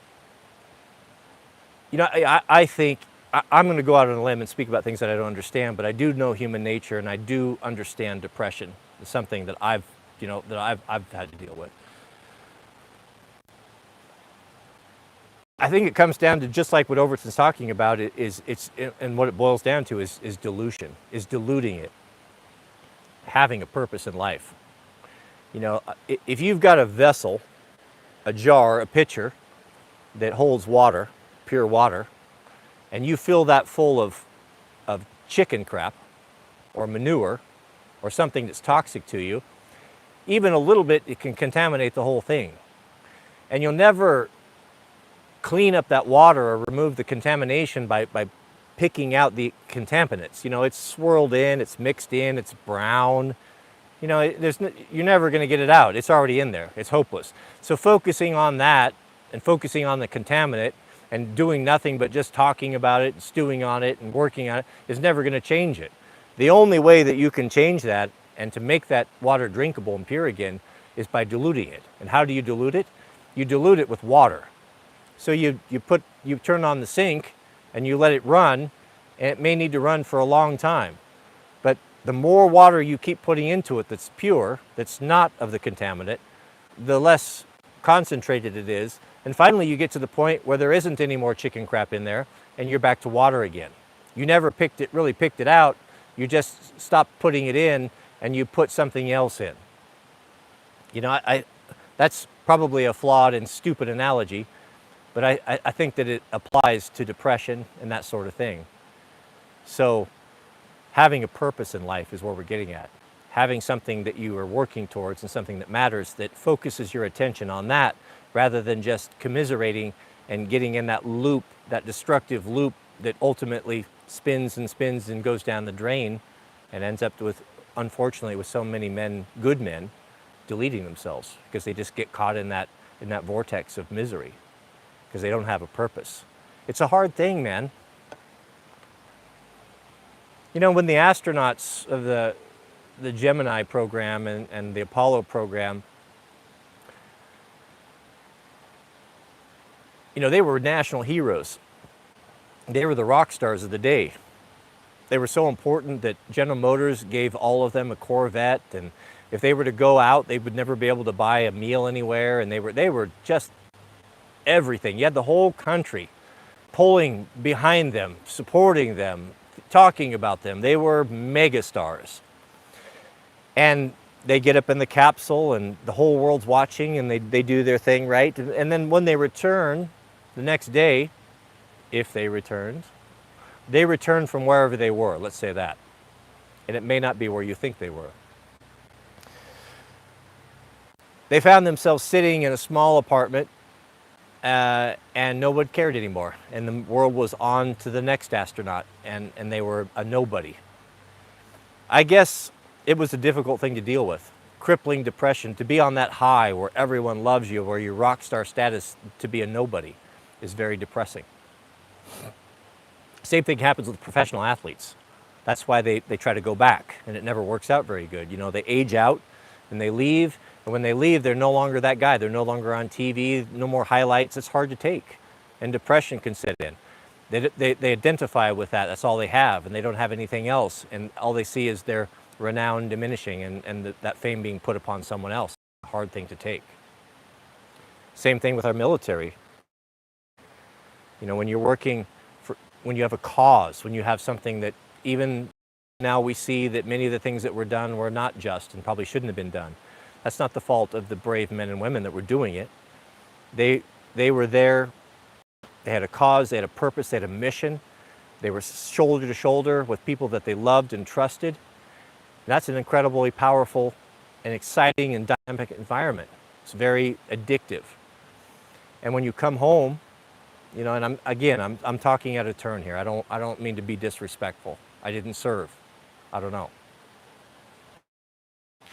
you know, I think, I'm going to go out on a limb and speak about things that I don't understand, but I do know human nature, and I do understand depression. It's something that I've had to deal with. I think it comes down to, just like what Overton's talking about, and what it boils down to is dilution, is diluting it, having a purpose in life. You know, if you've got a vessel, a jar, a pitcher that holds water, pure water, and you fill that full of chicken crap or manure or something that's toxic to you, even a little bit, it can contaminate the whole thing. And you'll never clean up that water or remove the contamination by picking out the contaminants. You know, it's swirled in, it's mixed in, it's brown. You know, you're never going to get it out. It's already in there. It's hopeless. So focusing on that and focusing on the contaminant and doing nothing but just talking about it and stewing on it and working on it is never going to change it. The only way that you can change that and to make that water drinkable and pure again is by diluting it. And how do you dilute it? You dilute it with water. So you turn on the sink and you let it run, and it may need to run for a long time. But the more water you keep putting into it that's pure, that's not of the contaminant, the less concentrated it is. And finally you get to the point where there isn't any more chicken crap in there and you're back to water again. You never really picked it out. You just stopped putting it in and you put something else in. You know, that's probably a flawed and stupid analogy, but I think that it applies to depression and that sort of thing. So having a purpose in life is where we're getting at. Having something that you are working towards and something that matters, that focuses your attention on that, rather than just commiserating and getting in that loop, that destructive loop that ultimately spins and spins and goes down the drain and ends up with, unfortunately, with so many men, good men, deleting themselves because they just get caught in that vortex of misery because they don't have a purpose. It's a hard thing, man. You know, when the astronauts of the Gemini program and the Apollo program, you know, they were national heroes. They were the rock stars of the day. They were so important that General Motors gave all of them a Corvette, and if they were to go out, they would never be able to buy a meal anywhere, and they were just everything. You had the whole country pulling behind them, supporting them, talking about them. They were mega stars. And they get up in the capsule and the whole world's watching and they do their thing, right? And then when they return the next day, if they returned, they returned from wherever they were, let's say that. and it may not be where you think they were. They found themselves sitting in a small apartment and no one cared anymore. And the world was on to the next astronaut, and they were a nobody. I guess it was a difficult thing to deal with. Crippling depression, to be on that high where everyone loves you, where your rock star status, to be a nobody is very depressing. Same thing happens with professional athletes. That's why they try to go back, and it never works out very good. You know, they age out and they leave, and when they leave, they're no longer that guy. They're no longer on TV, no more highlights. It's hard to take, and depression can set in. They identify with that. That's all they have, and they don't have anything else, and all they see is their renown diminishing and that fame being put upon someone else. A hard thing to take. Same thing with our military. You know, when you're working when you have a cause, when you have something that even now we see that many of the things that were done were not just and probably shouldn't have been done. That's not the fault of the brave men and women that were doing it. They were there, they had a cause, they had a purpose, they had a mission. They were shoulder to shoulder with people that they loved and trusted. That's an incredibly powerful and exciting and dynamic environment. It's very addictive. And when you come home, you know, and I'm talking out of turn here. I don't mean to be disrespectful. I didn't serve. I don't know.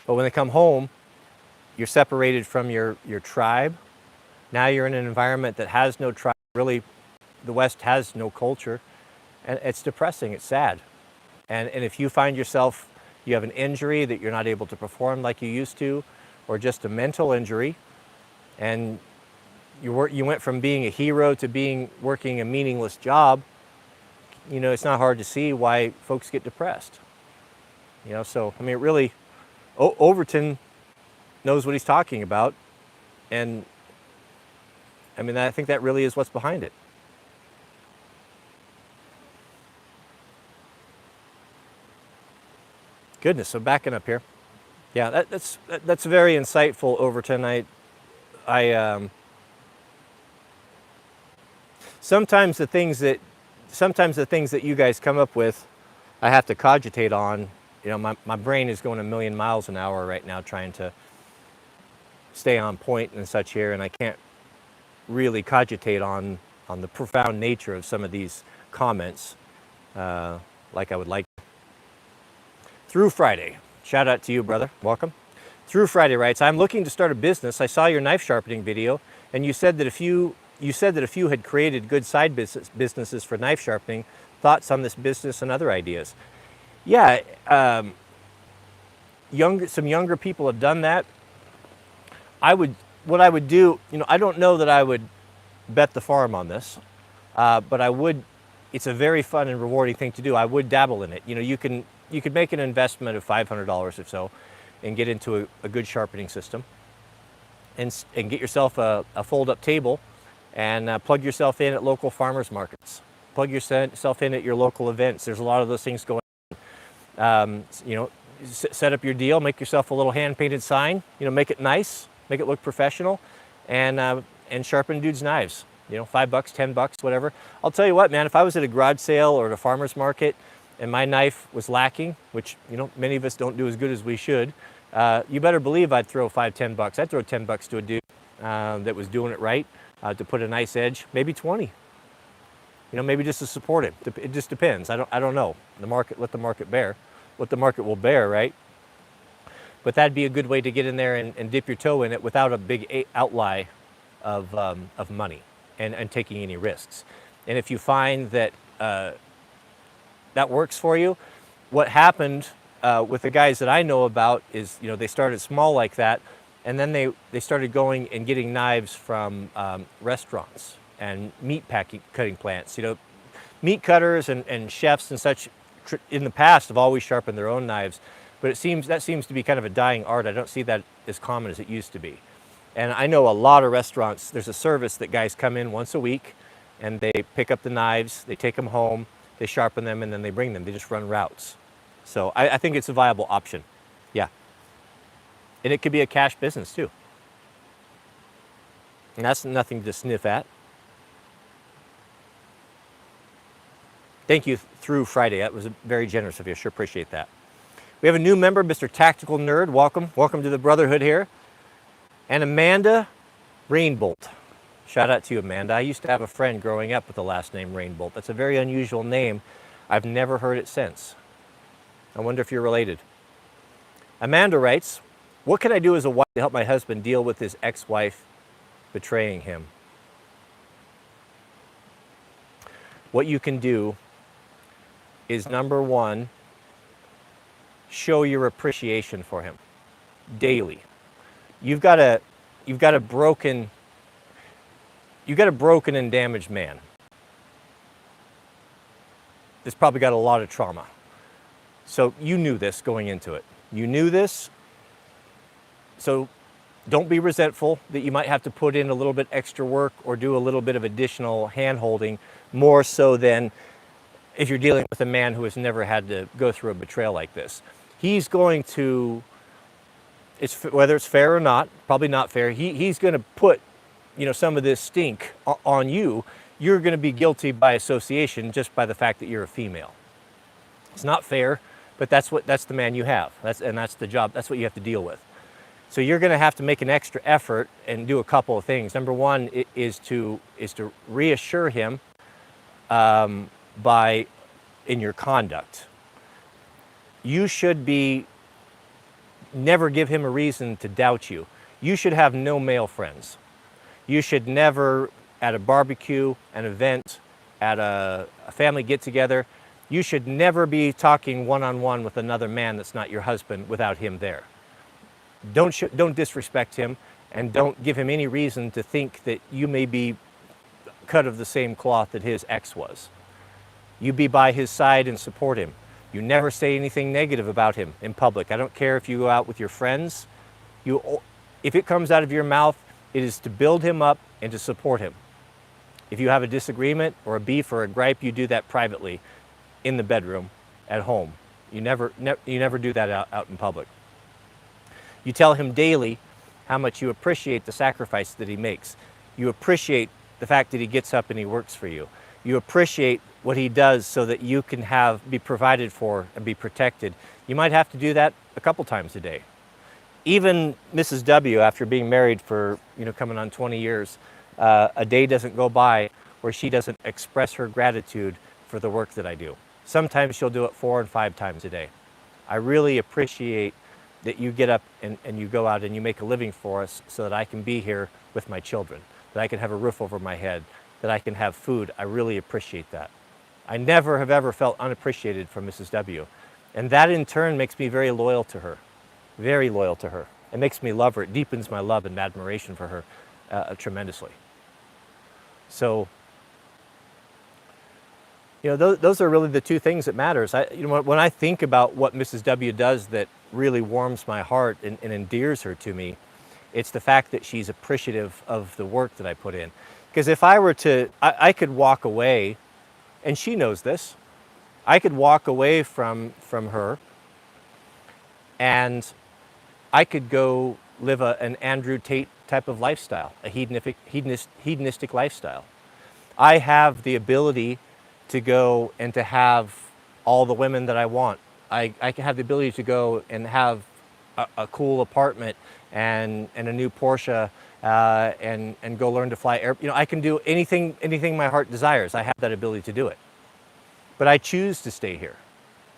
But when they come home, you're separated from your tribe. Now you're in an environment that has no tribe. Really, the West has no culture. And it's depressing, it's sad. And if you find yourself, you have an injury that you're not able to perform like you used to, or just a mental injury, and you went from being a hero to working a meaningless job, you know, it's not hard to see why folks get depressed. You know, so, I mean, really, Overton knows what he's talking about, and I mean, I think that really is what's behind it. Goodness, so backing up here. Yeah, that's very insightful, Overton. Sometimes the things that you guys come up with, I have to cogitate on. You know, my brain is going a million miles an hour right now trying to stay on point and such here, and I can't really cogitate on the profound nature of some of these comments like I would like. Through Friday, shout out to you, brother. Welcome. Through Friday writes, I'm looking to start a business. I saw your knife sharpening video, and you said that a few had created good side businesses for knife sharpening. Thoughts on this business and other ideas? Yeah, some younger people have done that. What I would do, you know, I don't know that I would bet the farm on this, but I would. It's a very fun and rewarding thing to do. I would dabble in it. You know, you could make an investment of $500 or so, and get into a good sharpening system, and get yourself a fold-up table. And plug yourself in at local farmers markets. Plug yourself in at your local events. There's a lot of those things going on. You know, set up your deal, make yourself a little hand-painted sign, you know, make it nice, make it look professional, and sharpen dudes' knives. You know, $5, $10, whatever. I'll tell you what, man, if I was at a garage sale or at a farmer's market and my knife was lacking, which, you know, many of us don't do as good as we should, you better believe I'd throw $5, $10. I'd throw $10 to a dude that was doing it right. To put a nice edge, maybe 20. You know, maybe just to support it. It just depends. I don't know. The market, let the market bear what the market will bear, right? But that'd be a good way to get in there and dip your toe in it without a big outlay of money and taking any risks. And if you find that that works for you, what happened with the guys that I know about is, you know, they started small like that. And then they started going and getting knives from restaurants and meat cutting plants. You know, meat cutters and chefs and such in the past have always sharpened their own knives, but that seems to be kind of a dying art. I don't see that as common as it used to be. And I know a lot of restaurants, there's a service that guys come in once a week and they pick up the knives, they take them home, they sharpen them, and then they bring them. They just run routes. So I think it's a viable option. Yeah. And it could be a cash business too. And that's nothing to sniff at. Thank you through Friday. That was very generous of you. I sure appreciate that. We have a new member, Mr. Tactical Nerd. Welcome. Welcome to the Brotherhood here. And Amanda Rainbolt. Shout out to you, Amanda. I used to have a friend growing up with the last name Rainbolt. That's a very unusual name. I've never heard it since. I wonder if you're related. Amanda writes, what can I do as a wife to help my husband deal with his ex-wife betraying him? What you can do is, number one, show your appreciation for him daily. You've got a broken and damaged man. That's probably got a lot of trauma. So you knew this going into it. You knew this. So don't be resentful that you might have to put in a little bit extra work or do a little bit of additional hand-holding, more so than if you're dealing with a man who has never had to go through a betrayal like this. He's going to, whether it's fair or not, probably not fair, he's going to put, some of this stink on you. You're going to be guilty by association just by the fact that you're a female. It's not fair, but that's the man you have. That's the job. That's what you have to deal with. So you're going to have to make an extra effort and do a couple of things. Number one is to reassure him in your conduct. You should never give him a reason to doubt you. You should have no male friends. You should never, at a barbecue, an event, at a family get-together, you should never be talking one-on-one with another man that's not your husband without him there. Don't disrespect him, and don't give him any reason to think that you may be cut of the same cloth that his ex was. You be by his side and support him. You never say anything negative about him in public. I don't care if you go out with your friends. If it comes out of your mouth, it is to build him up and to support him. If you have a disagreement or a beef or a gripe, you do that privately, in the bedroom, at home. You never do that out in public. You tell him daily how much you appreciate the sacrifice that he makes. You appreciate the fact that he gets up and he works for you. You appreciate what he does so that you can be provided for and be protected. You might have to do that a couple times a day. Even Mrs. W, after being married for coming on 20 years, a day doesn't go by where she doesn't express her gratitude for the work that I do. Sometimes she'll do it 4 and 5 times a day. I really appreciate that you get up and you go out and you make a living for us so that I can be here with my children, that I can have a roof over my head, that I can have food. I really appreciate that. I never have ever felt unappreciated from Mrs. W. And that in turn makes me very loyal to her, very loyal to her. It makes me love her. It deepens my love and admiration for her tremendously. So, those are really the two things that matters. When I think about what Mrs. W does that really warms my heart and endears her to me, it's the fact that she's appreciative of the work that I put in. Because if I were to, I could walk away, and she knows this, I could walk away from her, and I could go live an Andrew Tate type of lifestyle, a hedonistic lifestyle. I have the ability to go and to have all the women that I want. I can have the ability to go and have a cool apartment and a new Porsche and go learn to fly I can do anything my heart desires. I have that ability to do it. But I choose to stay here.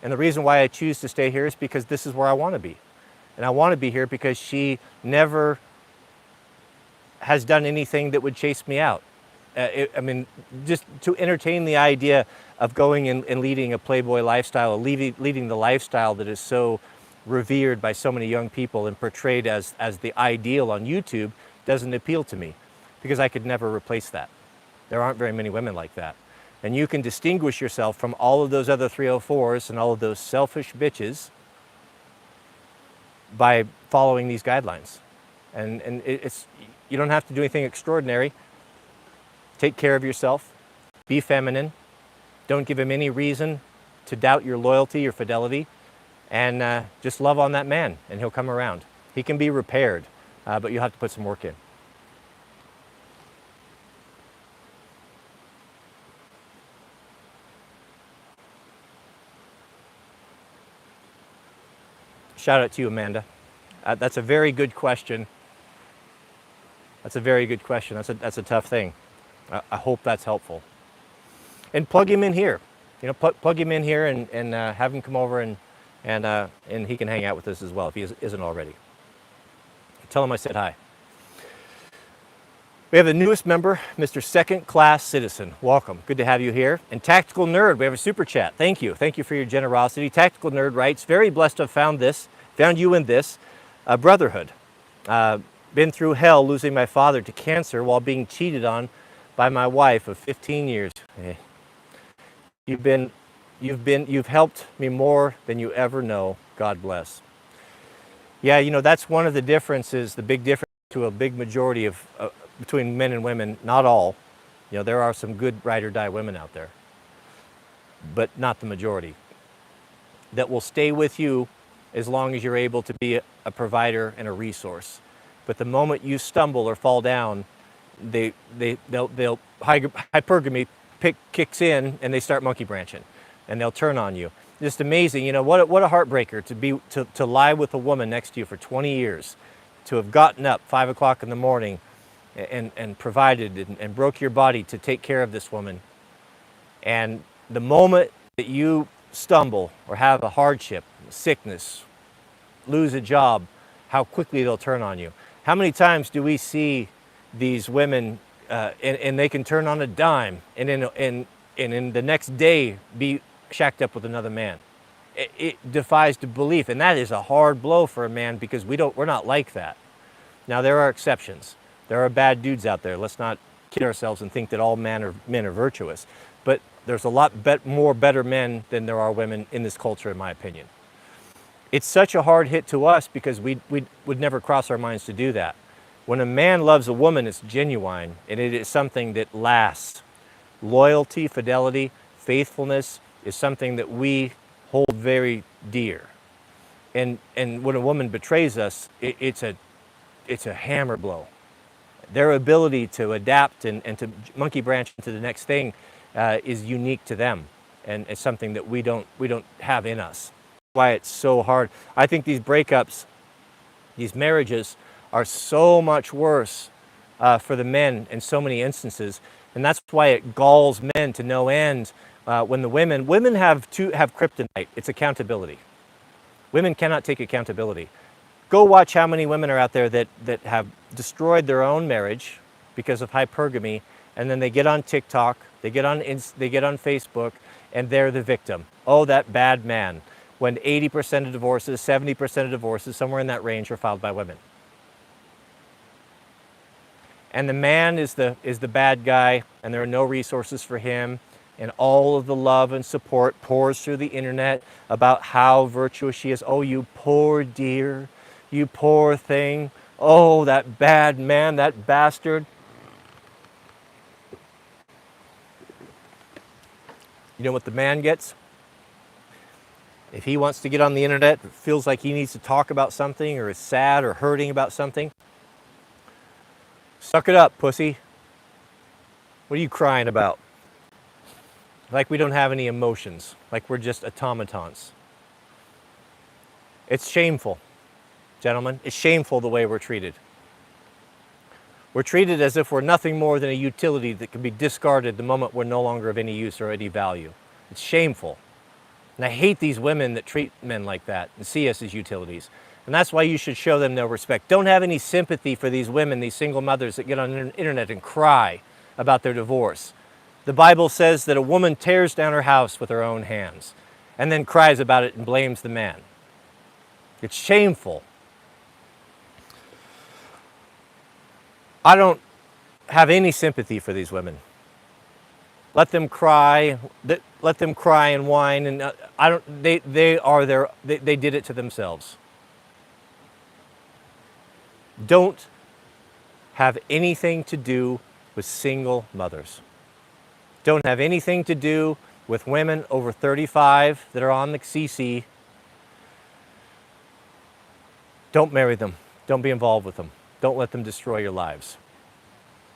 And the reason why I choose to stay here is because this is where I want to be. And I want to be here because she never has done anything that would chase me out. Just to entertain the idea of going and leading a Playboy lifestyle, leading the lifestyle that is so revered by so many young people and portrayed as the ideal on YouTube doesn't appeal to me, because I could never replace that. There aren't very many women like that. And you can distinguish yourself from all of those other 304s and all of those selfish bitches by following these guidelines. And you don't have to do anything extraordinary. Take care of yourself, be feminine, don't give him any reason to doubt your loyalty, your fidelity, and just love on that man and he'll come around. He can be repaired, but you'll have to put some work in. Shout out to you, Amanda. That's a very good question. That's a very good question. That's a tough thing. I hope that's helpful. And plug him in here. You know, plug him in here and have him come over and he can hang out with us as well if he isn't already. Tell him I said hi. We have the newest member, Mr. Second Class Citizen. Welcome. Good to have you here. And Tactical Nerd, we have a super chat. Thank you. Thank you for your generosity. Tactical Nerd writes, very blessed to have found you in this brotherhood. Been through hell losing my father to cancer while being cheated on by my wife of 15 years. You've helped me more than you ever know. God bless. Yeah, you know, that's one of the differences, the big difference to a big majority of between men and women, not all. You know, there are some good ride or die women out there, but not the majority, that will stay with you as long as you're able to be a provider and a resource. But the moment you stumble or fall down, hypergamy kicks in and they start monkey branching and they'll turn on you. Just amazing, you know, what a heartbreaker to lie with a woman next to you for 20 years, to have gotten up 5 o'clock in the morning and provided and broke your body to take care of this woman. And the moment that you stumble or have a hardship, sickness, lose a job, how quickly they'll turn on you. How many times do we see these women and they can turn on a dime and in the next day be shacked up with another man? It defies belief, and that is a hard blow for a man because we're not like that. Now there are exceptions. There are bad dudes out there. Let's not kid ourselves and think that all men are virtuous. But there's a lot more better men than there are women in this culture, in my opinion. It's such a hard hit to us because we would never cross our minds to do that. When a man loves a woman, it's genuine, and it is something that lasts. Loyalty, fidelity, faithfulness is something that we hold very dear. And when a woman betrays us, it's a hammer blow. Their ability to adapt and to monkey branch into the next thing is unique to them, and it's something that we don't have in us. Why it's so hard. I think these breakups, these marriages, are so much worse for the men in so many instances, and that's why it galls men to no end. When the women have kryptonite. It's accountability. Women cannot take accountability. Go watch how many women are out there that have destroyed their own marriage because of hypergamy, and then they get on TikTok, they get on Facebook, and they're the victim. Oh, that bad man. When 80% of divorces, 70% of divorces, somewhere in that range, are filed by women. And the man is the bad guy, and there are no resources for him, and all of the love and support pours through the internet about how virtuous she is. Oh, you poor dear, you poor thing. Oh, that bad man, that bastard. You know what the man gets? If he wants to get on the internet, feels like he needs to talk about something or is sad or hurting about something, suck it up, pussy. What are you crying about? Like we don't have any emotions, like we're just automatons. It's shameful, gentlemen. It's shameful the way we're treated. We're treated as if we're nothing more than a utility that can be discarded the moment we're no longer of any use or any value. It's shameful. And I hate these women that treat men like that and see us as utilities. And that's why you should show them no respect. Don't have any sympathy for these women, these single mothers that get on the internet and cry about their divorce. The Bible says that a woman tears down her house with her own hands and then cries about it and blames the man. It's shameful. I don't have any sympathy for these women. Let them cry. Let them cry and whine. And they did it to themselves. Don't have anything to do with single mothers. Don't have anything to do with women over 35 that are on the CC. Don't marry them. Don't be involved with them. Don't let them destroy your lives.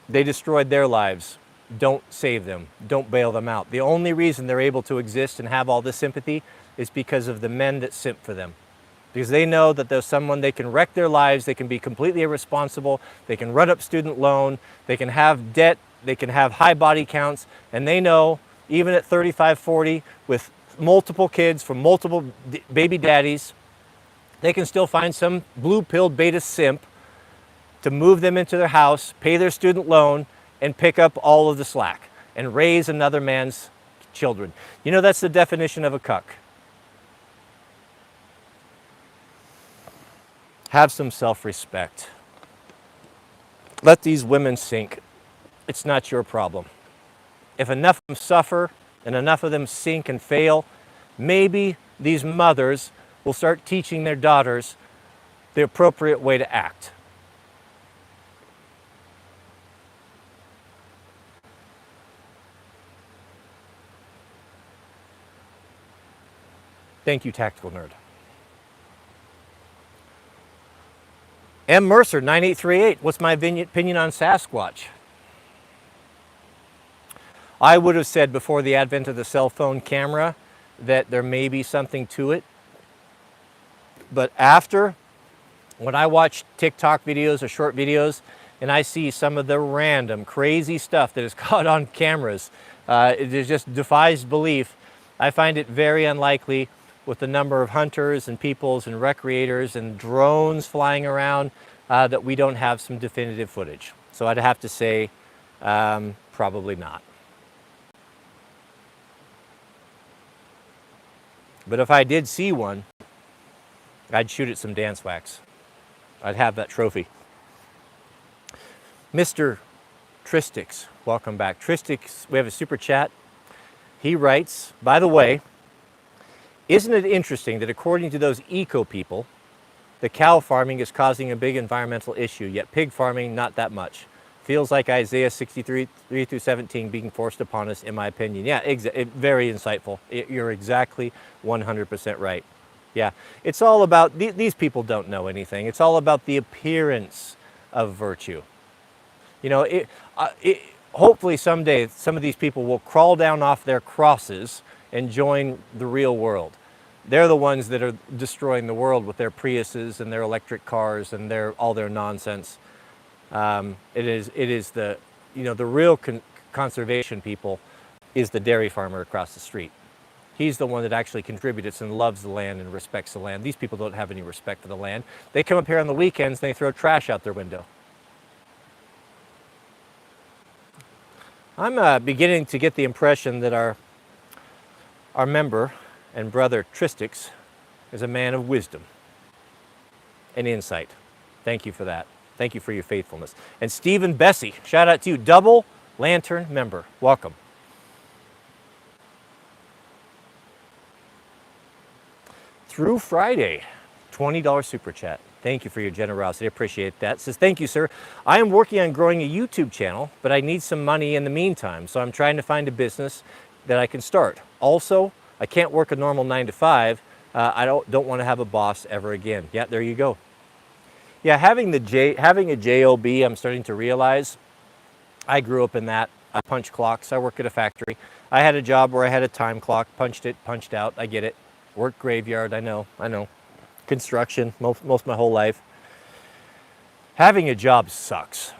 They destroyed their lives. Don't save them. Don't bail them out. The only reason they're able to exist and have all this sympathy is because of the men that simp for them. because they know that there's someone they can wreck their lives, they can be completely irresponsible, they can run up student loan, they can have debt, they can have high body counts, and they know even at 35, 40, with multiple kids from multiple baby daddies, they can still find some blue-pilled beta simp to move them into their house, pay their student loan, and pick up all of the slack and raise another man's children. You know, that's the definition of a cuck. Have some self-respect. Let these women sink. It's not your problem. If enough of them suffer and enough of them sink and fail, maybe these mothers will start teaching their daughters the appropriate way to act. Thank you, Tactical Nerd. M. Mercer, 9838. What's my opinion on Sasquatch? I would have said before the advent of the cell phone camera that there may be something to it. But after, when I watch TikTok videos or short videos, and I see some of the random crazy stuff that is caught on cameras, it just defies belief. I find it very unlikely, with the number of hunters and peoples and recreators and drones flying around, that we don't have some definitive footage. So I'd have to say, probably not. But if I did see one, I'd shoot it some dance wax. I'd have that trophy. Mr. Tristix, welcome back. Tristix, we have a super chat. He writes, by the way, isn't it interesting that according to those eco people, the cow farming is causing a big environmental issue, yet pig farming not that much? Feels like Isaiah 63, 3 through 17 being forced upon us, in my opinion. Yeah, very insightful. You're exactly 100% right. Yeah, it's all about, these people don't know anything. It's all about the appearance of virtue. You know, hopefully someday some of these people will crawl down off their crosses and join the real world. They're the ones that are destroying the world with their Priuses and their electric cars and all their nonsense. It is the, you know, the real conservation people is the dairy farmer across the street. He's the one that actually contributes and loves the land and respects the land. These people don't have any respect for the land. They come up here on the weekends and they throw trash out their window. I'm beginning to get the impression that our member and brother Tristix is a man of wisdom and insight. Thank you for that. Thank you for your faithfulness. And Stephen Bessie, shout out to you, double lantern member. Welcome. Through Friday, $20 super chat. Thank you for your generosity. I appreciate that. It says, thank you, sir. I am working on growing a YouTube channel, but I need some money in the meantime. So I'm trying to find a business that I can start. Also, I can't work a normal 9 to 5. I don't want to have a boss ever again. Yeah, there you go. Yeah, having a job, I'm starting to realize. I grew up in that. I punch clocks. I work at a factory. I had a job where I had a time clock, punched it, punched out. I get it. Worked graveyard. I know. Construction, most of my whole life. Having a job sucks.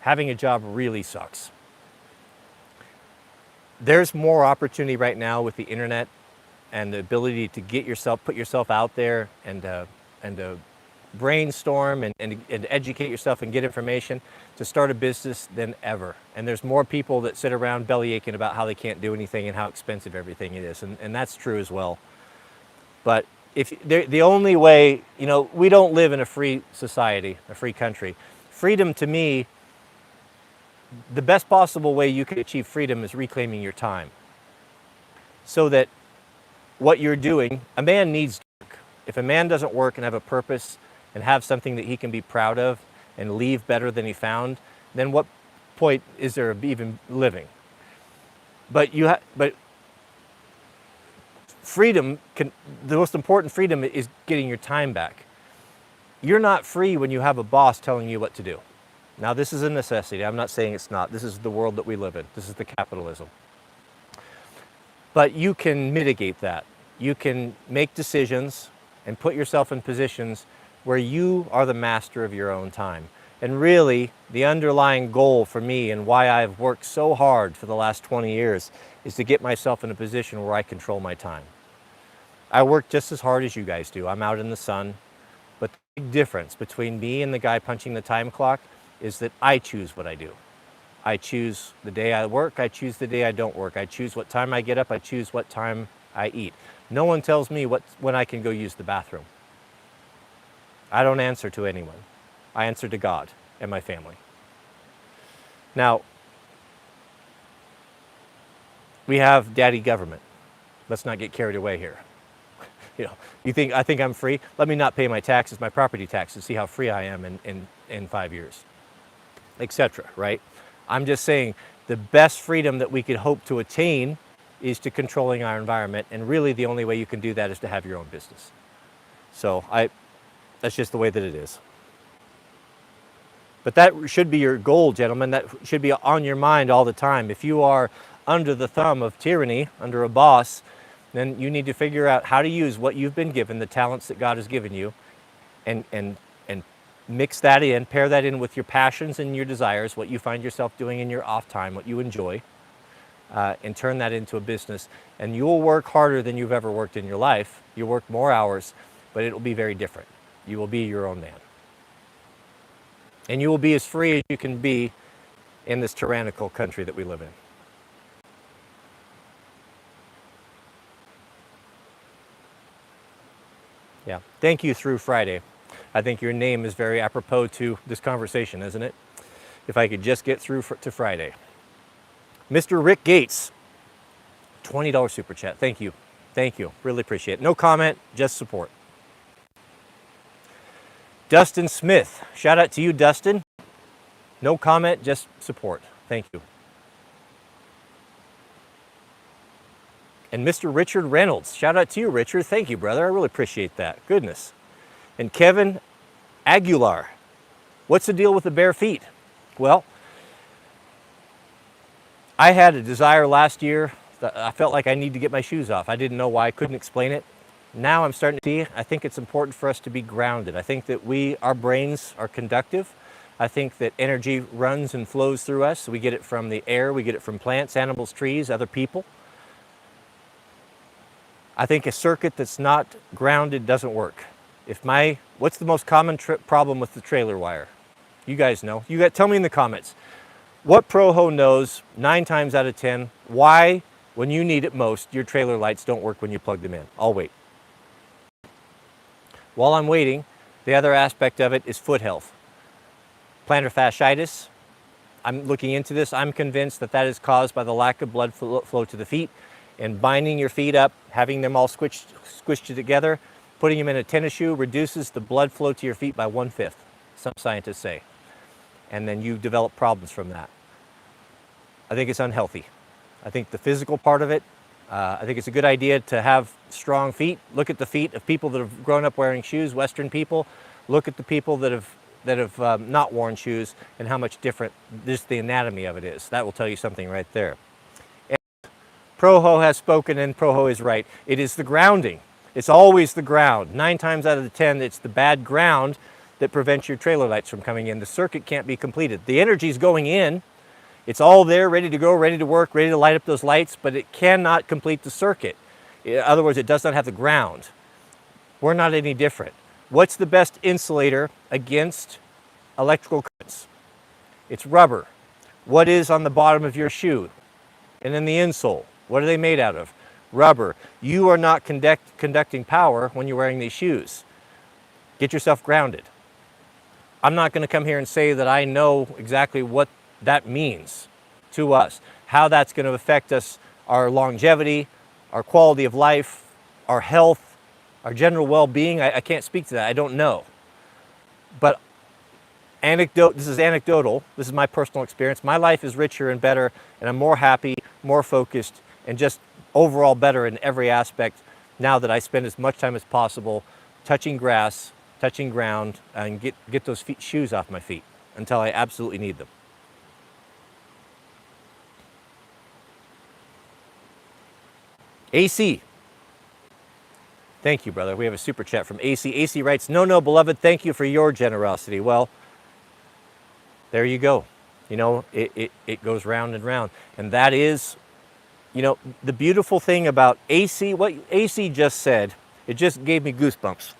Having a job really sucks. There's more opportunity right now with the internet and the ability to put yourself out there and brainstorm and educate yourself and get information to start a business than ever. And there's more people that sit around belly aching about how they can't do anything and how expensive everything is. And that's true as well. But the only way, you know, we don't live in a free society, a free country. Freedom to me, the best possible way you can achieve freedom is reclaiming your time. So that what you're doing, a man needs to work. If a man doesn't work and have a purpose and have something that he can be proud of and leave better than he found, then what point is there of even living? But freedom the most important freedom is getting your time back. You're not free when you have a boss telling you what to do. Now, this is a necessity. I'm not saying it's not. This is the world that we live in. This is the capitalism. But you can mitigate that. You can make decisions and put yourself in positions where you are the master of your own time. And really, the underlying goal for me and why I've worked so hard for the last 20 years is to get myself in a position where I control my time. I work just as hard as you guys do. I'm out in the sun. But the big difference between me and the guy punching the time clock is that I choose what I do. I choose the day I work, I choose the day I don't work. I choose what time I get up, I choose what time I eat. No one tells me when I can go use the bathroom. I don't answer to anyone. I answer to God and my family. Now, we have daddy government. Let's not get carried away here. You know, I think I'm free? Let me not pay my taxes, my property taxes, see how free I am in 5 years, etc., right? I'm just saying the best freedom that we could hope to attain is to controlling our environment, and really the only way you can do that is to have your own business. So that's just the way that it is. But that should be your goal, gentlemen. That should be on your mind all the time. If you are under the thumb of tyranny, under a boss, then you need to figure out how to use what you've been given, the talents that God has given you, and mix that in, pair that in with your passions and your desires, what you find yourself doing in your off time, what you enjoy, and turn that into a business. And you will work harder than you've ever worked in your life. You'll work more hours, but it will be very different. You will be your own man. And you will be as free as you can be in this tyrannical country that we live in. Yeah, thank you through Friday. I think your name is very apropos to this conversation, isn't it? If I could just get through to Friday. Mr. Rick Gates, $20 super chat. Thank you. Thank you. Really appreciate it. No comment, just support. Dustin Smith, shout out to you, Dustin. No comment, just support. Thank you. And Mr. Richard Reynolds, shout out to you, Richard. Thank you, brother. I really appreciate that. Goodness. And Kevin Aguilar, what's the deal with the bare feet? Well, I had a desire last year. I felt like I need to get my shoes off. I didn't know why. I couldn't explain it. Now I'm starting to see, I think it's important for us to be grounded. I think that our brains are conductive. I think that energy runs and flows through us. We get it from the air, we get it from plants, animals, trees, other people. I think a circuit that's not grounded doesn't work. What's the most common problem with the trailer wire? You guys know. Tell me in the comments. What pro-ho knows 9 times out of 10 why, when you need it most, your trailer lights don't work when you plug them in? I'll wait. While I'm waiting, the other aspect of it is foot health. Plantar fasciitis. I'm looking into this. I'm convinced that is caused by the lack of blood flow to the feet, and binding your feet up, having them all squished together, putting them in a tennis shoe reduces the blood flow to your feet by 1/5, some scientists say. And then you develop problems from that. I think it's unhealthy. I think the physical part of it, I think it's a good idea to have strong feet. Look at the feet of people that have grown up wearing shoes, Western people. Look at the people that have not worn shoes and how much different just the anatomy of it is. That will tell you something right there. Proho has spoken, and Proho is right. It is the grounding. It's always the ground. 9 times out of 10, it's the bad ground that prevents your trailer lights from coming in. The circuit can't be completed. The energy's going in. It's all there, ready to go, ready to work, ready to light up those lights, but it cannot complete the circuit. In other words, it does not have the ground. We're not any different. What's the best insulator against electrical currents? It's rubber. What is on the bottom of your shoe? And then the insole. What are they made out of? Rubber. You are not conducting power when you're wearing these shoes. Get yourself grounded. I'm not going to come here and say that I know exactly what that means to us, how that's going to affect us, our longevity, our quality of life, our health, our general well-being. I can't speak to that. I don't know. But this is anecdotal. This is my personal experience. My life is richer and better, and I'm more happy, more focused, and just overall better in every aspect now that I spend as much time as possible touching grass, touching ground, and get those shoes off my feet until I absolutely need them. AC. Thank you, brother. We have a super chat from AC. AC writes, no, beloved, thank you for your generosity. Well, there you go. You know, it goes round and round. And that is, you know, the beautiful thing about AC, what AC just said, it just gave me goosebumps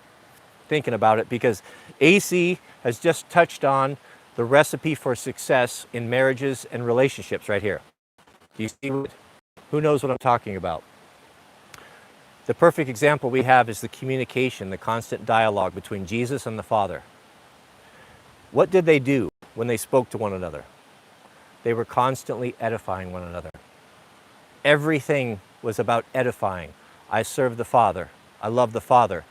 thinking about it, because AC has just touched on the recipe for success in marriages and relationships right here. Do you see who knows what I'm talking about? The perfect example we have is the communication, the constant dialogue between Jesus and the Father. What did they do when they spoke to one another? They were constantly edifying one another. Everything was about edifying. I serve the Father. I love the Father.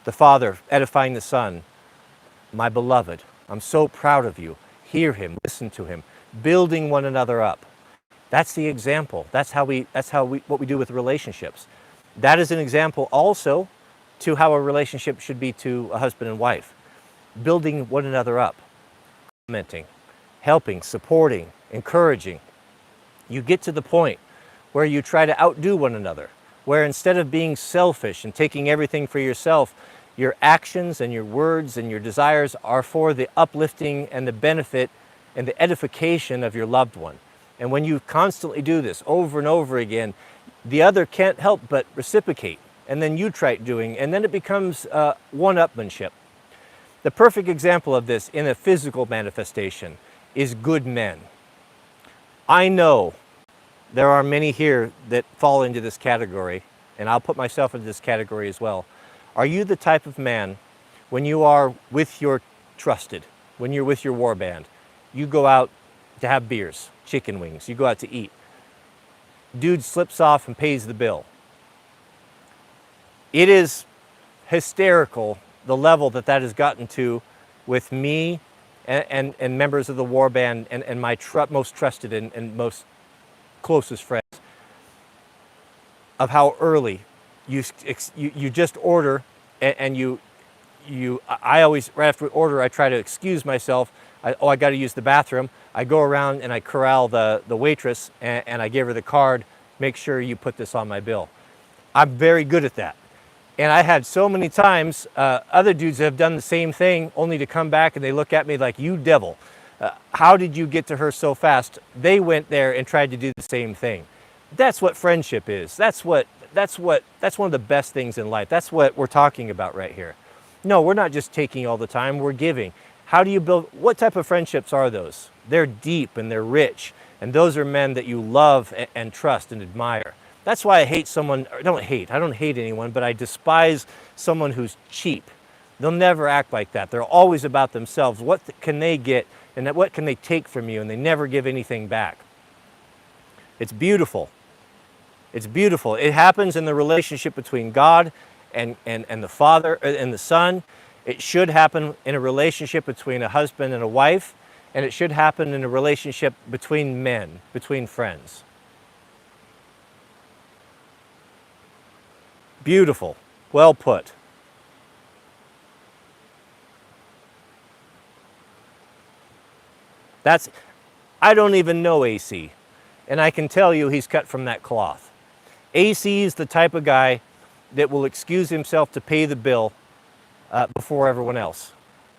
The Father edifying the Son. My beloved, I'm so proud of you. Hear him, listen to him, building one another up. That's the example. That's what we do with relationships. That is an example also to how a relationship should be to a husband and wife. Building one another up, commenting, helping, supporting, encouraging. You get to the point where you try to outdo one another, where instead of being selfish and taking everything for yourself, your actions and your words and your desires are for the uplifting and the benefit and the edification of your loved one. And when you constantly do this over and over again, the other can't help but reciprocate. And then you try doing, and then it becomes one-upmanship. The perfect example of this in a physical manifestation is good men. I know there are many here that fall into this category, and I'll put myself into this category as well. Are you the type of man, when you are with your trusted, when you're with your war band, you go out to have beers, chicken wings, you go out to eat. Dude slips off and pays the bill. It is hysterical the level that has gotten to with me and members of the war band and my most trusted and most closest friends, of how early you just order, and I always, right after we order, I try to excuse myself. I got to use the bathroom. I go around and I corral the waitress, and I give her the card. Make sure you put this on my bill. I'm very good at that. And I had so many times other dudes that have done the same thing, only to come back and they look at me like, you devil. How did you get to her so fast? They went there and tried to do the same thing. That's what friendship is. That's one of the best things in life. That's what we're talking about right here. No, we're not just taking all the time, we're giving. How do you build, what type of friendships are those? They're deep and they're rich. And those are men that you love and trust and admire. That's why I hate someone, I don't hate anyone, but I despise someone who's cheap. They'll never act like that. They're always about themselves. What can they get and what can they take from you? And they never give anything back. It's beautiful. It's beautiful. It happens in the relationship between God and the Father and the Son. It should happen in a relationship between a husband and a wife, and it should happen in a relationship between men, between friends. Beautiful. Well put. I don't even know AC, and I can tell you he's cut from that cloth. AC is the type of guy that will excuse himself to pay the bill before everyone else,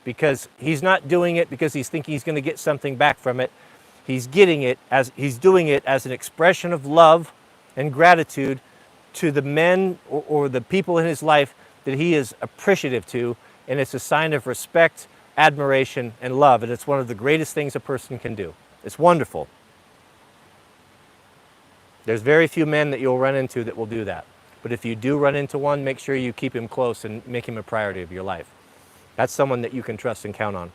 because he's not doing it because he's thinking he's going to get something back from it. He's doing it as an expression of love and gratitude to the men or the people in his life that he is appreciative to, and it's a sign of respect, admiration, and love, and it's one of the greatest things a person can do. It's wonderful. There's very few men that you'll run into that will do that. But if you do run into one, make sure you keep him close and make him a priority of your life. That's someone that you can trust and count on.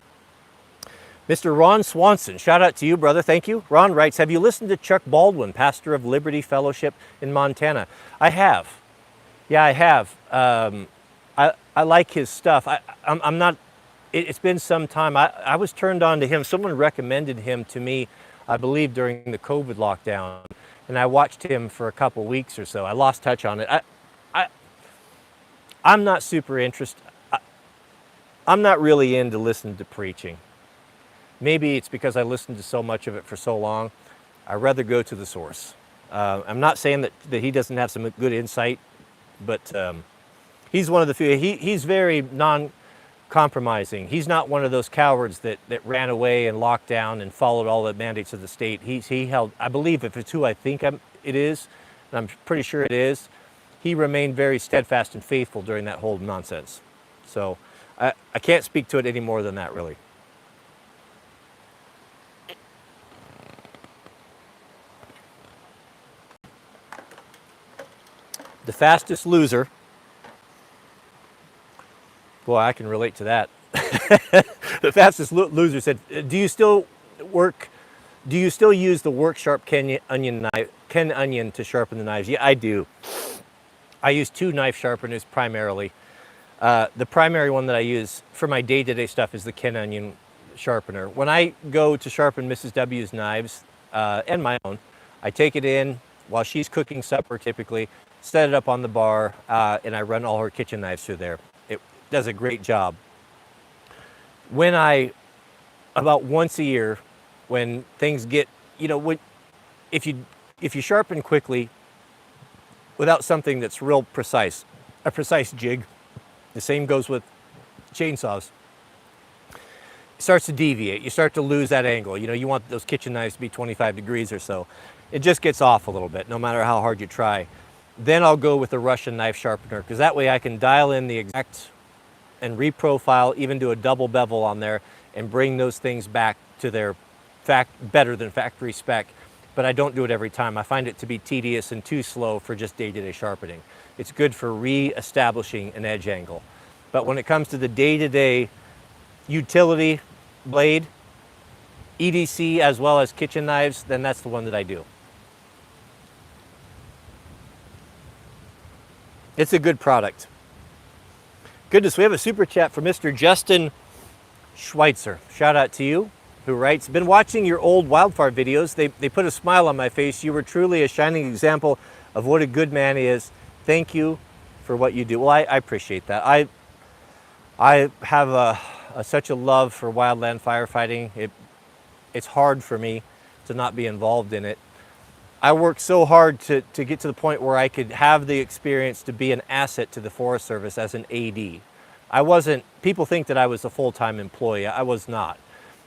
Mr. Ron Swanson, shout out to you, brother. Thank you. Ron writes, have you listened to Chuck Baldwin, pastor of Liberty Fellowship in Montana? I have. Yeah, I have. I like his stuff. I'm not, it's been some time. I was turned on to him. Someone recommended him to me, I believe, during the COVID lockdown. And I watched him for a couple weeks or so. I lost touch on it. I'm not super interested. I'm not really into listening to preaching. Maybe it's because I listened to so much of it for so long. I'd rather go to the source. I'm not saying that he doesn't have some good insight, but He's one of the few. He's very non-compromising. He's not one of those cowards that ran away and locked down and followed all the mandates of the state. He held, I believe, if it's who I think it is, and I'm pretty sure it is, he remained very steadfast and faithful during that whole nonsense. So I can't speak to it any more than that, really. The fastest loser. Boy, I can relate to that. The fastest loser said, do you still use the Work Sharp Ken Onion to sharpen the knives? Yeah, I do. I use 2 knife sharpeners primarily. The primary one that I use for my day-to-day stuff is the Ken Onion sharpener. When I go to sharpen Mrs. W's knives, and my own, I take it in while she's cooking supper typically, set it up on the bar, and I run all her kitchen knives through there. It does a great job. About once a year, when things get, if you sharpen quickly without something that's real precise, a precise jig, the same goes with chainsaws, it starts to deviate. You start to lose that angle. You want those kitchen knives to be 25 degrees or so. It just gets off a little bit, no matter how hard you try. Then I'll go with the Russian knife sharpener, because that way I can dial in the exact and reprofile, even do a double bevel on there, and bring those things back to their better than factory spec. But I don't do it every time. I find it to be tedious and too slow for just day-to-day sharpening. It's good for re-establishing an edge angle. But when it comes to the day-to-day utility blade, EDC as well as kitchen knives, then that's the one that I do. It's a good product. Goodness, we have a super chat from Mr. Justin Schweitzer. Shout out to you, who writes, been watching your old wildfire videos. They put a smile on my face. You were truly a shining example of what a good man is. Thank you for what you do. Well, I appreciate that. I have such a love for wildland firefighting. It's hard for me to not be involved in it. I worked so hard to get to the point where I could have the experience to be an asset to the Forest Service as an AD. People think that I was a full-time employee. I was not.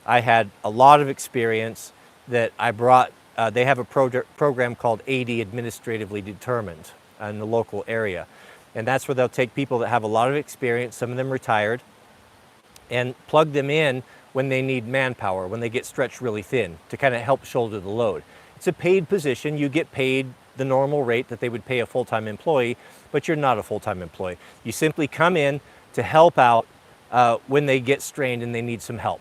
I had a lot of experience that I brought. They have a program called AD Administratively Determined in the local area. And that's where they'll take people that have a lot of experience, some of them retired, and plug them in when they need manpower, when they get stretched really thin, to kind of help shoulder the load. It's a paid position. You get paid the normal rate that they would pay a full-time employee, but you're not a full-time employee. You simply come in to help out when they get strained and they need some help.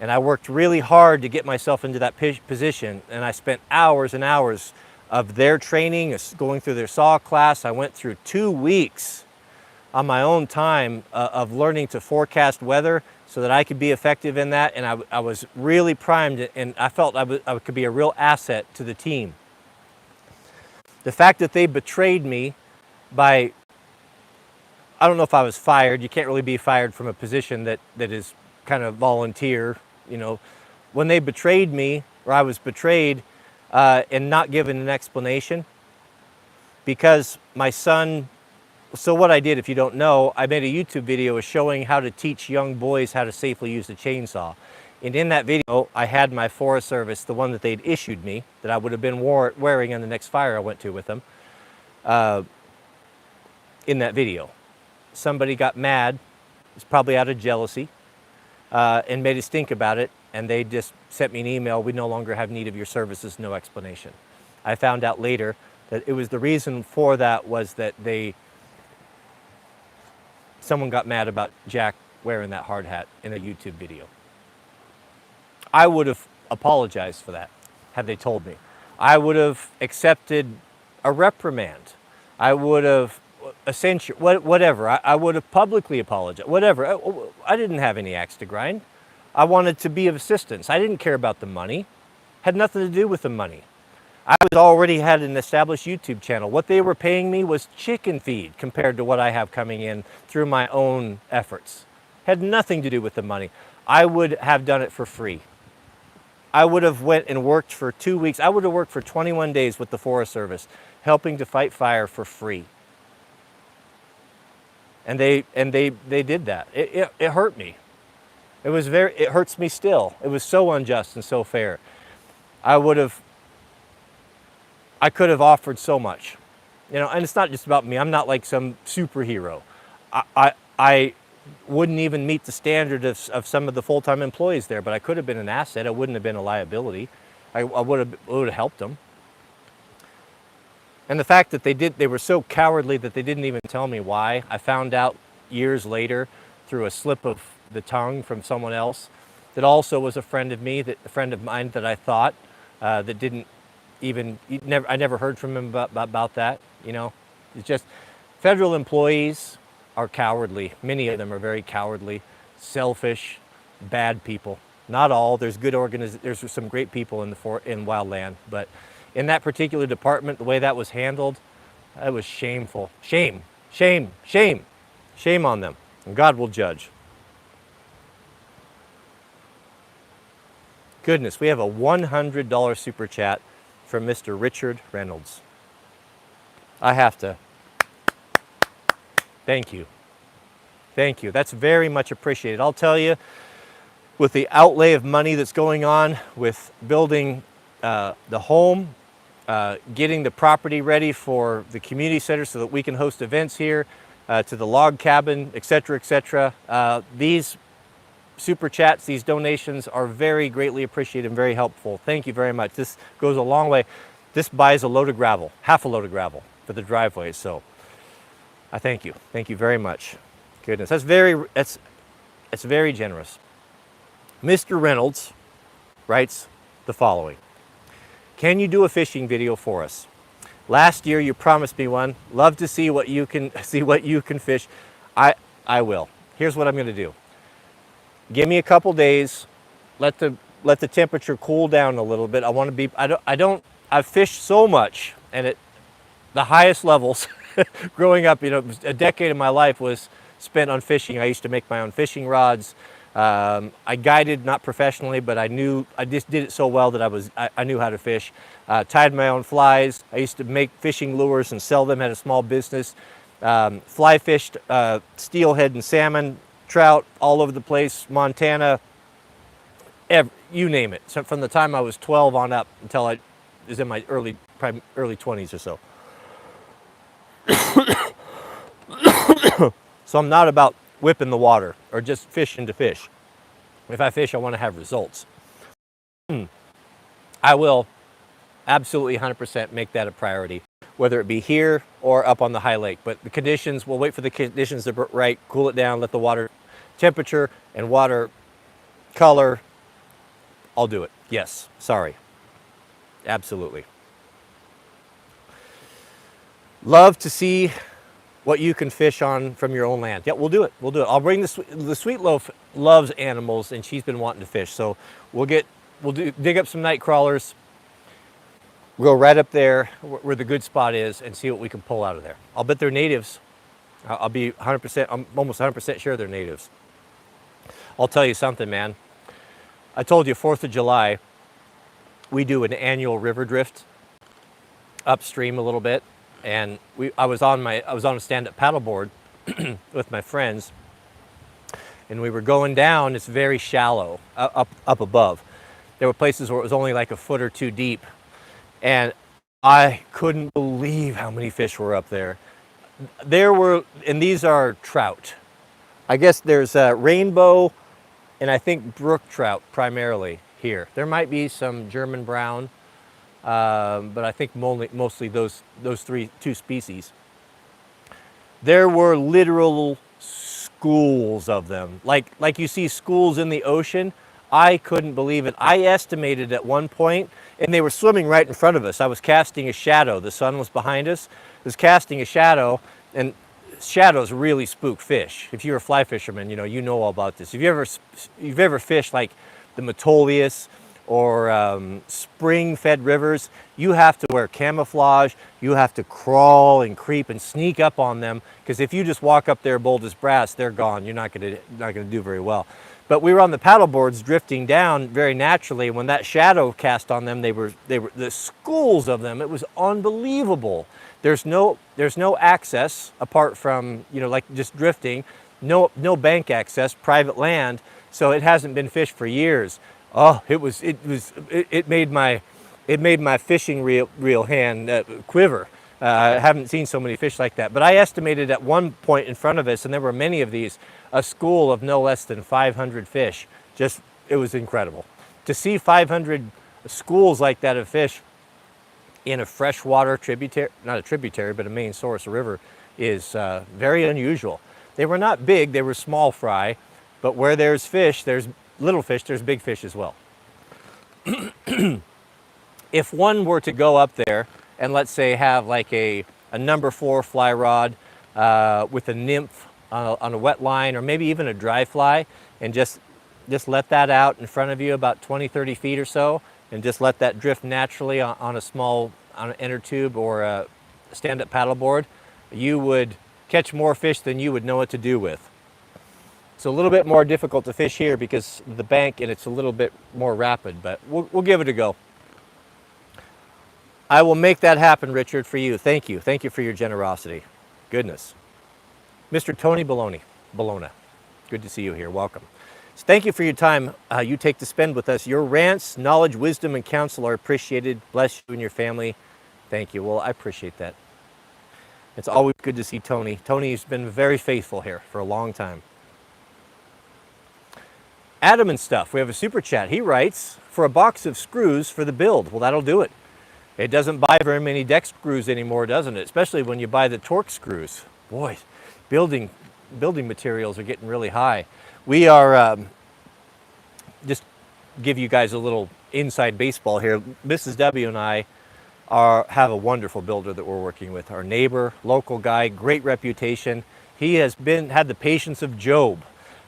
And I worked really hard to get myself into that position, and I spent hours and hours of their training, going through their saw class. I went through 2 weeks on my own time of learning to forecast weather so that I could be effective in that, and I was really primed, and I felt I could be a real asset to the team. The fact that they betrayed me by, I don't know if I was fired. You can't really be fired from a position that is kind of volunteer, When they betrayed me, or I was betrayed, and not given an explanation, because my son, so what I did, if you don't know, I made a YouTube video showing how to teach young boys how to safely use a chainsaw. And in that video, I had my Forest Service, the one that they'd issued me, that I would have been wearing on the next fire I went to with them, in that video. Somebody got mad, it's probably out of jealousy, and made a stink about it, and they just sent me an email, we no longer have need of your services, no explanation. I found out later that it was the reason for that was that someone got mad about Jack wearing that hard hat in a YouTube video. I would have apologized for that had they told me. I would have accepted a reprimand. I would have a censure, whatever. I would have publicly apologized, whatever. I didn't have any axe to grind. I wanted to be of assistance. I didn't care about the money. Had nothing to do with the money. I already had an established YouTube channel. What they were paying me was chicken feed compared to what I have coming in through my own efforts. Had nothing to do with the money. I would have done it for free. I would have went and worked for 2 weeks. I would have worked for 21 days with the Forest Service, helping to fight fire for free. And they did that. It hurt me. It hurts me still. It was so unjust and so fair. I could have offered so much, and it's not just about me. I'm not like some superhero. I wouldn't even meet the standard of some of the full-time employees there, but I could have been an asset. I wouldn't have been a liability. I would have helped them. And the fact that they were so cowardly that they didn't even tell me why. I found out years later through a slip of the tongue from someone else that also was a friend of mine that I thought that didn't even, I never heard from him about that. It's just federal employees are cowardly. Many of them are very cowardly, selfish, bad people. Not all. There's there's some great people in wildland, but in that particular department, the way that was handled, that was shameful. Shame, shame, shame, shame on them. And God will judge. Goodness, we have a $100 super chat from Mr. Richard Reynolds. I have to thank you. Thank you. That's very much appreciated. I'll tell you, with the outlay of money that's going on with building the home, getting the property ready for the community center so that we can host events here, to the log cabin, etc., etc. These super chats, these donations are very greatly appreciated and very helpful. Thank you very much. This goes a long way. This buys a load of gravel, half a load of gravel for the driveway. So I thank you. Thank you very much. Goodness, that's very generous. Mr. Reynolds writes the following. Can you do a fishing video for us? Last year you promised me one. Love to see what you can fish. I will. Here's what I'm going to do. Give me a couple days. Let the temperature cool down a little bit. I've fished so much, and at the highest levels growing up, a decade of my life was spent on fishing. I used to make my own fishing rods. I guided, not professionally, but I just did it so well that I knew how to fish. Tied my own flies. I used to make fishing lures and sell them, had a small business. Fly fished steelhead and salmon, trout all over the place, Montana, you name it. So from the time I was 12 on up until I was in my early 20s or so. So I'm not about whipping the water or just fishing to fish. If I fish, I want to have results. I will absolutely 100% make that a priority, whether it be here or up on the high lake. But the conditions, we'll wait for the conditions to be right, cool it down, let the water temperature and water color, I'll do it. Yes, sorry. Absolutely. Love to see what you can fish on from your own land. Yeah, we'll do it. We'll do it. I'll bring the Sweet Loaf loves animals, and she's been wanting to fish. So dig up some night crawlers. We'll go right up there where the good spot is and see what we can pull out of there. I'll bet they're natives. I'll be 100%. I'm almost 100% sure they're natives. I'll tell you something, man. I told you 4th of July, we do an annual river drift upstream a little bit. And I was on a stand-up paddleboard with my friends, and we were going down. It's very shallow up above. There were places where it was only like a foot or two deep, and I couldn't believe how many fish were up there. And these are trout. I guess there's rainbow, and I think brook trout primarily here. There might be some German brown. But I think mostly those two species. There were literal schools of them, like you see schools in the ocean. I couldn't believe it. I estimated at one point, and they were swimming right in front of us. I was casting a shadow. The sun was behind us. I was casting a shadow, and shadows really spook fish. If you're a fly fisherman, you know all about this. If you've ever fished like the Metolius or spring-fed rivers, you have to wear camouflage. You have to crawl and creep and sneak up on them, because if you just walk up there bold as brass, they're gone. You're not going to do very well. But we were on the paddle boards drifting down very naturally. When that shadow cast on them, they were the schools of them. It was unbelievable. there's no access apart from, you know, like just drifting, no bank access, private land, so it hasn't been fished for years. Oh, it made my fishing reel hand quiver. I haven't seen so many fish like that. But I estimated at one point in front of us, and there were many of these, a school of no less than 500 fish. Just, it was incredible. To see 500 schools like that of fish in a freshwater tributary, not a tributary, but a main source, a river, is very unusual. They were not big, they were small fry, but where there's fish, there's little fish, there's big fish as well. If one were to go up there and let's say have like a number 4 fly rod with a nymph on a wet line, or maybe even a dry fly, and just let that out in front of you about 20-30 feet or so, and just let that drift naturally on an inner tube or a stand-up paddleboard, you would catch more fish than you would know what to do with. It's a little bit more difficult to fish here because of the bank, and it's a little bit more rapid, but we'll give it a go. I will make that happen, Richard, for you. Thank you. Thank you for your generosity. Goodness. Mr. Tony Bologna, good to see you here. Welcome. So thank you for your time you take to spend with us. Your rants, knowledge, wisdom, and counsel are appreciated. Bless you and your family. Thank you. Well, I appreciate that. It's always good to see Tony. Tony's been very faithful here for a long time. Adam and stuff, we have a super chat. He writes, for a box of screws for the build. Well, that'll do it. It doesn't buy very many deck screws anymore, doesn't it? Especially when you buy the torque screws. Boy, building materials are getting really high. We are, just give you guys a little inside baseball here. Mrs. W and I have a wonderful builder that we're working with. Our neighbor, local guy, great reputation. He has had the patience of Job.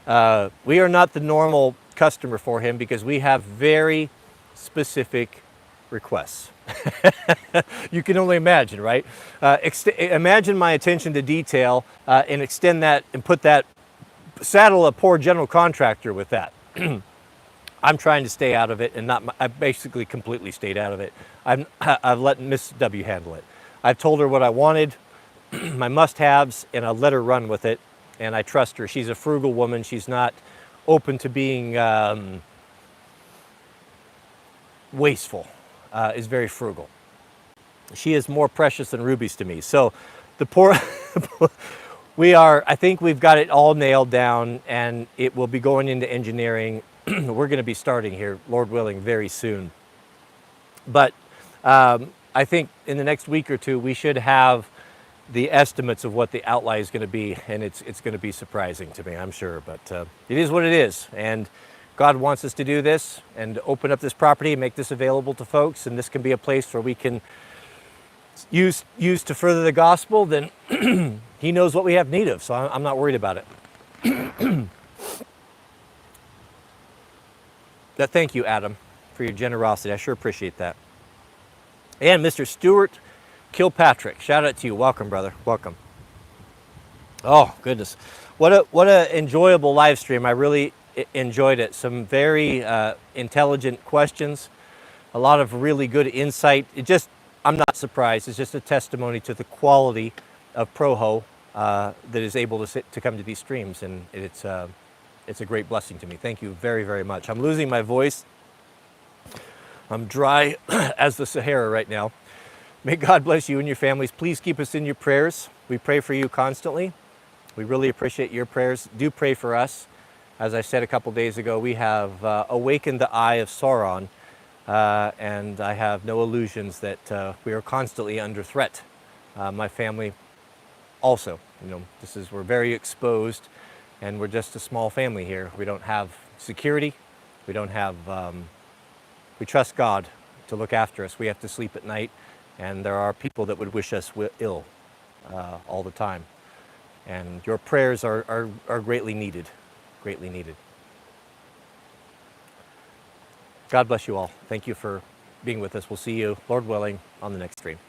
We are not the normal customer for him because we have very specific requests. You can only imagine, right? Imagine my attention to detail and extend that and saddle a poor general contractor with that. I'm trying to stay out of it, and I basically completely stayed out of it. I've let Miss W handle it. I've told her what I wanted, my must-haves, and I've let her run with it, and I trust her. She's a frugal woman. She's not open to being wasteful, is very frugal. She is more precious than rubies to me. So the poor, I think we've got it all nailed down, and it will be going into engineering. We're going to be starting here, Lord willing, very soon. But I think in the next week or two, we should have the estimates of what the outlay is going to be, and it's going to be surprising to me, I'm sure. But it is what it is, and God wants us to do this and open up this property and make this available to folks, and this can be a place where we can use to further the gospel. Then He knows what we have need of, so I'm not worried about it. Thank you, Adam, for your generosity. I sure appreciate that. And Mr. Stuart Kilpatrick, shout out to you. Welcome, brother. Welcome. Oh, goodness. What a enjoyable live stream. I really enjoyed it. Some very intelligent questions. A lot of really good insight. I'm not surprised. It's just a testimony to the quality of Proho that is able to come to these streams, and it's a great blessing to me. Thank you very, very much. I'm losing my voice. I'm dry as the Sahara right now. May God bless you and your families. Please keep us in your prayers. We pray for you constantly. We really appreciate your prayers. Do pray for us. As I said a couple days ago, we have awakened the eye of Sauron, and I have no illusions that we are constantly under threat. My family also, we're very exposed, and we're just a small family here. We don't have security. We don't have, we trust God to look after us. We have to sleep at night, and there are people that would wish us ill all the time. And your prayers are greatly needed, greatly needed. God bless you all. Thank you for being with us. We'll see you, Lord willing, on the next stream.